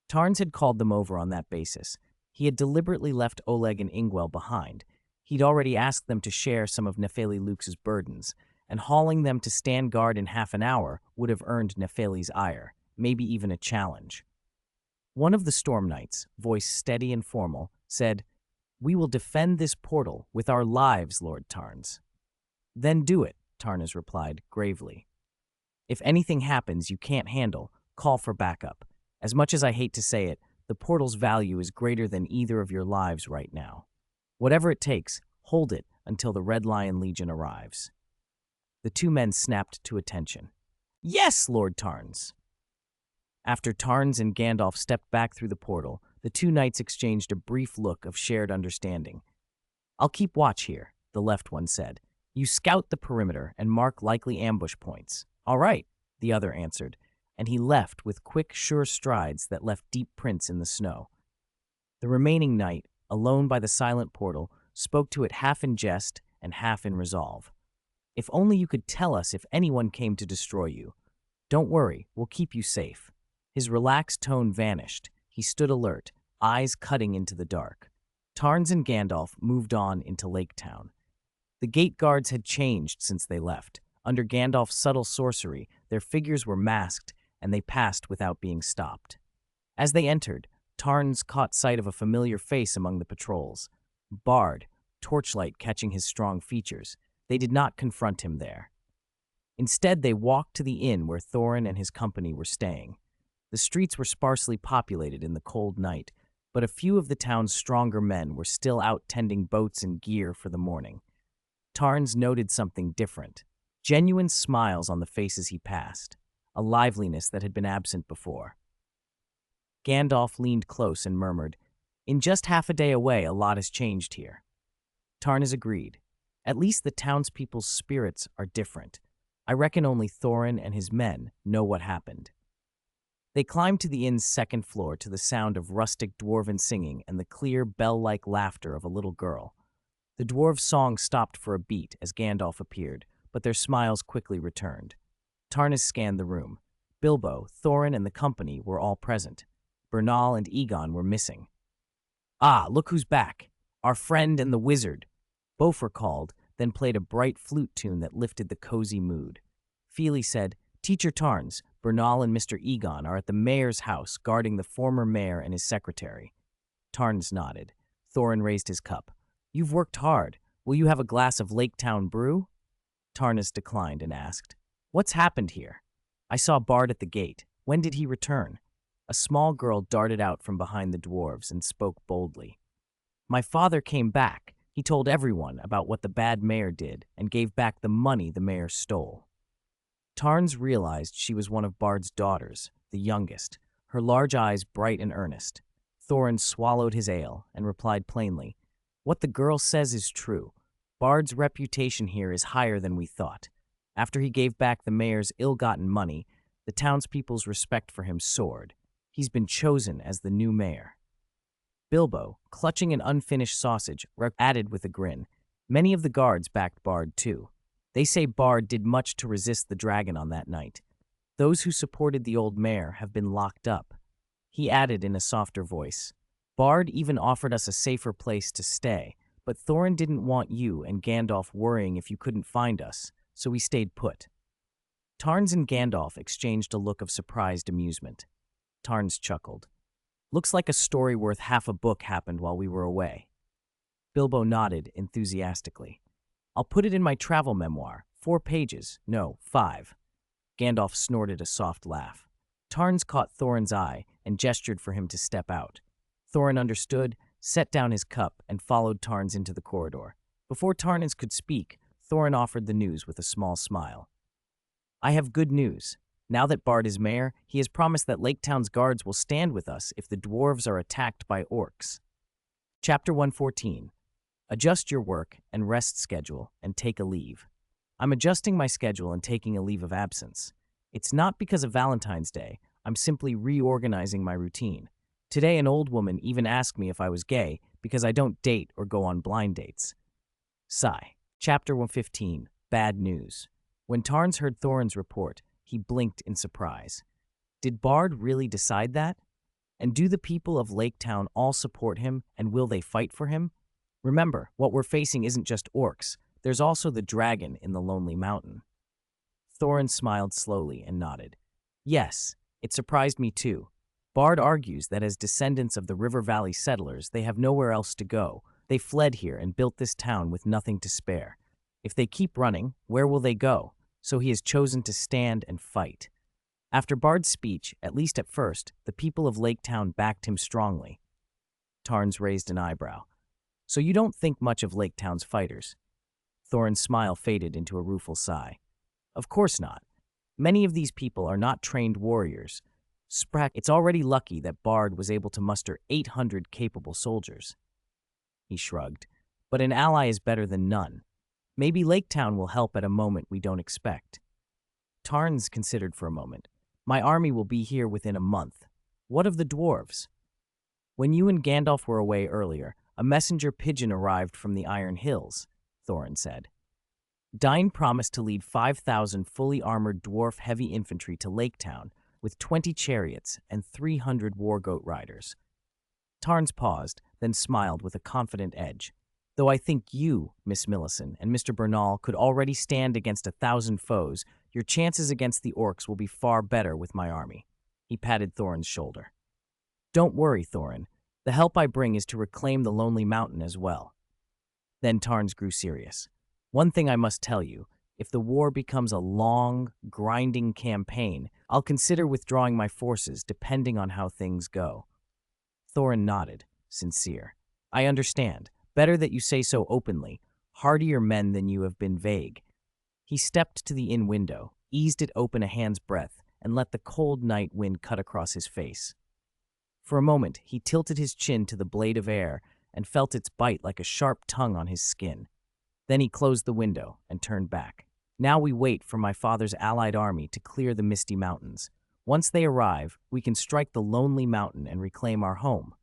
Tarns had called them over on that basis. He had deliberately left Oleg and Ingwell behind. He'd already asked them to share some of Nephili Luke's burdens, and hauling them to stand guard in half an hour would have earned Nephili's ire, maybe even a challenge. One of the Storm Knights, voice steady and formal, said, "We will defend this portal with our lives, Lord Tarns." "Then do it," Tarnas replied, gravely. "If anything happens you can't handle, call for backup. As much as I hate to say it, the portal's value is greater than either of your lives right now. Whatever it takes, hold it until the Red Lion Legion arrives." The two men snapped to attention. "Yes, Lord Tarns!" After Tarns and Gandalf stepped back through the portal, The two knights exchanged a brief look of shared understanding. "I'll keep watch here," the left one said. "You scout the perimeter and mark likely ambush points." "All right," the other answered, and he left with quick, sure strides that left deep prints in the snow. The remaining knight, alone by the silent portal, spoke to it half in jest and half in resolve. "If only you could tell us if anyone came to destroy you. Don't worry, we'll keep you safe." His relaxed tone vanished. He stood alert, eyes cutting into the dark. Tarns and Gandalf moved on into Lake Town. The gate guards had changed since they left. Under Gandalf's subtle sorcery, their figures were masked, and they passed without being stopped. As they entered, Tarns caught sight of a familiar face among the patrols. Bard, torchlight catching his strong features. They did not confront him there. Instead, they walked to the inn where Thorin and his company were staying. The streets were sparsely populated in the cold night, but a few of the town's stronger men were still out tending boats and gear for the morning. Tarns noted something different. Genuine smiles on the faces he passed, a liveliness that had been absent before. Gandalf leaned close and murmured, "In just half a day away, a lot has changed here." Tarns agreed. "At least the townspeople's spirits are different. I reckon only Thorin and his men know what happened." They climbed to the inn's second floor to the sound of rustic dwarven singing and the clear, bell-like laughter of a little girl. The dwarves' song stopped for a beat as Gandalf appeared, but their smiles quickly returned. Tarnis scanned the room. Bilbo, Thorin, and the company were all present. Bernal and Egon were missing. "Ah, look who's back! Our friend and the wizard!" Both were called, then played a bright flute tune that lifted the cozy mood. Feely said, "Teacher Tarns, Bernal and Mr. Egon are at the mayor's house guarding the former mayor and his secretary." Tarns nodded. Thorin raised his cup. "You've worked hard. Will you have a glass of Lake Town brew?" Tarnis declined and asked, "What's happened here? I saw Bard at the gate. When did he return?" A small girl darted out from behind the dwarves and spoke boldly. "My father came back. He told everyone about what the bad mayor did and gave back the money the mayor stole." Tarns realized she was one of Bard's daughters, the youngest, her large eyes bright and earnest. Thorin swallowed his ale and replied plainly, "What the girl says is true. Bard's reputation here is higher than we thought. After he gave back the mayor's ill-gotten money, the townspeople's respect for him soared. He's been chosen as the new mayor." Bilbo, clutching an unfinished sausage, added with a grin, "Many of the guards backed Bard, too. They say Bard did much to resist the dragon on that night. Those who supported the old mayor have been locked up." He added in a softer voice, "Bard even offered us a safer place to stay, but Thorin didn't want you and Gandalf worrying if you couldn't find us, so we stayed put." Tarns and Gandalf exchanged a look of surprised amusement. Tarns chuckled. "Looks like a story worth half a book happened while we were away." Bilbo nodded enthusiastically. "I'll put it in my travel memoir. 4 pages. No, 5. Gandalf snorted a soft laugh. Tarns caught Thorin's eye and gestured for him to step out. Thorin understood, set down his cup, and followed Tarns into the corridor. Before Tarns could speak, Thorin offered the news with a small smile. "I have good news. Now that Bard is mayor, he has promised that Lake Town's guards will stand with us if the dwarves are attacked by orcs." Chapter 114. Adjust your work and rest schedule and take a leave. I'm adjusting my schedule and taking a leave of absence. It's not because of Valentine's Day. I'm simply reorganizing my routine. Today, an old woman even asked me if I was gay because I don't date or go on blind dates. Sigh. Chapter 115. Bad news. When Tarns heard Thorin's report, he blinked in surprise. Did Bard really decide that? And do the people of Lake Town all support him, and will they fight for him? Remember, what we're facing isn't just orcs. There's also the dragon in the Lonely Mountain. Thorin smiled slowly and nodded. Yes, it surprised me too. Bard argues that as descendants of the River Valley settlers, they have nowhere else to go. They fled here and built this town with nothing to spare. If they keep running, where will they go? So he has chosen to stand and fight. After Bard's speech, at least at first, the people of Lake Town backed him strongly. Tarns raised an eyebrow. So you don't think much of Lake Town's fighters? Thorin's smile faded into a rueful sigh. Of course not. Many of these people are not trained warriors, It's already lucky that Bard was able to muster 800 capable soldiers. He shrugged. But an ally is better than none. Maybe Lake Town will help at a moment we don't expect. Tarns considered for a moment. My army will be here within a month. What of the dwarves? When you and Gandalf were away earlier, a messenger pigeon arrived from the Iron Hills, Thorin said. Dain promised to lead 5,000 fully armored dwarf heavy infantry to Lake Town with 20 chariots and 300 war-goat riders. Tarns paused, then smiled with a confident edge. Though I think you, Miss Millicent, and Mr. Bernal could already stand against 1,000 foes, your chances against the orcs will be far better with my army. He patted Thorin's shoulder. Don't worry, Thorin. The help I bring is to reclaim the Lonely Mountain as well. Then Tarns grew serious. One thing I must tell you, if the war becomes a long, grinding campaign, I'll consider withdrawing my forces depending on how things go. Thorin nodded, sincere. I understand. Better that you say so openly. Hardier men than you have been vague. He stepped to the inn window, eased it open a hand's breadth, and let the cold night wind cut across his face. For a moment, he tilted his chin to the blade of air and felt its bite like a sharp tongue on his skin. Then he closed the window and turned back. Now we wait for my father's allied army to clear the Misty Mountains. Once they arrive, we can strike the Lonely Mountain and reclaim our home.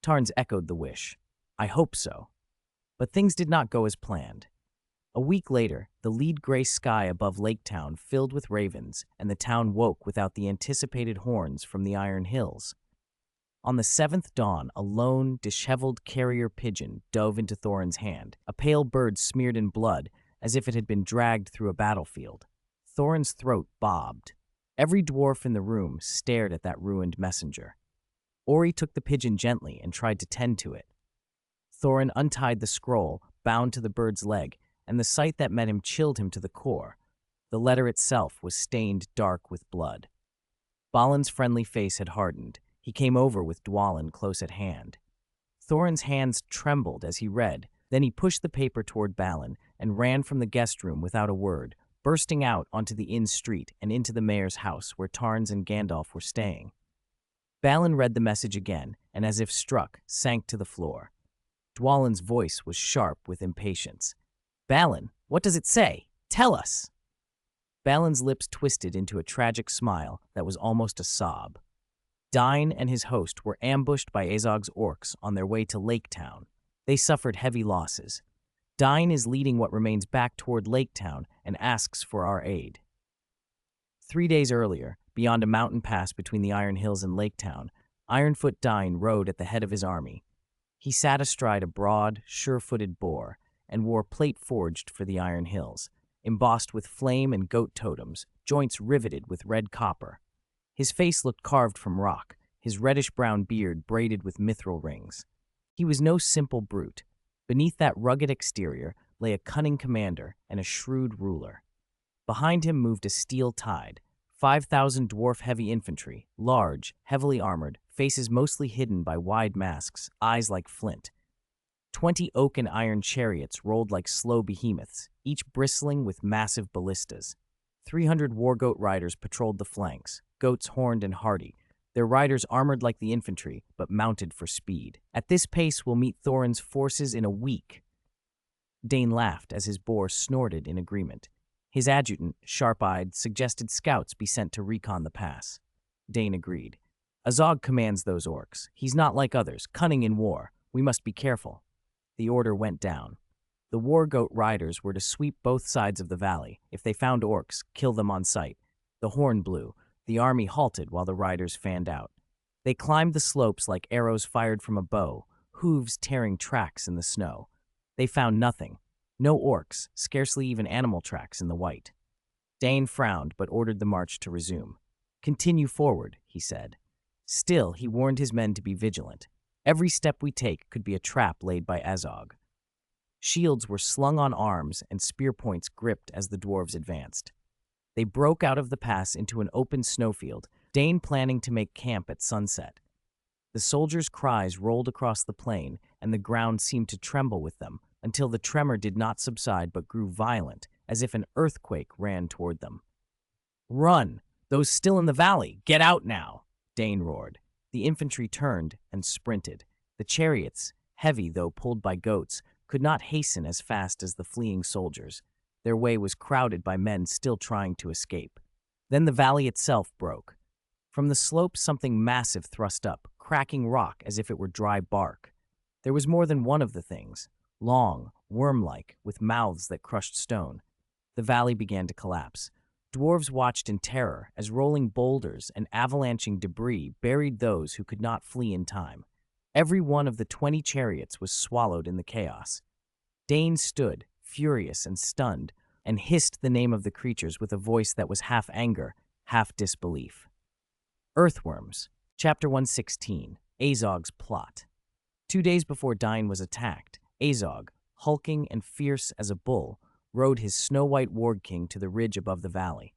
Tarns echoed the wish. I hope so. But things did not go as planned. A week later, the lead gray sky above Lake Town filled with ravens, and the town woke without the anticipated horns from the Iron Hills. On the seventh dawn, a lone, disheveled carrier pigeon dove into Thorin's hand, a pale bird smeared in blood as if it had been dragged through a battlefield. Thorin's throat bobbed. Every dwarf in the room stared at that ruined messenger. Ori took the pigeon gently and tried to tend to it. Thorin untied the scroll, bound to the bird's leg, and the sight that met him chilled him to the core. The letter itself was stained dark with blood. Balin's friendly face had hardened. He came over with Dwalin close at hand. Thorin's hands trembled as he read. Then he pushed the paper toward Balin and ran from the guest room without a word, bursting out onto the inn street and into the mayor's house where Tarns and Gandalf were staying. Balin read the message again, and as if struck, sank to the floor. Dwalin's voice was sharp with impatience. Balin, what does it say? Tell us! Balin's lips twisted into a tragic smile that was almost a sob. Dain and his host were ambushed by Azog's orcs on their way to Lake Town. They suffered heavy losses. Dain is leading what remains back toward Lake Town and asks for our aid. 3 days earlier, beyond a mountain pass between the Iron Hills and Lake Town, Ironfoot Dain rode at the head of his army. He sat astride a broad, sure-footed boar and wore plate forged for the Iron Hills, embossed with flame and goat totems, joints riveted with red copper. His face looked carved from rock, his reddish-brown beard braided with mithril rings. He was no simple brute. Beneath that rugged exterior lay a cunning commander and a shrewd ruler. Behind him moved a steel tide, 5,000 dwarf heavy infantry, large, heavily armored, faces mostly hidden by wide masks, eyes like flint. 20 oak and iron chariots rolled like slow behemoths, each bristling with massive ballistas. 300 war-goat riders patrolled the flanks, goats horned and hardy, their riders armored like the infantry, but mounted for speed. At this pace, we'll meet Thorin's forces in a week. Dain laughed as his boar snorted in agreement. His adjutant, sharp-eyed, suggested scouts be sent to recon the pass. Dain agreed. Azog commands those orcs. He's not like others, cunning in war. We must be careful. The order went down. The war-goat riders were to sweep both sides of the valley. If they found orcs, kill them on sight. The horn blew. The army halted while the riders fanned out. They climbed the slopes like arrows fired from a bow, hooves tearing tracks in the snow. They found nothing. No orcs, scarcely even animal tracks in the white. Dain frowned but ordered the march to resume. Continue forward, he said. Still, he warned his men to be vigilant. Every step we take could be a trap laid by Azog. Shields were slung on arms and spear points gripped as the dwarves advanced. They broke out of the pass into an open snowfield, Dain planning to make camp at sunset. The soldiers' cries rolled across the plain, and the ground seemed to tremble with them, until the tremor did not subside but grew violent, as if an earthquake ran toward them. Run! Those still in the valley! Get out now! Dane roared. The infantry turned and sprinted. The chariots, heavy though pulled by goats, could not hasten as fast as the fleeing soldiers. Their way was crowded by men still trying to escape. Then the valley itself broke. From the slope something massive thrust up, cracking rock as if it were dry bark. There was more than one of the things, long, worm-like, with mouths that crushed stone. The valley began to collapse. Dwarves watched in terror as rolling boulders and avalanching debris buried those who could not flee in time. Every one of the 20 chariots was swallowed in the chaos. Dane stood, furious and stunned, and hissed the name of the creatures with a voice that was half anger, half disbelief. Earthworms, Chapter 116, Azog's Plot. 2 days before Dine was attacked, Azog, hulking and fierce as a bull, rode his snow-white warg king to the ridge above the valley.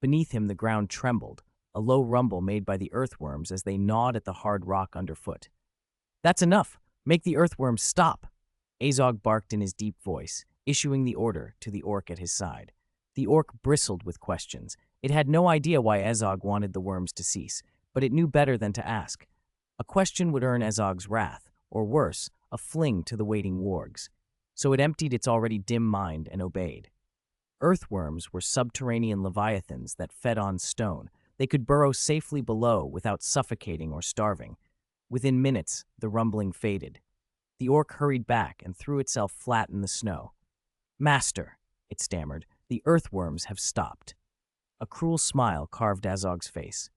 Beneath him the ground trembled, a low rumble made by the earthworms as they gnawed at the hard rock underfoot. "That's enough! Make the earthworms stop!" Azog barked in his deep voice, issuing the order to the orc at his side. The orc bristled with questions. It had no idea why Azog wanted the worms to cease, but it knew better than to ask. A question would earn Azog's wrath, or worse, a fling to the waiting wargs. So it emptied its already dim mind and obeyed. Earthworms were subterranean leviathans that fed on stone. They could burrow safely below without suffocating or starving. Within minutes, the rumbling faded. The orc hurried back and threw itself flat in the snow. "Master," it stammered, "the earthworms have stopped." A cruel smile carved Azog's face.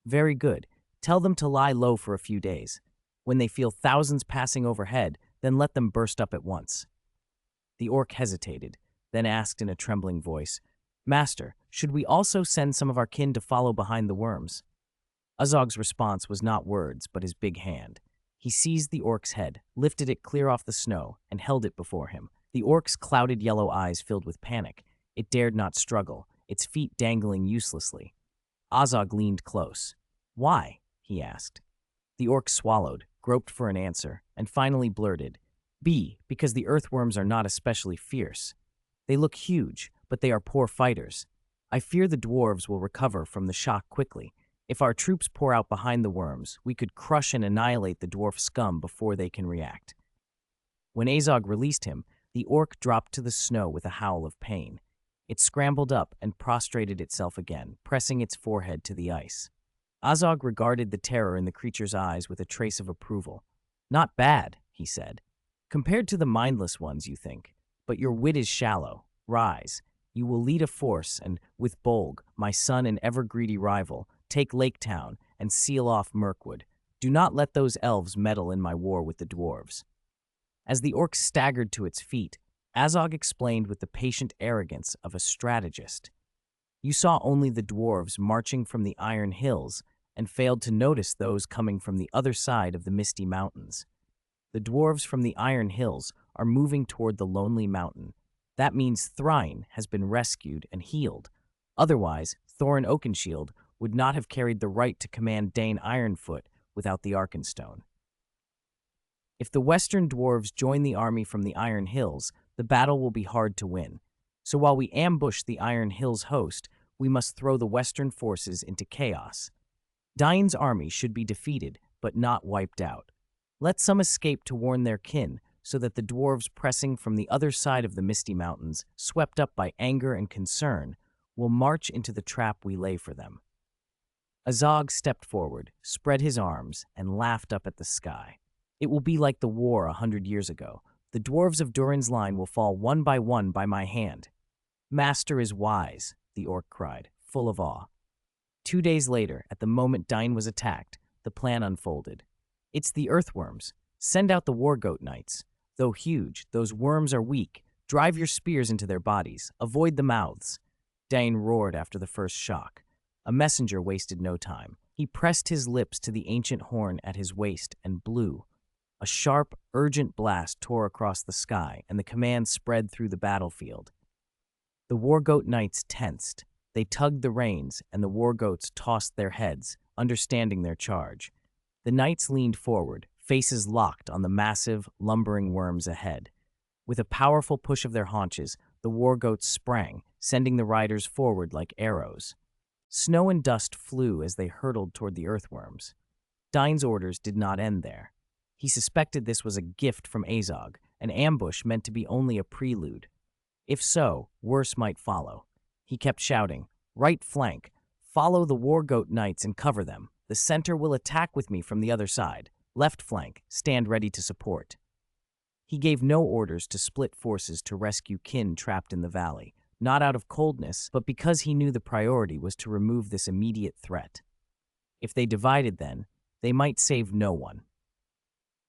"Very good. Tell them to lie low for a few days. When they feel thousands passing overhead, then let them burst up at once." The orc hesitated, then asked in a trembling voice, "Master, should we also send some of our kin to follow behind the worms?" Azog's response was not words, but his big hand. He seized the orc's head, lifted it clear off the snow, and held it before him. The orc's clouded yellow eyes filled with panic. It dared not struggle, its feet dangling uselessly. Azog leaned close. "Why?" he asked. The orc swallowed, groped for an answer, and finally blurted, Because the earthworms are not especially fierce. They look huge, but they are poor fighters. I fear the dwarves will recover from the shock quickly. If our troops pour out behind the worms, we could crush and annihilate the dwarf scum before they can react." When Azog released him, the orc dropped to the snow with a howl of pain. It scrambled up and prostrated itself again, pressing its forehead to the ice. Azog regarded the terror in the creature's eyes with a trace of approval. "Not bad," he said. "Compared to the mindless ones, you think. But your wit is shallow. Rise. You will lead a force and, with Bolg, my son and ever-greedy rival, take Lake Town and seal off Mirkwood. Do not let those elves meddle in my war with the dwarves." As the orc staggered to its feet, Azog explained with the patient arrogance of a strategist. "You saw only the dwarves marching from the Iron Hills and failed to notice those coming from the other side of the Misty Mountains. The dwarves from the Iron Hills are moving toward the Lonely Mountain. That means Thrain has been rescued and healed. Otherwise, Thorin Oakenshield would not have carried the right to command Dane Ironfoot without the Arkenstone. If the western dwarves join the army from the Iron Hills, the battle will be hard to win. So while we ambush the Iron Hills host, we must throw the western forces into chaos. Dain's army should be defeated, but not wiped out. Let some escape to warn their kin, so that the dwarves pressing from the other side of the Misty Mountains, swept up by anger and concern, will march into the trap we lay for them." Azog stepped forward, spread his arms, and laughed up at the sky. "It will be like the war 100 years ago. The dwarves of Durin's line will fall one by my hand." "Master is wise," the orc cried, full of awe. 2 days later, at the moment Dine was attacked, the plan unfolded. "It's the earthworms. Send out the war goat knights. Though huge, those worms are weak. Drive your spears into their bodies. Avoid the mouths." Dane roared after the first shock. A messenger wasted no time. He pressed his lips to the ancient horn at his waist and blew. A sharp, urgent blast tore across the sky, and the command spread through the battlefield. The war goat knights tensed. They tugged the reins, and the war goats tossed their heads, understanding their charge. The knights leaned forward, faces locked on the massive, lumbering worms ahead. With a powerful push of their haunches, the war goats sprang, sending the riders forward like arrows. Snow and dust flew as they hurtled toward the earthworms. Dain's orders did not end there. He suspected this was a gift from Azog, an ambush meant to be only a prelude. If so, worse might follow. He kept shouting, "Right flank! Follow the war goat knights and cover them. The center will attack with me from the other side. Left flank, stand ready to support." He gave no orders to split forces to rescue kin trapped in the valley, not out of coldness, but because he knew the priority was to remove this immediate threat. If they divided then, they might save no one.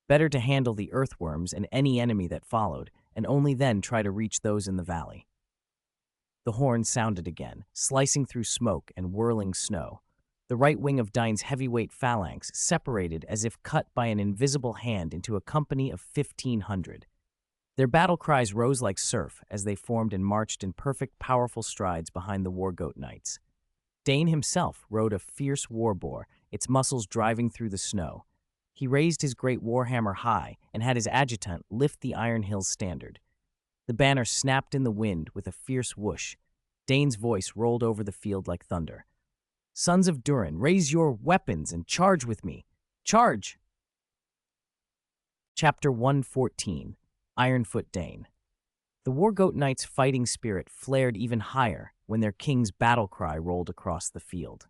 Better to handle the earthworms and any enemy that followed, and only then try to reach those in the valley. The horn sounded again, slicing through smoke and whirling snow. The right wing of Dain's heavyweight phalanx separated as if cut by an invisible hand into a company of 1,500. Their battle cries rose like surf as they formed and marched in perfect, powerful strides behind the war-goat knights. Dain himself rode a fierce war boar, its muscles driving through the snow. He raised his great warhammer high and had his adjutant lift the Iron Hills standard. The banner snapped in the wind with a fierce whoosh. Dain's voice rolled over the field like thunder. "Sons of Durin, raise your weapons and charge with me. Charge!" Chapter 114, Ironfoot Dain. The War-Goat Knights' fighting spirit flared even higher when their king's battle cry rolled across the field.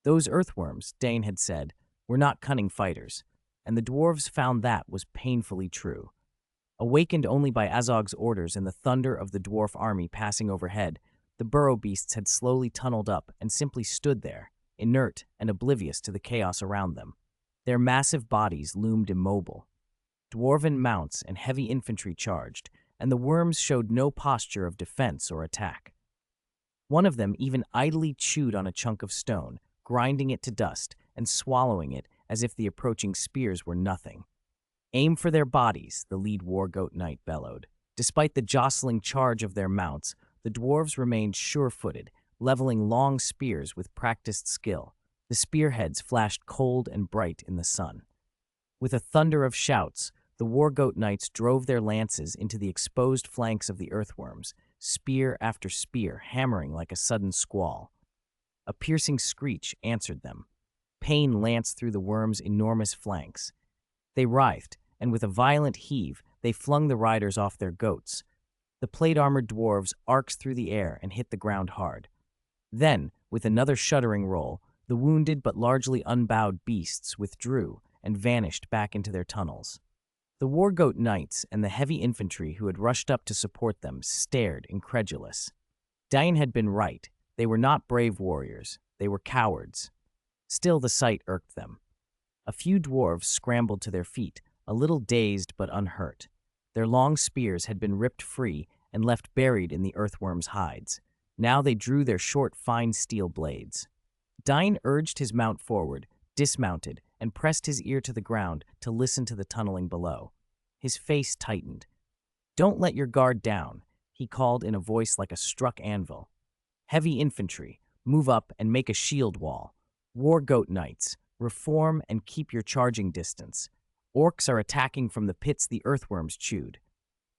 Those earthworms, Dain had said, were not cunning fighters, and the dwarves found that was painfully true. Awakened only by Azog's orders and the thunder of the dwarf army passing overhead, the burrow beasts had slowly tunneled up and simply stood there, inert and oblivious to the chaos around them. Their massive bodies loomed immobile. Dwarven mounts and heavy infantry charged, and the worms showed no posture of defense or attack. One of them even idly chewed on a chunk of stone, grinding it to dust and swallowing it as if the approaching spears were nothing. "Aim for their bodies," the lead war-goat knight bellowed. Despite the jostling charge of their mounts, the dwarves remained sure-footed, leveling long spears with practiced skill. The spearheads flashed cold and bright in the sun. With a thunder of shouts, the war-goat knights drove their lances into the exposed flanks of the earthworms, spear after spear hammering like a sudden squall. A piercing screech answered them. Pain lanced through the worms' enormous flanks. They writhed, and with a violent heave, they flung the riders off their goats. The plate-armored dwarves arced through the air and hit the ground hard. Then, with another shuddering roll, the wounded but largely unbowed beasts withdrew and vanished back into their tunnels. The war-goat knights and the heavy infantry who had rushed up to support them stared incredulous. Dain had been right. They were not brave warriors. They were cowards. Still, the sight irked them. A few dwarves scrambled to their feet, a little dazed but unhurt. Their long spears had been ripped free and left buried in the earthworms' hides. Now they drew their short, fine steel blades. Dain urged his mount forward, dismounted, and pressed his ear to the ground to listen to the tunneling below. His face tightened. "Don't let your guard down," he called in a voice like a struck anvil. "Heavy infantry, move up and make a shield wall. War-goat knights, reform and keep your charging distance. Orcs are attacking from the pits the earthworms chewed."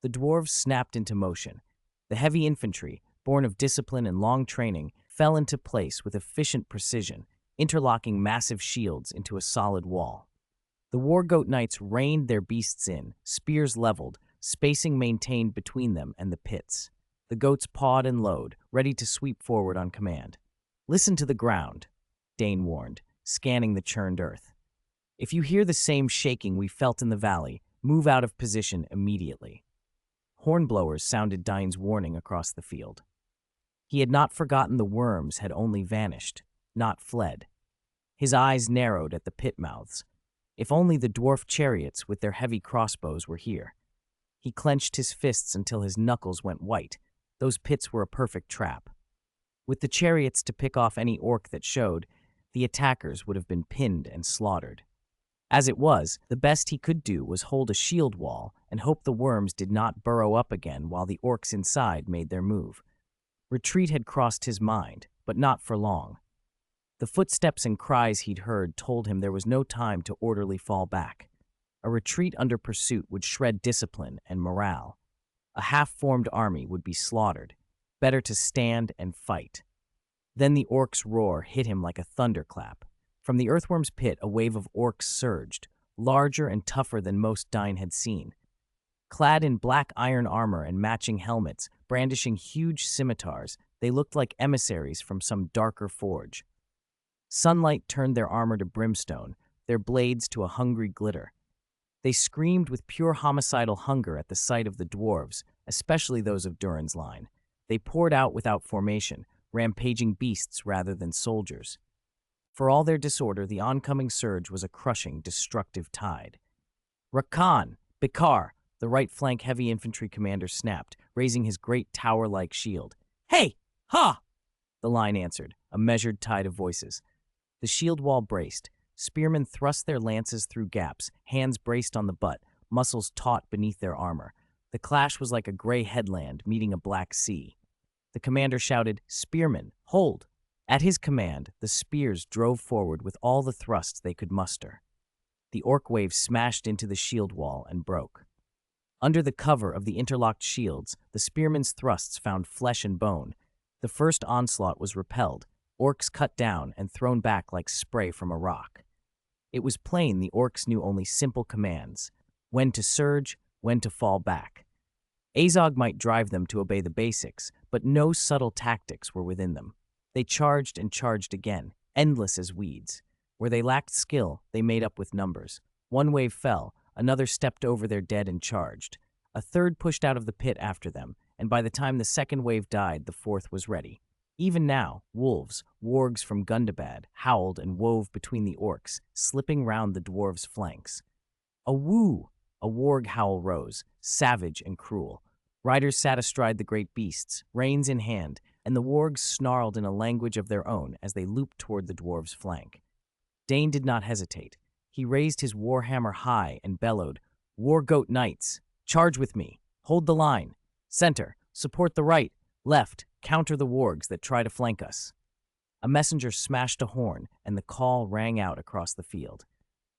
The dwarves snapped into motion. The heavy infantry, born of discipline and long training, fell into place with efficient precision, interlocking massive shields into a solid wall. The war-goat knights reined their beasts in, spears leveled, spacing maintained between them and the pits. The goats pawed and lowed, ready to sweep forward on command. "Listen to the ground," Dain warned, scanning the churned earth. "If you hear the same shaking we felt in the valley, move out of position immediately." Hornblowers sounded Dain's warning across the field. He had not forgotten the worms had only vanished, not fled. His eyes narrowed at the pit mouths. If only the dwarf chariots with their heavy crossbows were here. He clenched his fists until his knuckles went white. Those pits were a perfect trap. With the chariots to pick off any orc that showed, the attackers would have been pinned and slaughtered. As it was, the best he could do was hold a shield wall and hope the worms did not burrow up again while the orcs inside made their move. Retreat had crossed his mind, but not for long. The footsteps and cries he'd heard told him there was no time to orderly fall back. A retreat under pursuit would shred discipline and morale. A half-formed army would be slaughtered. Better to stand and fight. Then the orc's roar hit him like a thunderclap. From the earthworm's pit, a wave of orcs surged, larger and tougher than most Dine had seen. Clad in black iron armor and matching helmets, brandishing huge scimitars, they looked like emissaries from some darker forge. Sunlight turned their armor to brimstone, their blades to a hungry glitter. They screamed with pure homicidal hunger at the sight of the dwarves, especially those of Durin's line. They poured out without formation, rampaging beasts rather than soldiers. For all their disorder, the oncoming surge was a crushing, destructive tide. Rakan, Bikar, the right flank heavy infantry commander snapped, raising his great tower-like shield. Hey! Ha! The line answered, a measured tide of voices. The shield wall braced. Spearmen thrust their lances through gaps, hands braced on the butt, muscles taut beneath their armor. The clash was like a gray headland meeting a black sea. The commander shouted, "Spearmen, hold!" At his command, the spears drove forward with all the thrusts they could muster. The orc wave smashed into the shield wall and broke. Under the cover of the interlocked shields, the spearmen's thrusts found flesh and bone. The first onslaught was repelled, orcs cut down and thrown back like spray from a rock. It was plain the orcs knew only simple commands: when to surge, when to fall back. Azog might drive them to obey the basics, but no subtle tactics were within them. They charged and charged again, endless as weeds. Where they lacked skill, they made up with numbers. One wave fell, another stepped over their dead and charged. A third pushed out of the pit after them, and by the time the second wave died, the fourth was ready. Even now, wolves, wargs from Gundabad, howled and wove between the orcs, slipping round the dwarves' flanks. A woo! A warg howl rose, savage and cruel. Riders sat astride the great beasts, reins in hand, and the wargs snarled in a language of their own as they looped toward the dwarves' flank. Dane did not hesitate. He raised his warhammer high and bellowed, "War goat knights, charge with me, hold the line, center, support the right, left, counter the wargs that try to flank us." A messenger smashed a horn, and the call rang out across the field.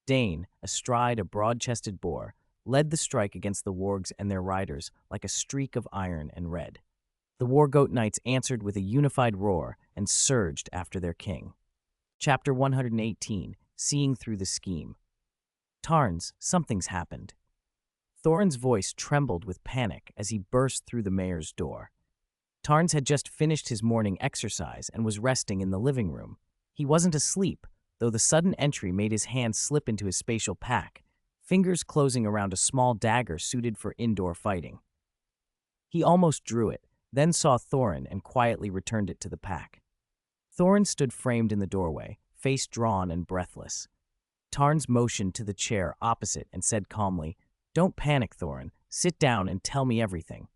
Dane, astride a broad-chested boar, led the strike against the wargs and their riders like a streak of iron and red. The war goat knights answered with a unified roar and surged after their king. Chapter 118, Seeing Through the Scheme. Tarns, something's happened. Thorin's voice trembled with panic as he burst through the mayor's door. Tarns had just finished his morning exercise and was resting in the living room. He wasn't asleep, though the sudden entry made his hand slip into his spatial pack, fingers closing around a small dagger suited for indoor fighting. He almost drew it, then saw Thorin and quietly returned it to the pack. Thorin stood framed in the doorway, face drawn and breathless. Tarns motioned to the chair opposite and said calmly, "Don't panic, Thorin. Sit down and tell me everything."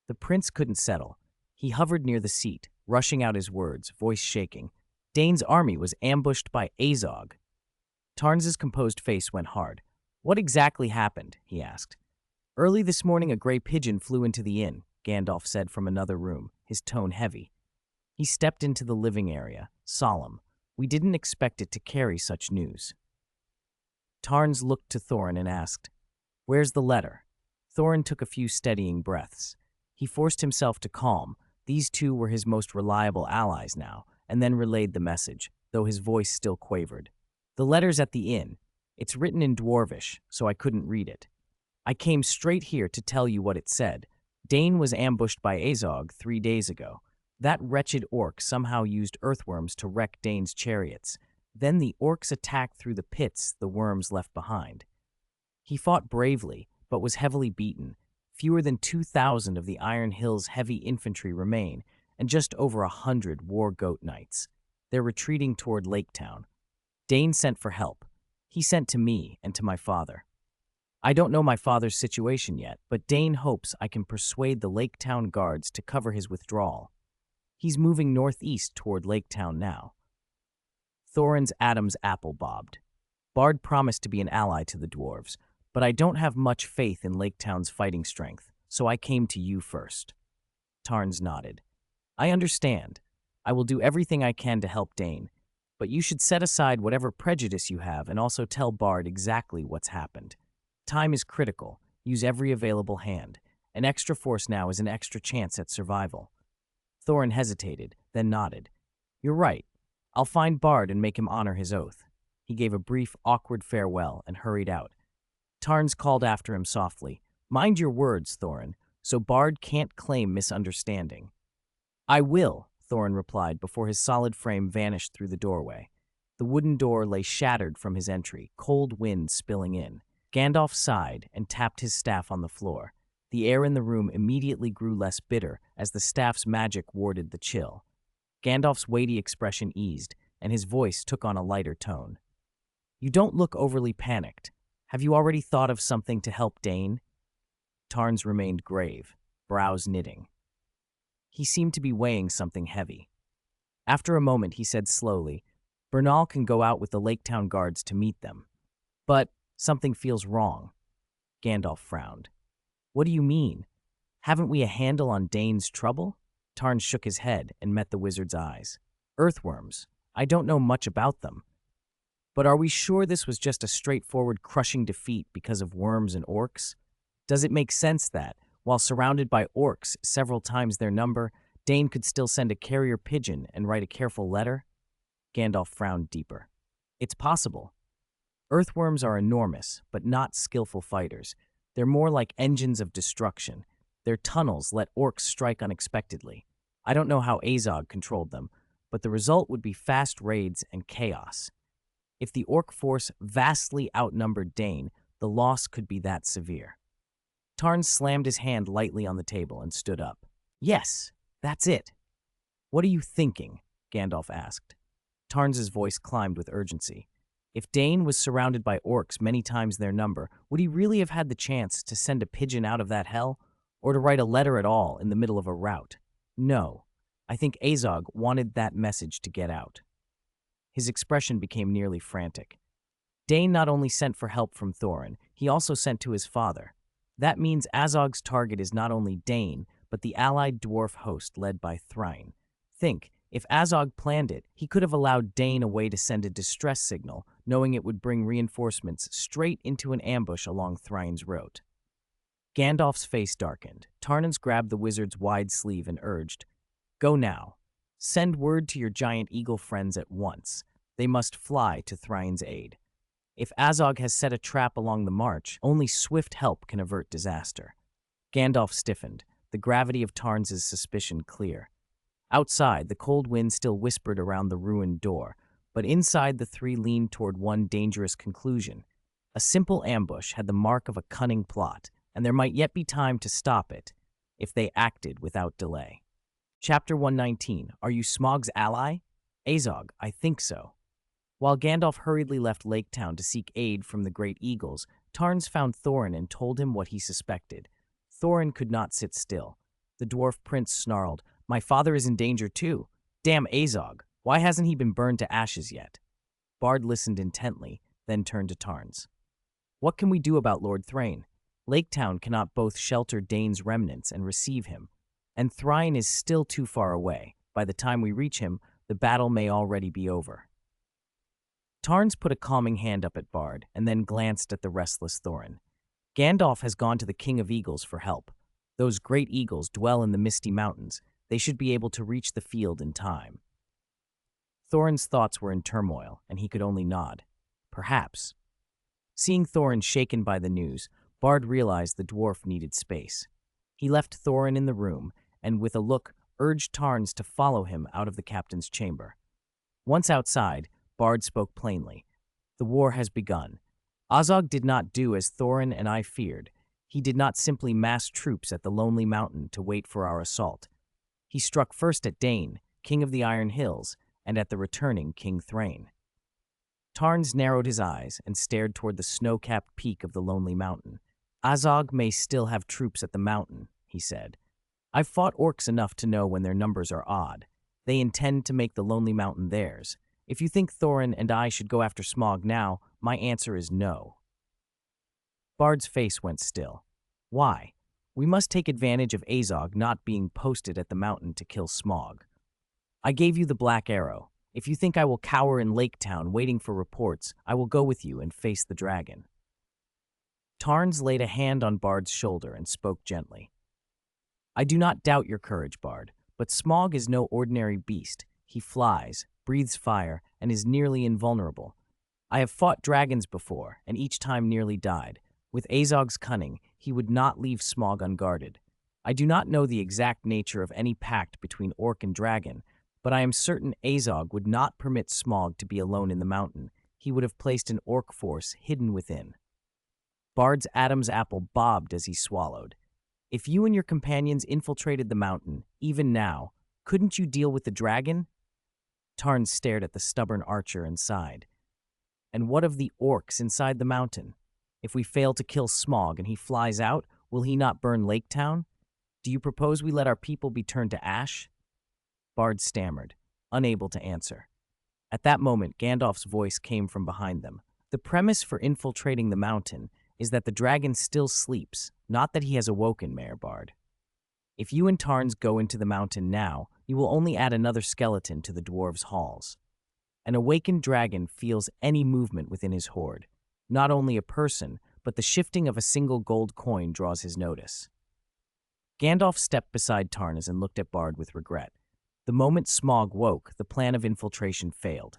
The prince couldn't settle. He hovered near the seat, rushing out his words, voice shaking. Dane's army was ambushed by Azog. Tarns's composed face went hard. "What exactly happened?" he asked. "Early this morning a gray pigeon flew into the inn," Gandalf said from another room, his tone heavy. He stepped into the living area, solemn. "We didn't expect it to carry such news." Tarns looked to Thorin and asked, "Where's the letter?" Thorin took a few steadying breaths. He forced himself to calm. These two were his most reliable allies now, and then relayed the message, though his voice still quavered. "The letter's at the inn. It's written in Dwarvish, so I couldn't read it. I came straight here to tell you what it said. Dane was ambushed by Azog 3 days ago. That wretched orc somehow used earthworms to wreck Dane's chariots. Then the orcs attacked through the pits the worms left behind. He fought bravely, but was heavily beaten. Fewer than 2,000 of the Iron Hills' heavy infantry remain, and just over 100 war goat knights. They're retreating toward Lake Town. Dane sent for help. He sent to me and to my father. I don't know my father's situation yet, but Dane hopes I can persuade the Lake Town guards to cover his withdrawal. He's moving northeast toward Lake Town now." Thorin's Adam's apple bobbed. Bard promised to be an ally to the dwarves, but I don't have much faith in Lake Town's fighting strength, so I came to you first. Tarns nodded. "I understand. I will do everything I can to help Dane, but you should set aside whatever prejudice you have and also tell Bard exactly what's happened. Time is critical. Use every available hand. An extra force now is an extra chance at survival." Thorin hesitated, then nodded. You're right. I'll find Bard and make him honor his oath. He gave a brief, awkward farewell and hurried out. Tarns called after him softly, "Mind your words, Thorin, so Bard can't claim misunderstanding." "I will," Thorin replied before his solid frame vanished through the doorway. The wooden door lay shattered from his entry, cold wind spilling in. Gandalf sighed and tapped his staff on the floor. The air in the room immediately grew less bitter as the staff's magic warded the chill. Gandalf's weighty expression eased, and his voice took on a lighter tone. "You don't look overly panicked. Have you already thought of something to help Dane?" Tarns remained grave, brows knitting. He seemed to be weighing something heavy. After a moment, he said slowly, "Bernal can go out with the Lake Town guards to meet them. But something feels wrong." Gandalf frowned. "What do you mean? Haven't we a handle on Dane's trouble?" Tarn shook his head and met the wizard's eyes. "Earthworms. I don't know much about them. But are we sure this was just a straightforward crushing defeat because of worms and orcs? Does it make sense that, while surrounded by orcs several times their number, Dane could still send a carrier pigeon and write a careful letter?" Gandalf frowned deeper. "It's possible. Earthworms are enormous, but not skillful fighters. They're more like engines of destruction. Their tunnels let orcs strike unexpectedly. I don't know how Azog controlled them, but the result would be fast raids and chaos. If the orc force vastly outnumbered Dane, the loss could be that severe." Tarn slammed his hand lightly on the table and stood up. "Yes, that's it." "What are you thinking?" Gandalf asked. Tarns's voice climbed with urgency. If Dane was surrounded by orcs many times their number, would he really have had the chance to send a pigeon out of that hell? Or to write a letter at all in the middle of a rout? No. I think Azog wanted that message to get out. His expression became nearly frantic. Dane not only sent for help from Thorin, he also sent to his father. That means Azog's target is not only Dane, but the allied dwarf host led by Thrain. Think, if Azog planned it, he could have allowed Dane a way to send a distress signal, knowing it would bring reinforcements straight into an ambush along Thrain's route. Gandalf's face darkened. Tarnans grabbed the wizard's wide sleeve and urged, "Go now. Send word to your giant eagle friends at once. They must fly to Thrain's aid. If Azog has set a trap along the march, only swift help can avert disaster." Gandalf stiffened, the gravity of Tarns's suspicion clear. Outside, the cold wind still whispered around the ruined door, but inside the three leaned toward one dangerous conclusion. A simple ambush had the mark of a cunning plot, and there might yet be time to stop it, if they acted without delay. Chapter 119, Are You Smaug's Ally? Azog, I think so. While Gandalf hurriedly left Lake Town to seek aid from the Great Eagles, Tarns found Thorin and told him what he suspected. Thorin could not sit still. The dwarf prince snarled, "My father is in danger too. Damn Azog, why hasn't he been burned to ashes yet?" Bard listened intently, then turned to Tarns. "What can we do about Lord Thrain? Lake Town cannot both shelter Dane's remnants and receive him, and Thrain is still too far away. By the time we reach him, the battle may already be over." Tarns put a calming hand up at Bard and then glanced at the restless Thorin. "Gandalf has gone to the King of Eagles for help. Those great eagles dwell in the Misty Mountains. They should be able to reach the field in time." Thorin's thoughts were in turmoil, and he could only nod. Perhaps. Seeing Thorin shaken by the news, Bard realized the dwarf needed space. He left Thorin in the room, and with a look, urged Tarns to follow him out of the captain's chamber. Once outside, Bard spoke plainly. "The war has begun. Azog did not do as Thorin and I feared. He did not simply mass troops at the Lonely Mountain to wait for our assault. He struck first at Dane, king of the Iron Hills, and at the returning King Thrain." Tarns narrowed his eyes and stared toward the snow-capped peak of the Lonely Mountain. "Azog may still have troops at the mountain," he said. "I've fought orcs enough to know when their numbers are odd. They intend to make the Lonely Mountain theirs. If you think Thorin and I should go after Smaug now, my answer is no." Bard's face went still. "Why? We must take advantage of Azog not being posted at the mountain to kill Smaug. I gave you the black arrow. If you think I will cower in Lake Town waiting for reports, I will go with you and face the dragon." Tarns laid a hand on Bard's shoulder and spoke gently. "I do not doubt your courage, Bard, but Smaug is no ordinary beast. He flies, breathes fire, and is nearly invulnerable. I have fought dragons before, and each time nearly died. With Azog's cunning, he would not leave Smaug unguarded. I do not know the exact nature of any pact between orc and dragon, but I am certain Azog would not permit Smaug to be alone in the mountain. He would have placed an orc force hidden within. Bard's Adam's apple bobbed as he swallowed. If you and your companions infiltrated the mountain, even now, couldn't you deal with the dragon? Tarn stared at the stubborn archer and sighed. And what of the orcs inside the mountain? If we fail to kill Smaug and he flies out, will he not burn Lake Town? Do you propose we let our people be turned to ash? Bard stammered, unable to answer. At that moment, Gandalf's voice came from behind them. The premise for infiltrating the mountain is that the dragon still sleeps, not that he has awoken, Mayor Bard. If you and Tarns go into the mountain now, you will only add another skeleton to the dwarves' halls. An awakened dragon feels any movement within his hoard. Not only a person, but the shifting of a single gold coin draws his notice. Gandalf stepped beside Tarnas and looked at Bard with regret. The moment Smaug woke, the plan of infiltration failed.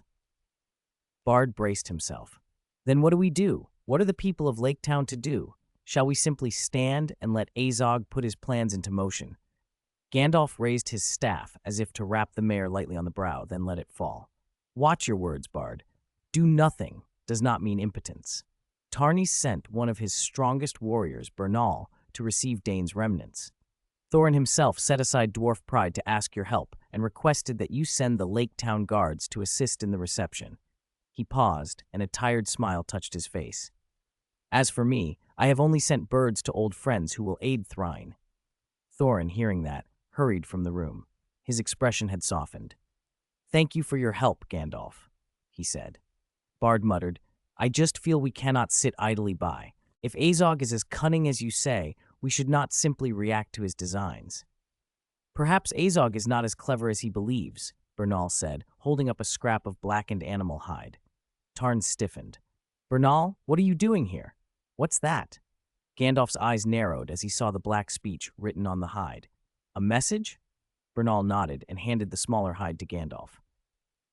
Bard braced himself. Then what do we do? What are the people of Lake Town to do? Shall we simply stand and let Azog put his plans into motion? Gandalf raised his staff as if to rap the mayor lightly on the brow, then let it fall. Watch your words, Bard. Do nothing does not mean impotence. Tarnis sent one of his strongest warriors, Bernal, to receive Dane's remnants. Thorin himself set aside dwarf pride to ask your help and requested that you send the Lake Town guards to assist in the reception. He paused, and a tired smile touched his face. As for me, I have only sent birds to old friends who will aid Thrain. Thorin, hearing that, hurried from the room. His expression had softened. Thank you for your help, Gandalf, he said. Bard muttered, I just feel we cannot sit idly by. If Azog is as cunning as you say, we should not simply react to his designs. Perhaps Azog is not as clever as he believes, Bernal said, holding up a scrap of blackened animal hide. Tarn stiffened. Bernal, what are you doing here? What's that? Gandalf's eyes narrowed as he saw the black speech written on the hide. A message? Bernal nodded and handed the smaller hide to Gandalf.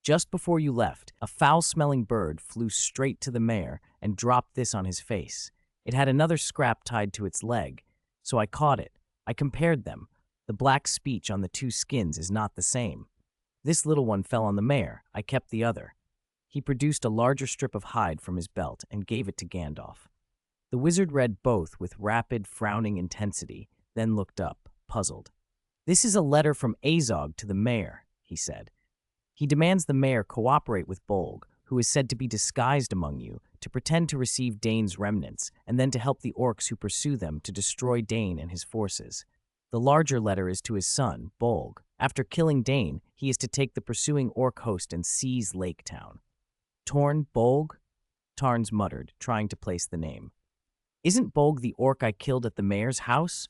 Just before you left, a foul-smelling bird flew straight to the mayor and dropped this on his face. It had another scrap tied to its leg, so I caught it. I compared them. The black speech on the two skins is not the same. This little one fell on the mayor. I kept the other. He produced a larger strip of hide from his belt and gave it to Gandalf. The wizard read both with rapid, frowning intensity, then looked up, puzzled. This is a letter from Azog to the mayor, he said. He demands the mayor cooperate with Bolg, who is said to be disguised among you, to pretend to receive Dane's remnants, and then to help the orcs who pursue them to destroy Dane and his forces. The larger letter is to his son, Bolg. After killing Dane, he is to take the pursuing orc host and seize Lake Town. Torn Bolg? Tarns muttered, trying to place the name. Isn't Bolg the orc I killed at the mayor's house?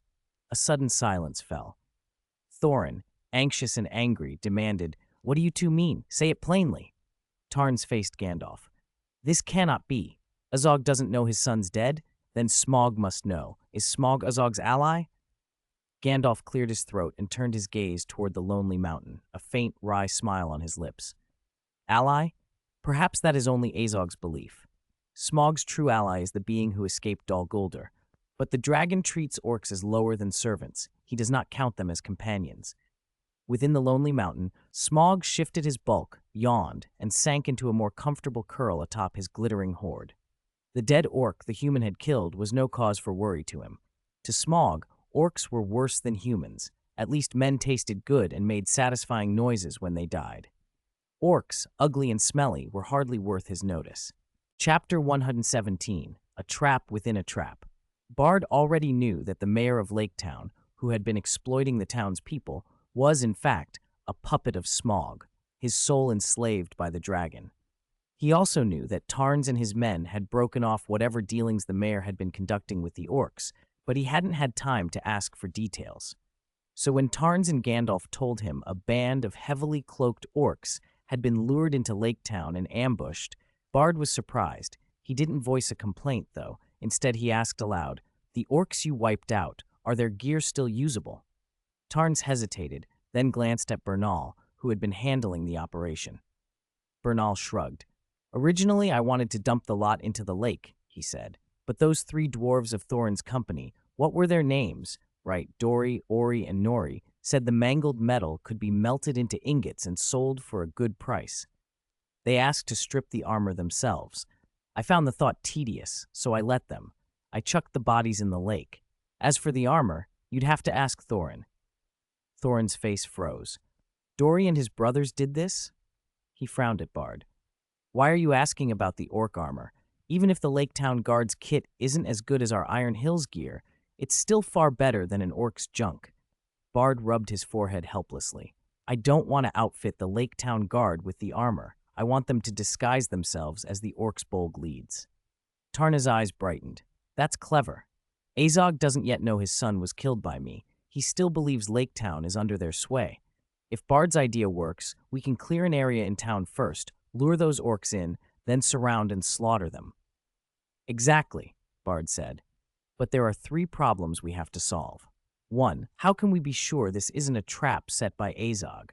A sudden silence fell. Thorin, anxious and angry, demanded, What do you two mean? Say it plainly. Tarns faced Gandalf. This cannot be. Azog doesn't know his son's dead? Then Smaug must know. Is Smaug Azog's ally? Gandalf cleared his throat and turned his gaze toward the lonely mountain, a faint, wry smile on his lips. Ally? Perhaps that is only Azog's belief. Smaug's true ally is the being who escaped Dol Guldur. But the dragon treats orcs as lower than servants. He does not count them as companions. Within the lonely mountain, Smaug shifted his bulk, yawned, and sank into a more comfortable curl atop his glittering hoard. The dead orc the human had killed was no cause for worry to him. To Smaug, orcs were worse than humans. At least men tasted good and made satisfying noises when they died. Orcs, ugly and smelly, were hardly worth his notice. Chapter 117, A Trap Within a Trap. Bard already knew that the mayor of Lake Town, who had been exploiting the town's people, was, in fact, a puppet of Smaug, his soul enslaved by the dragon. He also knew that Tarns and his men had broken off whatever dealings the mayor had been conducting with the orcs, but he hadn't had time to ask for details. So when Tarns and Gandalf told him a band of heavily cloaked orcs had been lured into Lake Town and ambushed, Bard was surprised. He didn't voice a complaint, though. Instead, he asked aloud, "The orcs you wiped out, are their gear still usable?" Tarns hesitated, then glanced at Bernal, who had been handling the operation. Bernal shrugged. Originally, I wanted to dump the lot into the lake, he said. But those 3 dwarves of Thorin's company, what were their names? Right, Dori, Ori, and Nori, said the mangled metal could be melted into ingots and sold for a good price. They asked to strip the armor themselves. I found the thought tedious, so I let them. I chucked the bodies in the lake. As for the armor, you'd have to ask Thorin. Thorin's face froze. Dori and his brothers did this? He frowned at Bard. Why are you asking about the orc armor? Even if the Lake Town Guard's kit isn't as good as our Iron Hills gear, it's still far better than an orc's junk. Bard rubbed his forehead helplessly. I don't want to outfit the Lake Town Guard with the armor. I want them to disguise themselves as the orc's bold leads. Tarna's eyes brightened. That's clever. Azog doesn't yet know his son was killed by me. He still believes Lake Town is under their sway. If Bard's idea works, we can clear an area in town first, lure those orcs in, then surround and slaughter them. Exactly, Bard said. But there are 3 problems we have to solve. 1. How can we be sure this isn't a trap set by Azog?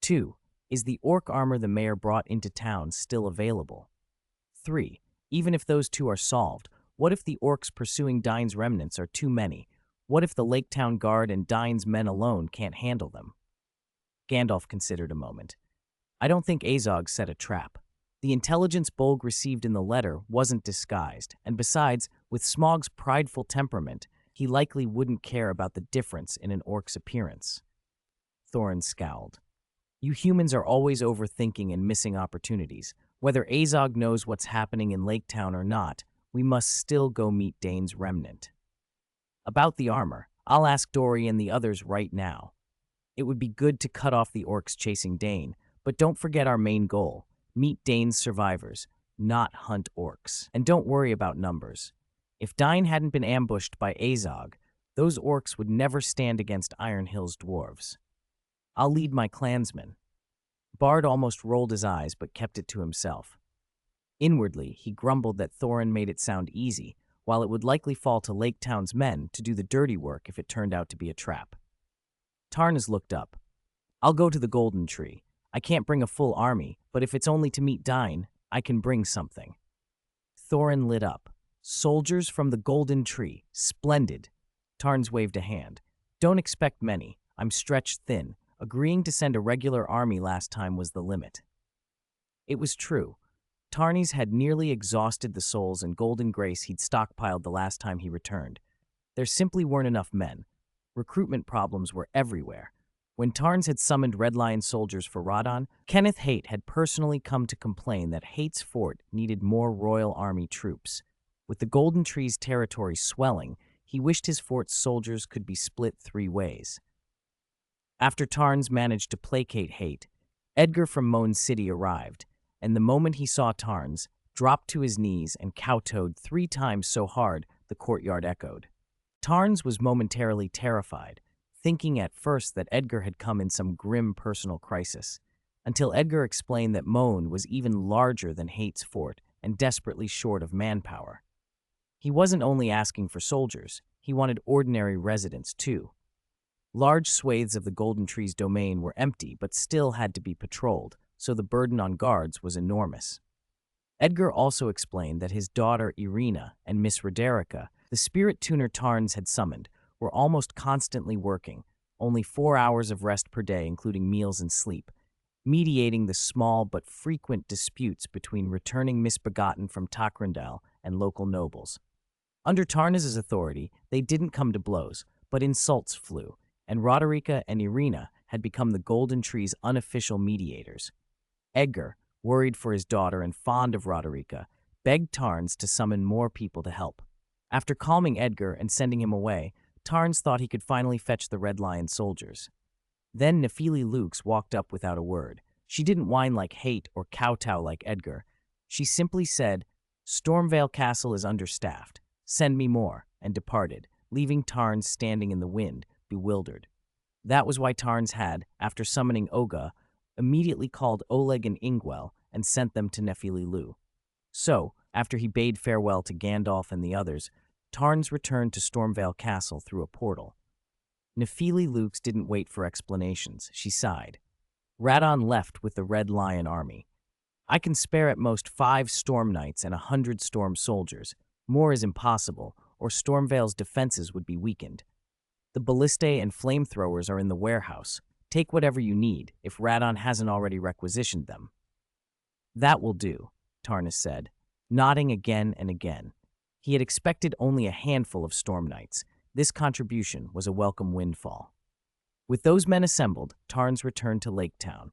2. Is the orc armor the mayor brought into town still available? 3. Even if those 2 are solved, what if the orcs pursuing Dine's remnants are too many? What if the Lake Town Guard and Dine's men alone can't handle them? Gandalf considered a moment. I don't think Azog set a trap. The intelligence Bolg received in the letter wasn't disguised, and besides, with Smaug's prideful temperament, he likely wouldn't care about the difference in an orc's appearance. Thorin scowled. You humans are always overthinking and missing opportunities. Whether Azog knows what's happening in Lake Town or not, we must still go meet Dane's remnant. About the armor, I'll ask Dori and the others right now. It would be good to cut off the orcs chasing Dane, but don't forget our main goal. Meet Dane's survivors, not hunt orcs. And don't worry about numbers. If Dine hadn't been ambushed by Azog, those orcs would never stand against Iron Hill's dwarves. I'll lead my clansmen. Bard almost rolled his eyes but kept it to himself. Inwardly, he grumbled that Thorin made it sound easy, while it would likely fall to Lake Town's men to do the dirty work if it turned out to be a trap. Tarnas looked up. I'll go to the Golden Tree. I can't bring a full army, but if it's only to meet Dine, I can bring something. Thorin lit up. Soldiers from the Golden Tree. Splendid. Tarns waved a hand. Don't expect many. I'm stretched thin. Agreeing to send a regular army last time was the limit. It was true. Tarnis had nearly exhausted the souls and golden grace he'd stockpiled the last time he returned. There simply weren't enough men. Recruitment problems were everywhere. When Tarns had summoned Red Lion soldiers for Radon, Kenneth Haight had personally come to complain that Haight's fort needed more Royal Army troops. With the Golden Tree's territory swelling, he wished his fort's soldiers could be split 3 ways. After Tarns managed to placate Haight, Edgar from Moan City arrived, and the moment he saw Tarns, dropped to his knees and kowtowed 3 times so hard the courtyard echoed. Tarns was momentarily terrified, thinking at first that Edgar had come in some grim personal crisis, until Edgar explained that Moan was even larger than Haight's fort and desperately short of manpower. He wasn't only asking for soldiers, he wanted ordinary residents too. Large swathes of the Golden Tree's domain were empty but still had to be patrolled, so the burden on guards was enormous. Edgar also explained that his daughter Irina and Miss Roderica, the spirit tuner Tarns had summoned, were almost constantly working, only 4 hours of rest per day including meals and sleep, mediating the small but frequent disputes between returning misbegotten from Takrandal and local nobles. Under Tarnas' authority, they didn't come to blows, but insults flew, and Roderica and Irina had become the Golden Tree's unofficial mediators. Edgar, worried for his daughter and fond of Roderica, begged Tarns to summon more people to help. After calming Edgar and sending him away, Tarns thought he could finally fetch the Red Lion soldiers. Then Nephili Lukes walked up without a word. She didn't whine like Haight or kowtow like Edgar. She simply said, "Stormvale Castle is understaffed. Send me more," and departed, leaving Tarns standing in the wind, bewildered. That was why Tarns had, after summoning Oga, immediately called Oleg and Ingwell and sent them to Nephili Lu. So, after he bade farewell to Gandalf and the others, Tarns returned to Stormvale Castle through a portal. Nephili Lukes didn't wait for explanations. She sighed. Radon left with the Red Lion army. I can spare at most 5 Storm Knights and 100 Storm Soldiers. More is impossible, or Stormvale's defenses would be weakened. The ballistae and flamethrowers are in the warehouse. Take whatever you need, if Radon hasn't already requisitioned them. That will do, Tarnus said, nodding again and again. He had expected only a handful of Storm Knights. This contribution was a welcome windfall. With those men assembled, Tarns returned to Lake Town.